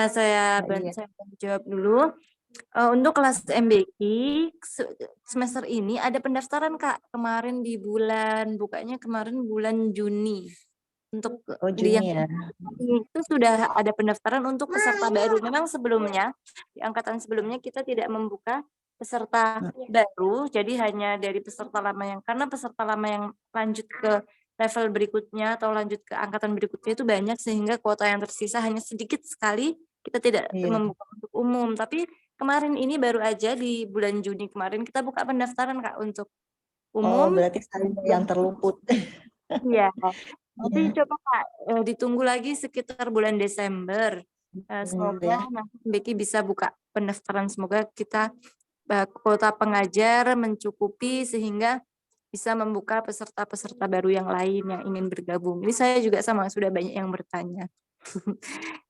Saya jawab dulu. Untuk kelas MBQ semester ini ada pendaftaran Kak. Kemarin di bukanya kemarin bulan Juni. Untuk Juni ya. Itu sudah ada pendaftaran untuk peserta baru. Memang sebelumnya di angkatan sebelumnya kita tidak membuka peserta baru, jadi hanya dari peserta lama karena peserta lama yang lanjut ke level berikutnya atau lanjut ke angkatan berikutnya itu banyak sehingga kuota yang tersisa hanya sedikit sekali. Kita tidak membuka untuk umum, tapi kemarin ini baru aja di bulan Juni kemarin kita buka pendaftaran Kak untuk umum. Berarti yang terluput. Iya. Nanti coba Kak ditunggu lagi sekitar bulan Desember. Semoga nanti MBQ bisa buka pendaftaran. Semoga kita kuota pengajar mencukupi sehingga bisa membuka peserta-peserta baru yang lain yang ingin bergabung. Ini saya juga sama sudah banyak yang bertanya.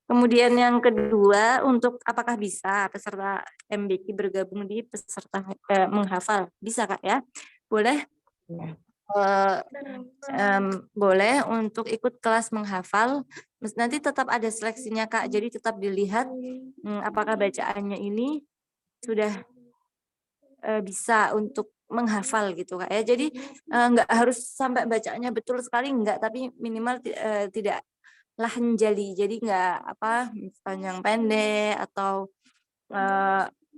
Kemudian yang kedua, untuk apakah bisa peserta MBQ bergabung di peserta menghafal? Bisa Kak ya? Boleh? Boleh untuk ikut kelas menghafal. Nanti tetap ada seleksinya Kak, jadi tetap dilihat apakah bacaannya ini sudah bisa untuk menghafal gitu Kak ya. Jadi nggak harus sampai bacaannya betul sekali, enggak, tapi minimal tidak lahan jali, jadi nggak panjang pendek atau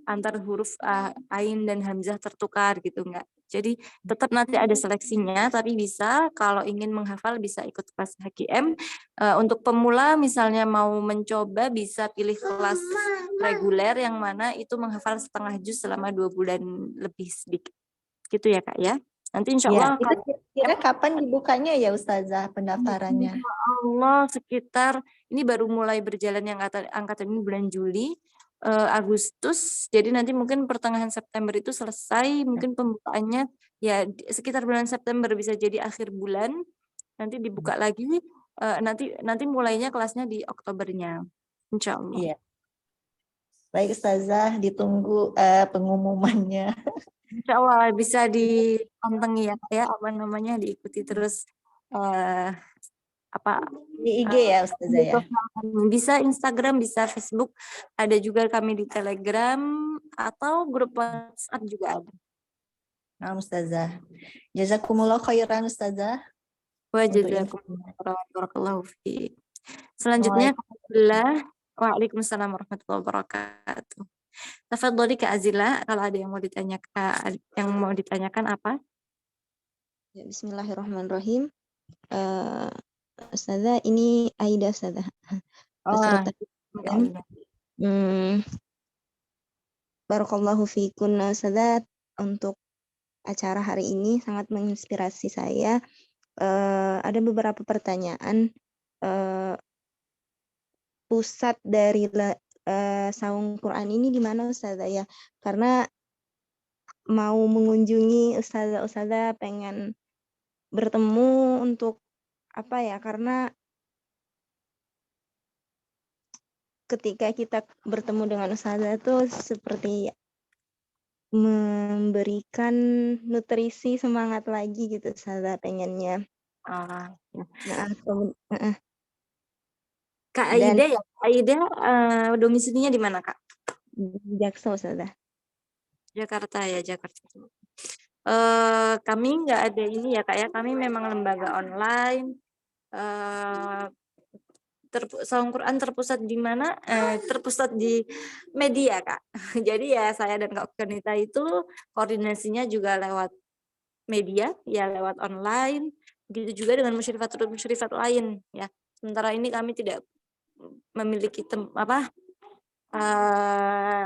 antar huruf ain dan hamzah tertukar gitu, enggak. Jadi tetap nanti ada seleksinya, tapi bisa kalau ingin menghafal bisa ikut kelas HKM. Untuk pemula misalnya mau mencoba bisa pilih kelas reguler yang mana itu menghafal setengah juz selama 2 bulan lebih sedikit. Gitu ya Kak ya. Nanti insya Allah itu kira kapan dibukanya ya Ustazah pendaftarannya? Insya Allah sekitar ini baru mulai berjalan yang angkatan ini bulan Juli, Agustus. Jadi nanti mungkin pertengahan September itu selesai. Mungkin pembukaannya ya sekitar bulan September, bisa jadi akhir bulan. Nanti dibuka lagi. Nanti mulainya kelasnya di Oktobernya. Insya Allah. Iya. Baik Ustazah, ditunggu pengumumannya. Insya Allah bisa dikontengi ya, diikuti terus di IG ya Ustazah ya. Bisa Instagram, bisa Facebook, ada juga kami di Telegram atau grup WhatsApp juga ada. Nah Ustazah, jazakumullah khairan Ustazah. Wa jazakumullah fi. Selanjutnya Waalaikumsalam warahmatullahi wabarakatuh. Tafadhali Kak Azila, kalau ada yang mau ditanyakan apa? Ya, Bismillahirrahmanirrahim. Ustazah, ini Aida Ustazah. Peserta. Barakallahu fikunna Ustazah, untuk acara hari ini sangat menginspirasi saya. Ada beberapa pertanyaan. Pusat dari saung Quran ini di mana Ustazah ya? Karena mau mengunjungi ustazah-ustazah, pengen bertemu untuk apa ya, karena ketika kita bertemu dengan ustazah itu seperti memberikan nutrisi semangat lagi gitu ustazah pengennya. Kak Dan Aida ya, Aida domisilinya di mana Kak? di Jaksa ustazah. Jakarta ya, Jakarta. Kami nggak ada ini ya Kak ya, kami memang lembaga online. Saung Quran terpusat di mana? Terpusat di media Kak. Jadi ya saya dan Kak Kanita itu koordinasinya juga lewat media, ya lewat online. Begitu juga dengan musyrifat lain ya. Sementara ini kami tidak memiliki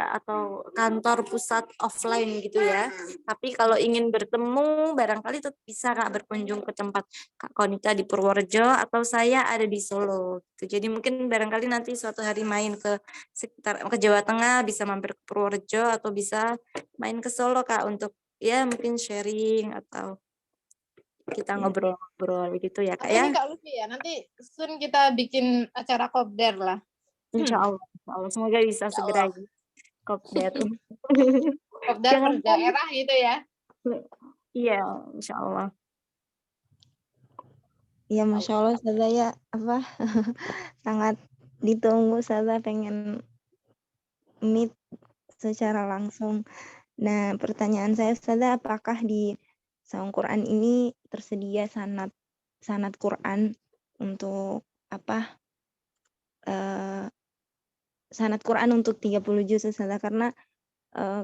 atau kantor pusat offline gitu ya. Tapi kalau ingin bertemu, barangkali tetap bisa Kak berkunjung ke tempat Kak Konita di Purworejo atau saya ada di Solo. Gitu. Jadi mungkin barangkali nanti suatu hari main ke Jawa Tengah, bisa mampir ke Purworejo atau bisa main ke Solo Kak untuk ya mungkin sharing atau kita ngobrol-ngobrol gitu ya Kak Atau ya. ini Kak Lucy ya, nanti soon kita bikin acara kopdar lah. Insya Allah. Semoga bisa segera kopdar. Kopdar per daerah gitu ya. Iya, insya Allah. Ya Masya Allah Ustazah ya, sangat ditunggu Ustazah, pengen meet secara langsung. Nah, pertanyaan saya Ustazah, apakah di saung Quran ini tersedia sanad Quran untuk sanad Quran untuk 30 juz Ustazah, karena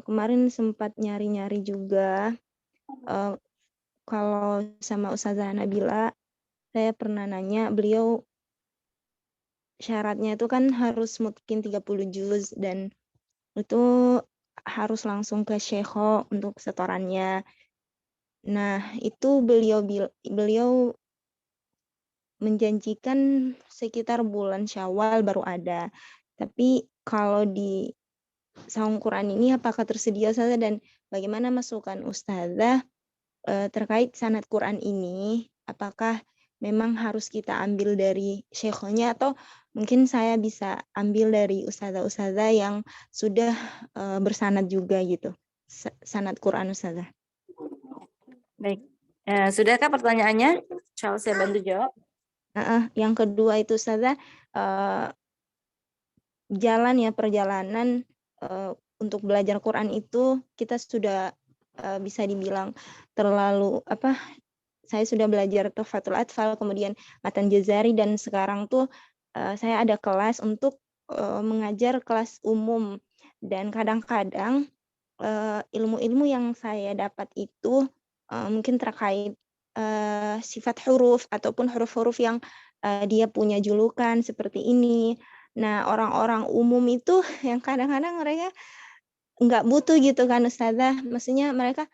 kemarin sempat nyari-nyari juga kalau sama Ustazah Nabila, saya pernah nanya, beliau syaratnya itu kan harus mungkin 30 juz dan itu harus langsung ke syekho untuk setorannya. Nah, itu beliau menjanjikan sekitar bulan Syawal baru ada. Tapi kalau di saung Quran ini apakah tersedia Ustazah, dan bagaimana masukan Ustazah terkait sanad Quran ini? Apakah memang harus kita ambil dari syekhonya atau mungkin saya bisa ambil dari ustazah-ustazah yang sudah bersanad juga gitu, sanad Quran Ustazah. Baik, sudahkah pertanyaannya? Insya saya bantu jawab. Yang kedua itu Ustazah, perjalanan untuk belajar Quran itu kita sudah bisa dibilang terlalu saya sudah belajar Tuhfatul Atfal, kemudian Matan Jazari, dan sekarang tuh saya ada kelas untuk mengajar kelas umum, dan kadang-kadang ilmu-ilmu yang saya dapat itu mungkin terkait sifat huruf ataupun huruf-huruf yang dia punya julukan seperti ini. Nah, orang-orang umum itu yang kadang-kadang mereka nggak butuh gitu kan Ustazah, maksudnya mereka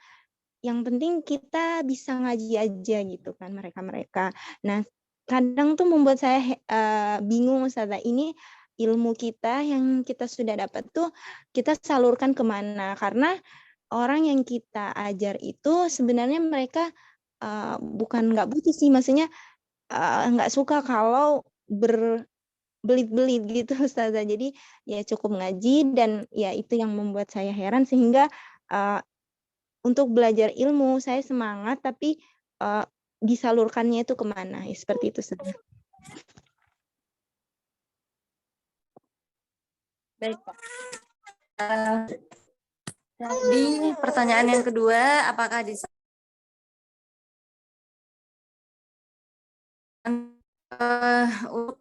yang penting kita bisa ngaji aja gitu kan mereka. Nah, kadang tuh membuat saya bingung Ustazah, ini ilmu kita yang kita sudah dapat tuh kita salurkan kemana, karena orang yang kita ajar itu sebenarnya mereka bukan nggak butuh sih, maksudnya nggak suka kalau berbelit-belit gitu Ustazah. Jadi ya cukup ngaji, dan ya itu yang membuat saya heran, sehingga untuk belajar ilmu saya semangat, tapi disalurkannya itu kemana? Ya, seperti itu Ustazah. Baik Pak. Jadi pertanyaan yang kedua, apakah di untuk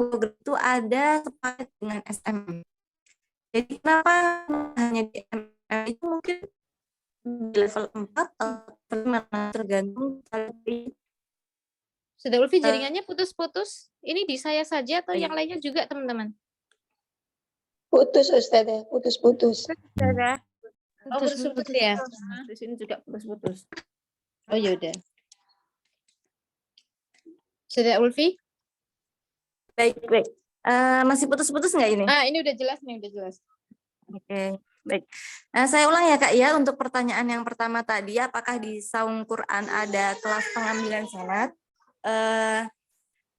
program itu ada sepaket dengan SMM. Jadi kenapa hanya di SMM itu mungkin di level 4 atau 5 tergantung dari Sudah Ulfi, jaringannya putus-putus. Ini di saya saja atau yang lainnya juga teman-teman? Putus Ustazah, putus-putus. Ustazah. Oh, putus-putus ya. Di sini juga putus-putus. Oh yaudah. Sudah Ulfi? Baik. Masih putus-putus nggak ini? Ini udah jelas nih, udah jelas. Oke, baik. Nah, saya ulang ya Kak ya, untuk pertanyaan yang pertama tadi, apakah di Saung Quran ada kelas pengambilan sanad?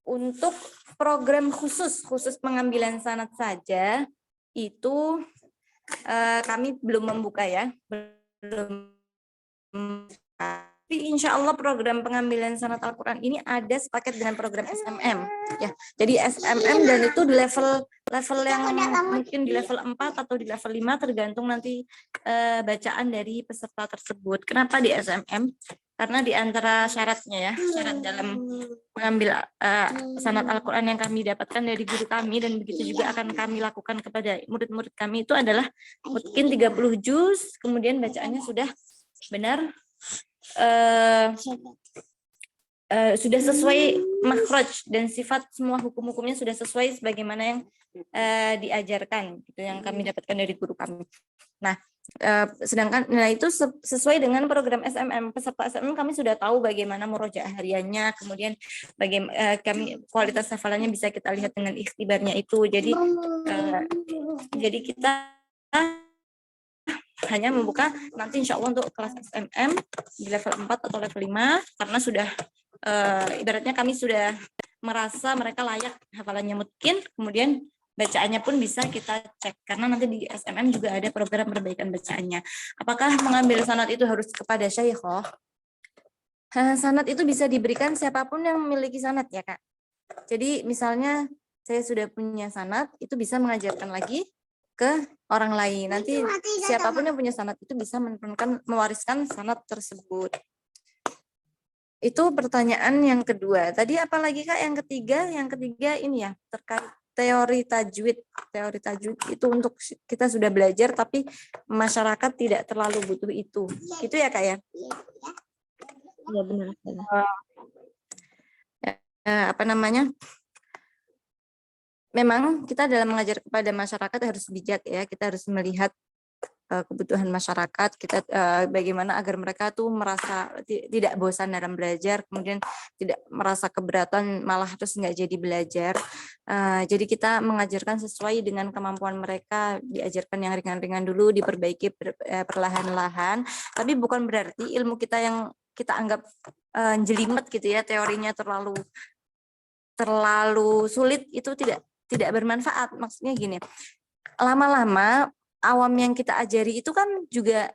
Untuk program khusus pengambilan sanad saja, itu kami belum membuka ya, belum. Tapi insya Allah program pengambilan sanad Al-Quran ini ada sepaket dengan program SMM ya. Jadi SMM dan itu di level yang mungkin di level 4 atau di level 5 tergantung nanti bacaan dari peserta tersebut. Kenapa di SMM? Karena di antara syaratnya ya, syarat dalam mengambil sanad Al-Quran yang kami dapatkan dari guru kami dan begitu juga akan kami lakukan kepada murid-murid kami itu adalah mungkin 30 juz, kemudian bacaannya sudah benar, sudah sesuai makhraj dan sifat, semua hukum-hukumnya sudah sesuai sebagaimana yang diajarkan gitu, yang kami dapatkan dari guru kami. Nah, sedangkan itu sesuai dengan program SMM. Peserta SMM kami sudah tahu bagaimana murojaah hariannya, kemudian bagaimana kami kualitas hafalannya bisa kita lihat dengan ikhtibarnya itu. Jadi kita hanya membuka nanti insya Allah untuk kelas SMM di level 4 atau level 5 karena sudah ibaratnya kami sudah merasa mereka layak hafalannya mungkin, kemudian bacaannya pun bisa kita cek karena nanti di SMM juga ada program perbaikan bacaannya. Apakah mengambil sanad itu harus kepada syaikhah? Sanad itu bisa diberikan siapapun yang memiliki sanad ya Kak. Jadi misalnya saya sudah punya sanad, itu bisa mengajarkan lagi ke orang lain. Nanti siapapun yang punya sanad itu bisa mewariskan sanad tersebut. Itu pertanyaan yang kedua. Tadi apa lagi Kak? Yang ketiga ini ya, terkait teori tajwid. Teori tajwid itu untuk kita sudah belajar tapi masyarakat tidak terlalu butuh itu. Gitu ya Kak ya? Iya benar. Apa namanya? Memang kita dalam mengajar kepada masyarakat harus bijak ya, kita harus melihat kebutuhan masyarakat, kita bagaimana agar mereka tuh merasa tidak bosan dalam belajar, kemudian tidak merasa keberatan malah terus nggak jadi belajar. Jadi kita mengajarkan sesuai dengan kemampuan mereka, diajarkan yang ringan-ringan dulu, diperbaiki perlahan-lahan, tapi bukan berarti ilmu kita yang kita anggap jelimet gitu ya, teorinya terlalu sulit, itu tidak bermanfaat. Maksudnya gini, lama-lama awam yang kita ajari itu kan juga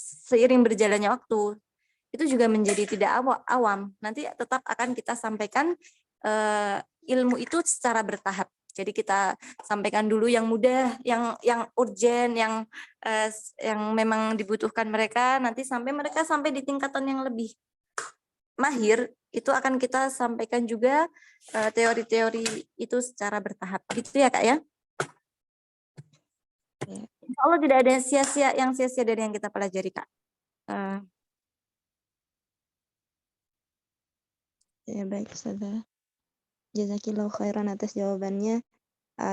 seiring berjalannya waktu itu juga menjadi tidak awam. Nanti tetap akan kita sampaikan ilmu itu secara bertahap. Jadi kita sampaikan dulu yang mudah, yang urgent, yang memang dibutuhkan mereka. Nanti sampai di tingkatan yang lebih mahir, itu akan kita sampaikan juga teori-teori itu secara bertahap. Gitu ya Kak ya? Insya Allah tidak ada yang sia-sia dari yang kita pelajari Kak. Ya baik Ustazah. Jazakillahu khairan atas jawabannya.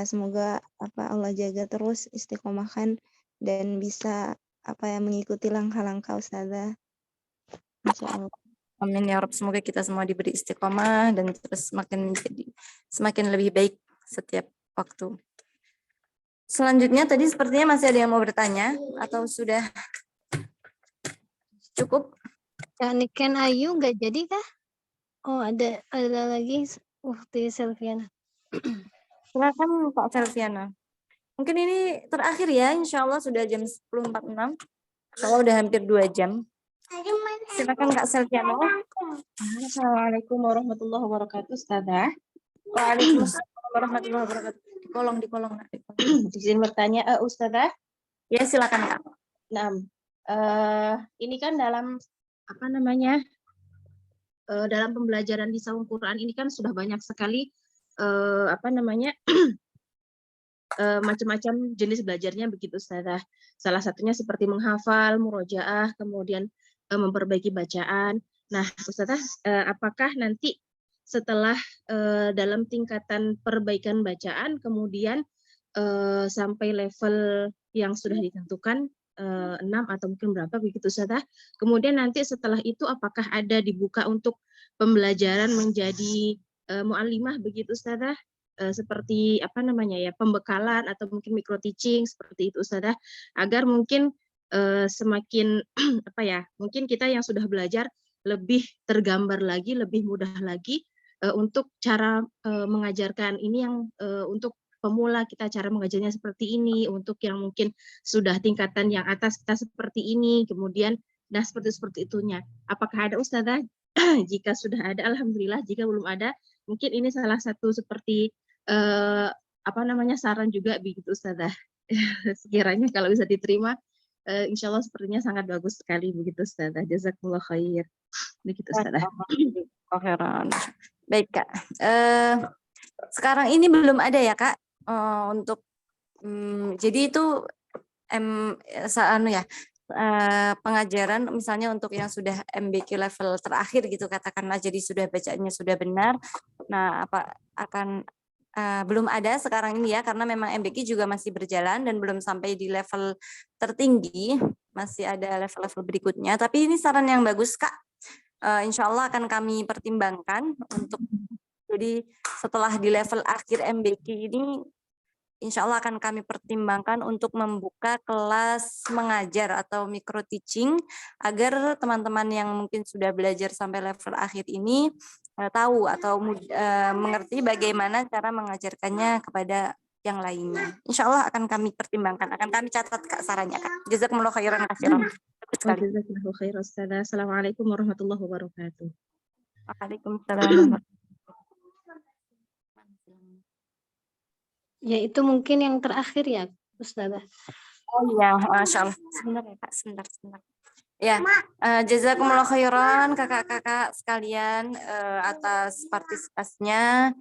Semoga Allah jaga terus, istiqomahkan dan bisa mengikuti langkah-langkah Ustazah. Insya Allah. Amin ya Rabb, semoga kita semua diberi istiqomah dan terus semakin lebih baik setiap waktu. Selanjutnya tadi sepertinya masih ada yang mau bertanya atau sudah cukup? Niken Ayu nggak jadi kah? Oh ada lagi Ukti Selviana. Silakan Pak Selviana. Mungkin ini terakhir ya, insya Allah sudah jam 10.46. Kalau udah hampir 2 jam. Silakan Kak Selviana. Assalamualaikum warahmatullahi wabarakatuh, Ustazah. Waalaikumsalam warahmatullahi wabarakatuh. Di kolong. Izin bertanya, Ustazah? Ya, silakan Kak. Nah, ini kan dalam dalam pembelajaran di Saung Quran ini kan sudah banyak sekali apa namanya macam-macam jenis belajarnya begitu Ustazah. Salah satunya seperti menghafal, murojaah, kemudian memperbaiki bacaan. Nah, Ustazah, apakah nanti setelah dalam tingkatan perbaikan bacaan, kemudian sampai level yang sudah ditentukan 6 atau mungkin berapa begitu Ustazah. Kemudian nanti setelah itu apakah ada dibuka untuk pembelajaran menjadi mu'allimah begitu Ustazah? Seperti apa namanya ya, pembekalan atau mungkin micro teaching seperti itu Ustazah, agar mungkin semakin apa ya, mungkin kita yang sudah belajar lebih tergambar lagi, lebih mudah lagi untuk cara mengajarkan ini yang untuk pemula kita cara mengajarnya seperti ini, untuk yang mungkin sudah tingkatan yang atas kita seperti ini, kemudian nah seperti itunya. Apakah ada Ustazah? Jika sudah ada, alhamdulillah. Jika belum ada, mungkin ini salah satu seperti apa namanya saran juga begitu Ustazah. Sekiranya kalau bisa diterima, insya Allah sepertinya sangat bagus sekali begitu Ustazah. Jazakumullah khair. Begitu Ustazah. Baik Kak. Sekarang ini belum ada ya Kak untuk jadi itu pengajaran misalnya untuk yang sudah MBQ level terakhir gitu katakanlah, jadi sudah bacaannya sudah benar. Nah, belum ada sekarang ini ya, karena memang MBQ juga masih berjalan dan belum sampai di level tertinggi, masih ada level-level berikutnya. Tapi ini saran yang bagus Kak. Insya Allah akan kami pertimbangkan untuk jadi setelah di level akhir MBQ ini, insya Allah akan kami pertimbangkan untuk membuka kelas mengajar atau micro teaching agar teman-teman yang mungkin sudah belajar sampai level akhir ini tahu atau mengerti bagaimana cara mengajarkannya kepada yang lainnya. Insya Allah akan kami pertimbangkan, akan kami catat Kak sarannya Kak. Jazakumullah khairan katsiran. Jazakumullah khairan Ustazah. Assalamualaikum warahmatullahi wabarakatuh. Waalaikumsalam. Ya, itu mungkin yang terakhir ya, Ustazah. Oh iya, Masya Allah. Sebentar ya Kak, sebentar. Ya, jazakumullah khairan kakak-kakak sekalian atas partisipasinya.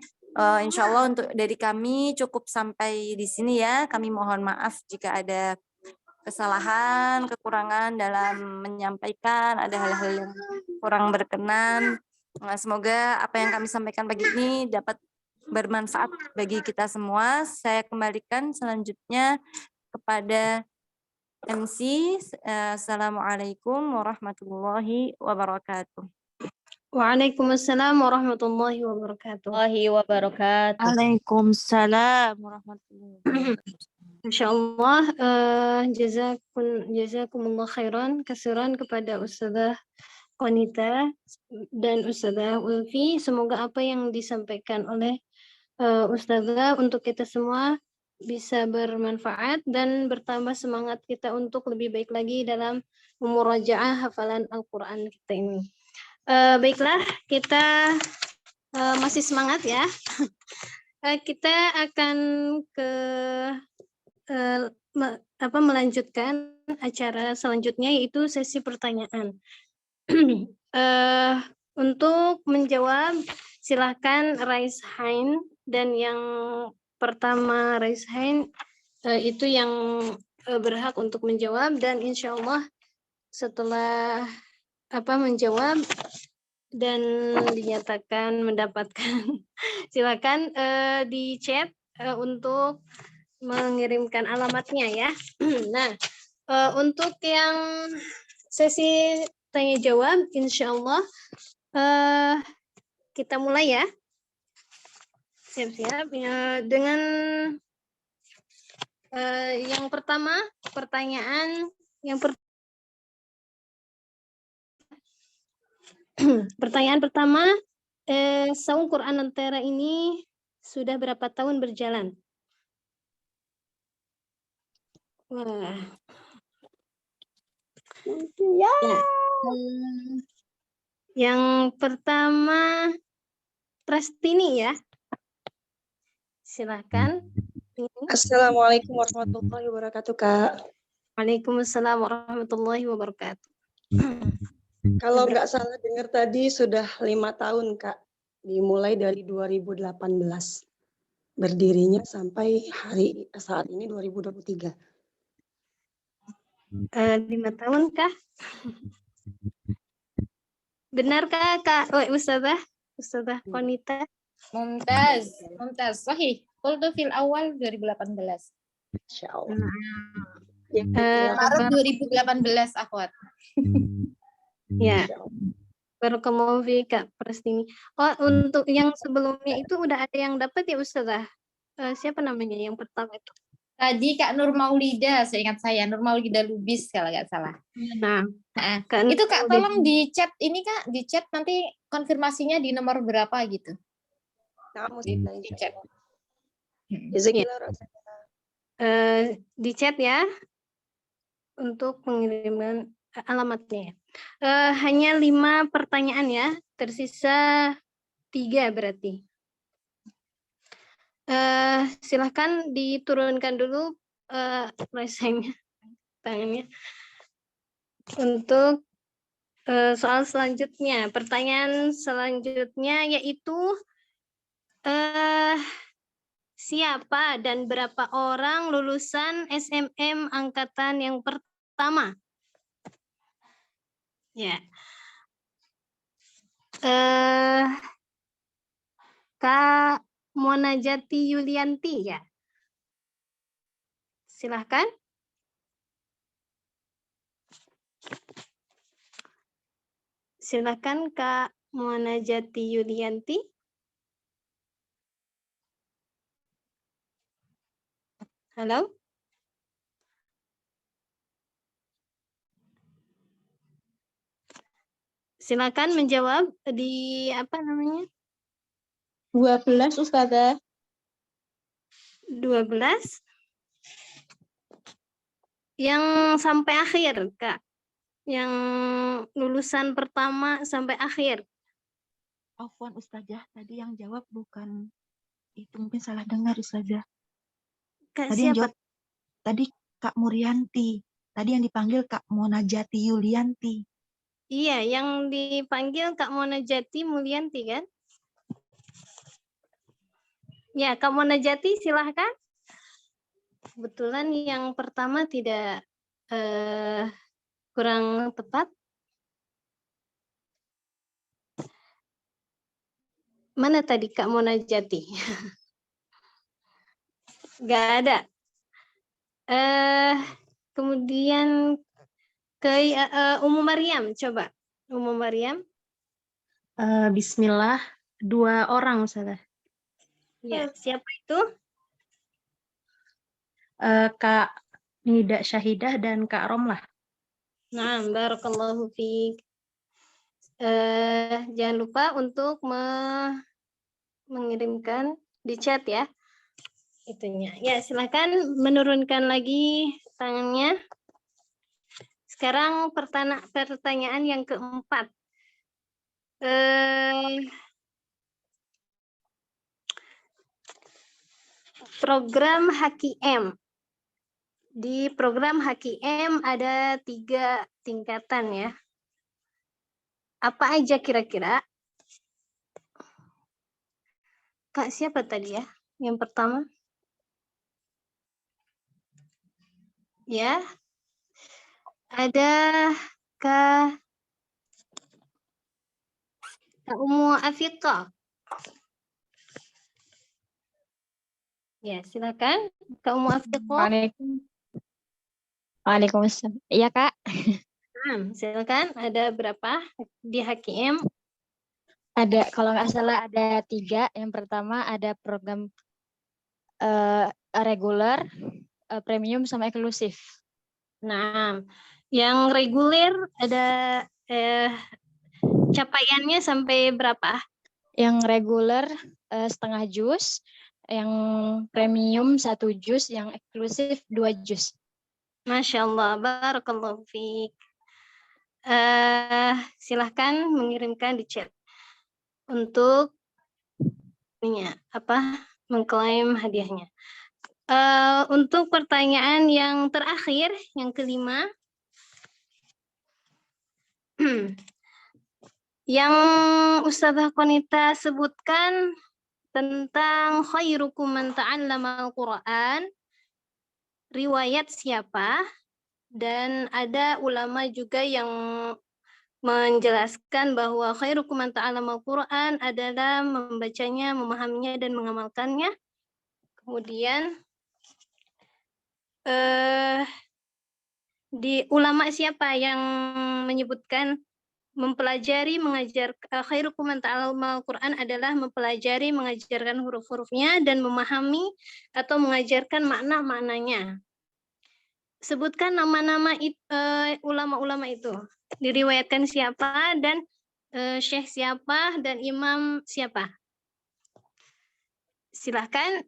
Insya Allah untuk dari kami cukup sampai di sini ya. Kami mohon maaf jika ada kesalahan, kekurangan dalam menyampaikan, ada hal-hal yang kurang berkenan. Semoga apa yang kami sampaikan pagi ini dapat bermanfaat bagi kita semua. Saya kembalikan selanjutnya kepada MC. Assalamualaikum warahmatullahi wabarakatuh. Waalaikumsalam warahmatullahi wabarakatuh. Waalaikumsalam warahmatullahi wabarakatuh. Insyaallah jazakumullah khairan kasiran kepada Ustazah Qanita dan Ustazah Ulfi. Semoga apa yang disampaikan oleh Ustazah untuk kita semua bisa bermanfaat dan bertambah semangat kita untuk lebih baik lagi dalam memurajaah hafalan Al-Quran kita ini. Baiklah, kita masih semangat ya. Kita akan melanjutkan acara selanjutnya, yaitu sesi pertanyaan. Untuk menjawab silakan raise hand, dan yang pertama raise hand itu yang berhak untuk menjawab, dan insya Allah setelah menjawab dan dinyatakan mendapatkan silakan di chat untuk mengirimkan alamatnya ya. Nah, untuk yang sesi tanya jawab, insya Allah kita mulai ya. Siap-siap ya, dengan yang pertama, pertanyaan yang pertanyaan pertama, Saung Quran Antara ini sudah berapa tahun berjalan? Wah. Ya. Yang pertama Prastini ya. Silakan. Assalamualaikum warahmatullahi wabarakatuh, Kak. Waalaikumsalam warahmatullahi wabarakatuh. Kalau nggak salah dengar tadi sudah 5 tahun, Kak. dimulai dari 2018. Berdirinya sampai saat ini 2023. 5 tahun kah? Benarkah Kak Ustazah Konita? Mumtaz, sahih. Qultu fil awal 2018. Insyaallah. Maret 2018 akhwat. Ya. Barakallahu fi Kak Prastini. Oh, untuk yang sebelumnya itu udah ada yang dapat ya Ustazah? Siapa namanya yang pertama itu? Tadi Kak Nur Maulida, seingat saya Nur Maulida Lubis kalau nggak salah. Nah, itu Kak tolong di chat ini Kak, di chat nanti konfirmasinya di nomor berapa gitu. Di chat. Di chat ya untuk pengiriman alamatnya. Hanya 5 pertanyaan ya, tersisa 3 berarti. Silahkan diturunkan dulu rasanya tangannya untuk soal selanjutnya. Pertanyaan selanjutnya yaitu siapa dan berapa orang lulusan SMM angkatan yang pertama? Ya. Kak Monajati Yulianti ya. Silahkan. Silahkan Kak Monajati Yulianti. Halo. Silakan menjawab di apa namanya? 12 Ustazah. 12. Yang sampai akhir, Kak. Yang lulusan pertama sampai akhir. Afwan Ustazah, tadi yang jawab bukan itu, mungkin salah dengar Ustazah. Kak Tadi yang siapa? jawab tadi Kak Murianti. Tadi yang dipanggil Kak Monajati Yulianti. Iya, yang dipanggil Kak Monajati Mulyanti kan? Ya, Kak Monajati silahkan. Kebetulan yang pertama tidak kurang tepat. Mana tadi Kak Monajati? Nggak ada. Kemudian ke Ummu Maryam, coba. Ummu Maryam. Bismillah, 2 orang Ustazah. Ya, siapa itu? Kak Nida Syahidah dan Kak Romlah. Nah, barakallahu fiik. Jangan lupa untuk mengirimkan di chat ya. Itunya. Ya, silakan menurunkan lagi tangannya. Sekarang pertanyaan yang keempat. Program HKM. Di program HKM ada 3 tingkatan ya. Apa aja kira-kira? Kak siapa tadi ya? Yang pertama? Ya. Ada Kak Ummu Afiqah. Ya, silakan Kak Ummu Afiqah. Waalaikumsalam. Iya, Kak. Silakan. Ada berapa di HKM? Ada, kalau nggak salah ada 3. Yang pertama ada program reguler, premium, sama eksklusif. Nah, yang reguler ada capaiannya sampai berapa? Yang reguler setengah juz, yang premium 1 juz, yang eksklusif 2 juz. Masya Allah, barakallahu fiik. Silahkan mengirimkan di chat untuk mengklaim hadiahnya. Untuk pertanyaan yang terakhir, yang kelima, Yang Ustazah Qonita sebutkan tentang khairukum man ta'allama al-Quran, riwayat siapa? Dan ada ulama juga yang menjelaskan bahwa khairukum man ta'allama al-Quran adalah membacanya, memahaminya, dan mengamalkannya. Kemudian di ulama siapa yang menyebutkan mempelajari, mengajar khairukum man ta'allama al-Quran adalah mempelajari, mengajarkan huruf-hurufnya dan memahami atau mengajarkan makna-maknanya. Sebutkan nama-nama ulama-ulama itu. Diriwayatkan siapa dan syekh siapa dan imam siapa. Silahkan.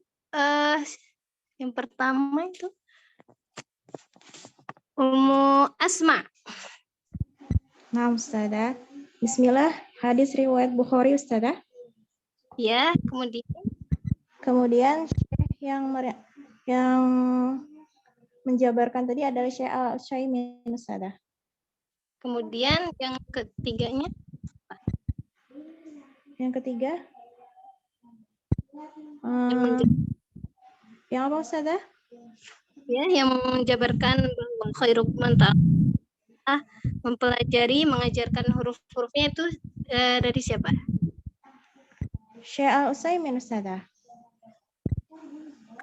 Yang pertama itu Ummu Asma. Nah, Ustazah. Bismillah, hadis riwayat Bukhari, Ustazah. Ya, kemudian Syekh yang menjabarkan tadi adalah Syekh Al-Utsaimin, Ustazah. Kemudian yang ketiganya? Yang ketiga? Yang apa, Ustazah? Ya, yang menjabarkan bahwa khairukum man ta'allama, mempelajari, mengajarkan huruf-hurufnya itu dari siapa? Syekh Al-Utsaimin, Ustazah.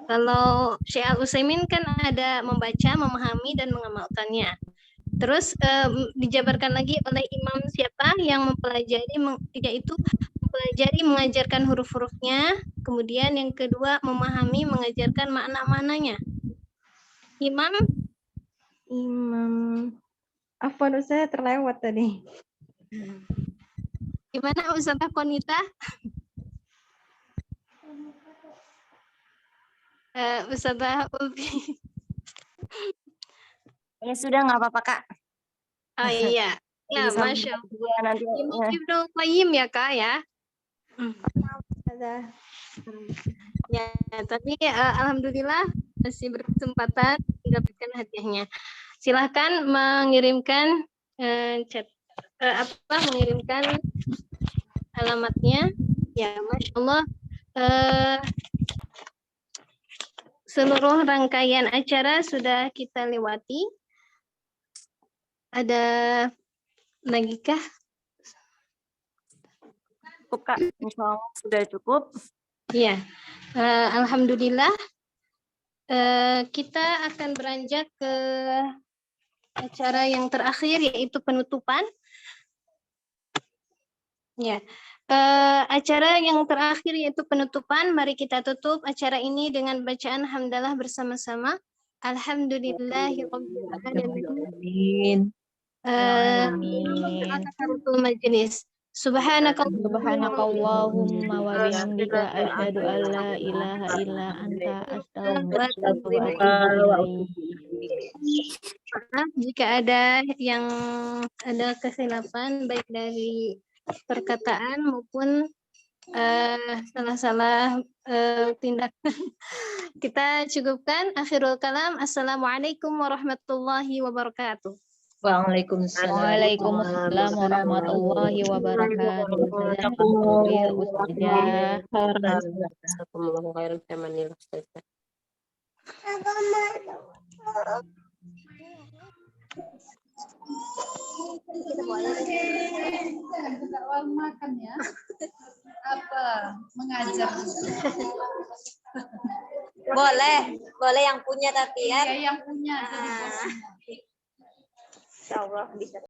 Kalau Syekh Al-Utsaimin kan ada membaca, memahami, dan mengamalkannya. Terus dijabarkan lagi oleh imam siapa yang mempelajari, yaitu mempelajari, mengajarkan huruf-hurufnya. Kemudian yang kedua, memahami, mengajarkan makna-maknanya. Imam Afwan, Ustazah, terlewat tadi. Gimana Ustazah Qonita? Ustazah Ulfi. Ya sudah, nggak apa-apa, Kak. Oh iya. Ya, Masya Allah. Nanti, Imam Ibnul Qayyim ya, Kak, ya? Ya, tapi alhamdulillah masih berkesempatan mendapatkan hadiahnya. Silahkan mengirimkan mengirimkan alamatnya. Ya, Masya Allah. Seluruh rangkaian acara sudah kita lewati. Ada lagi kah? Cukup, Kak. Insya Allah sudah cukup. Iya. Alhamdulillah. Kita akan beranjak ke acara yang terakhir, yaitu penutupan. Ya. Acara yang terakhir yaitu penutupan. Mari kita tutup acara ini dengan bacaan hamdalah bersama-sama. Alhamdulillahirabbil alamin. Majelis. Subhanakallahumma wa bihamdika asyhadu an la ilaha illa anta astaghfiruka wa atubu ilaik. Jika ada yang ada kesilapan baik dari perkataan maupun salah-salah tindakan, kita cukupkan. Akhirul kalam. Assalamualaikum warahmatullahi wabarakatuh. Waalaikumsalam warahmatullahi wabarakatuh. Makan ya. Apa? Mengajar. Boleh yang punya tapi ya. Iya, yang punya. Insya Allah bisa.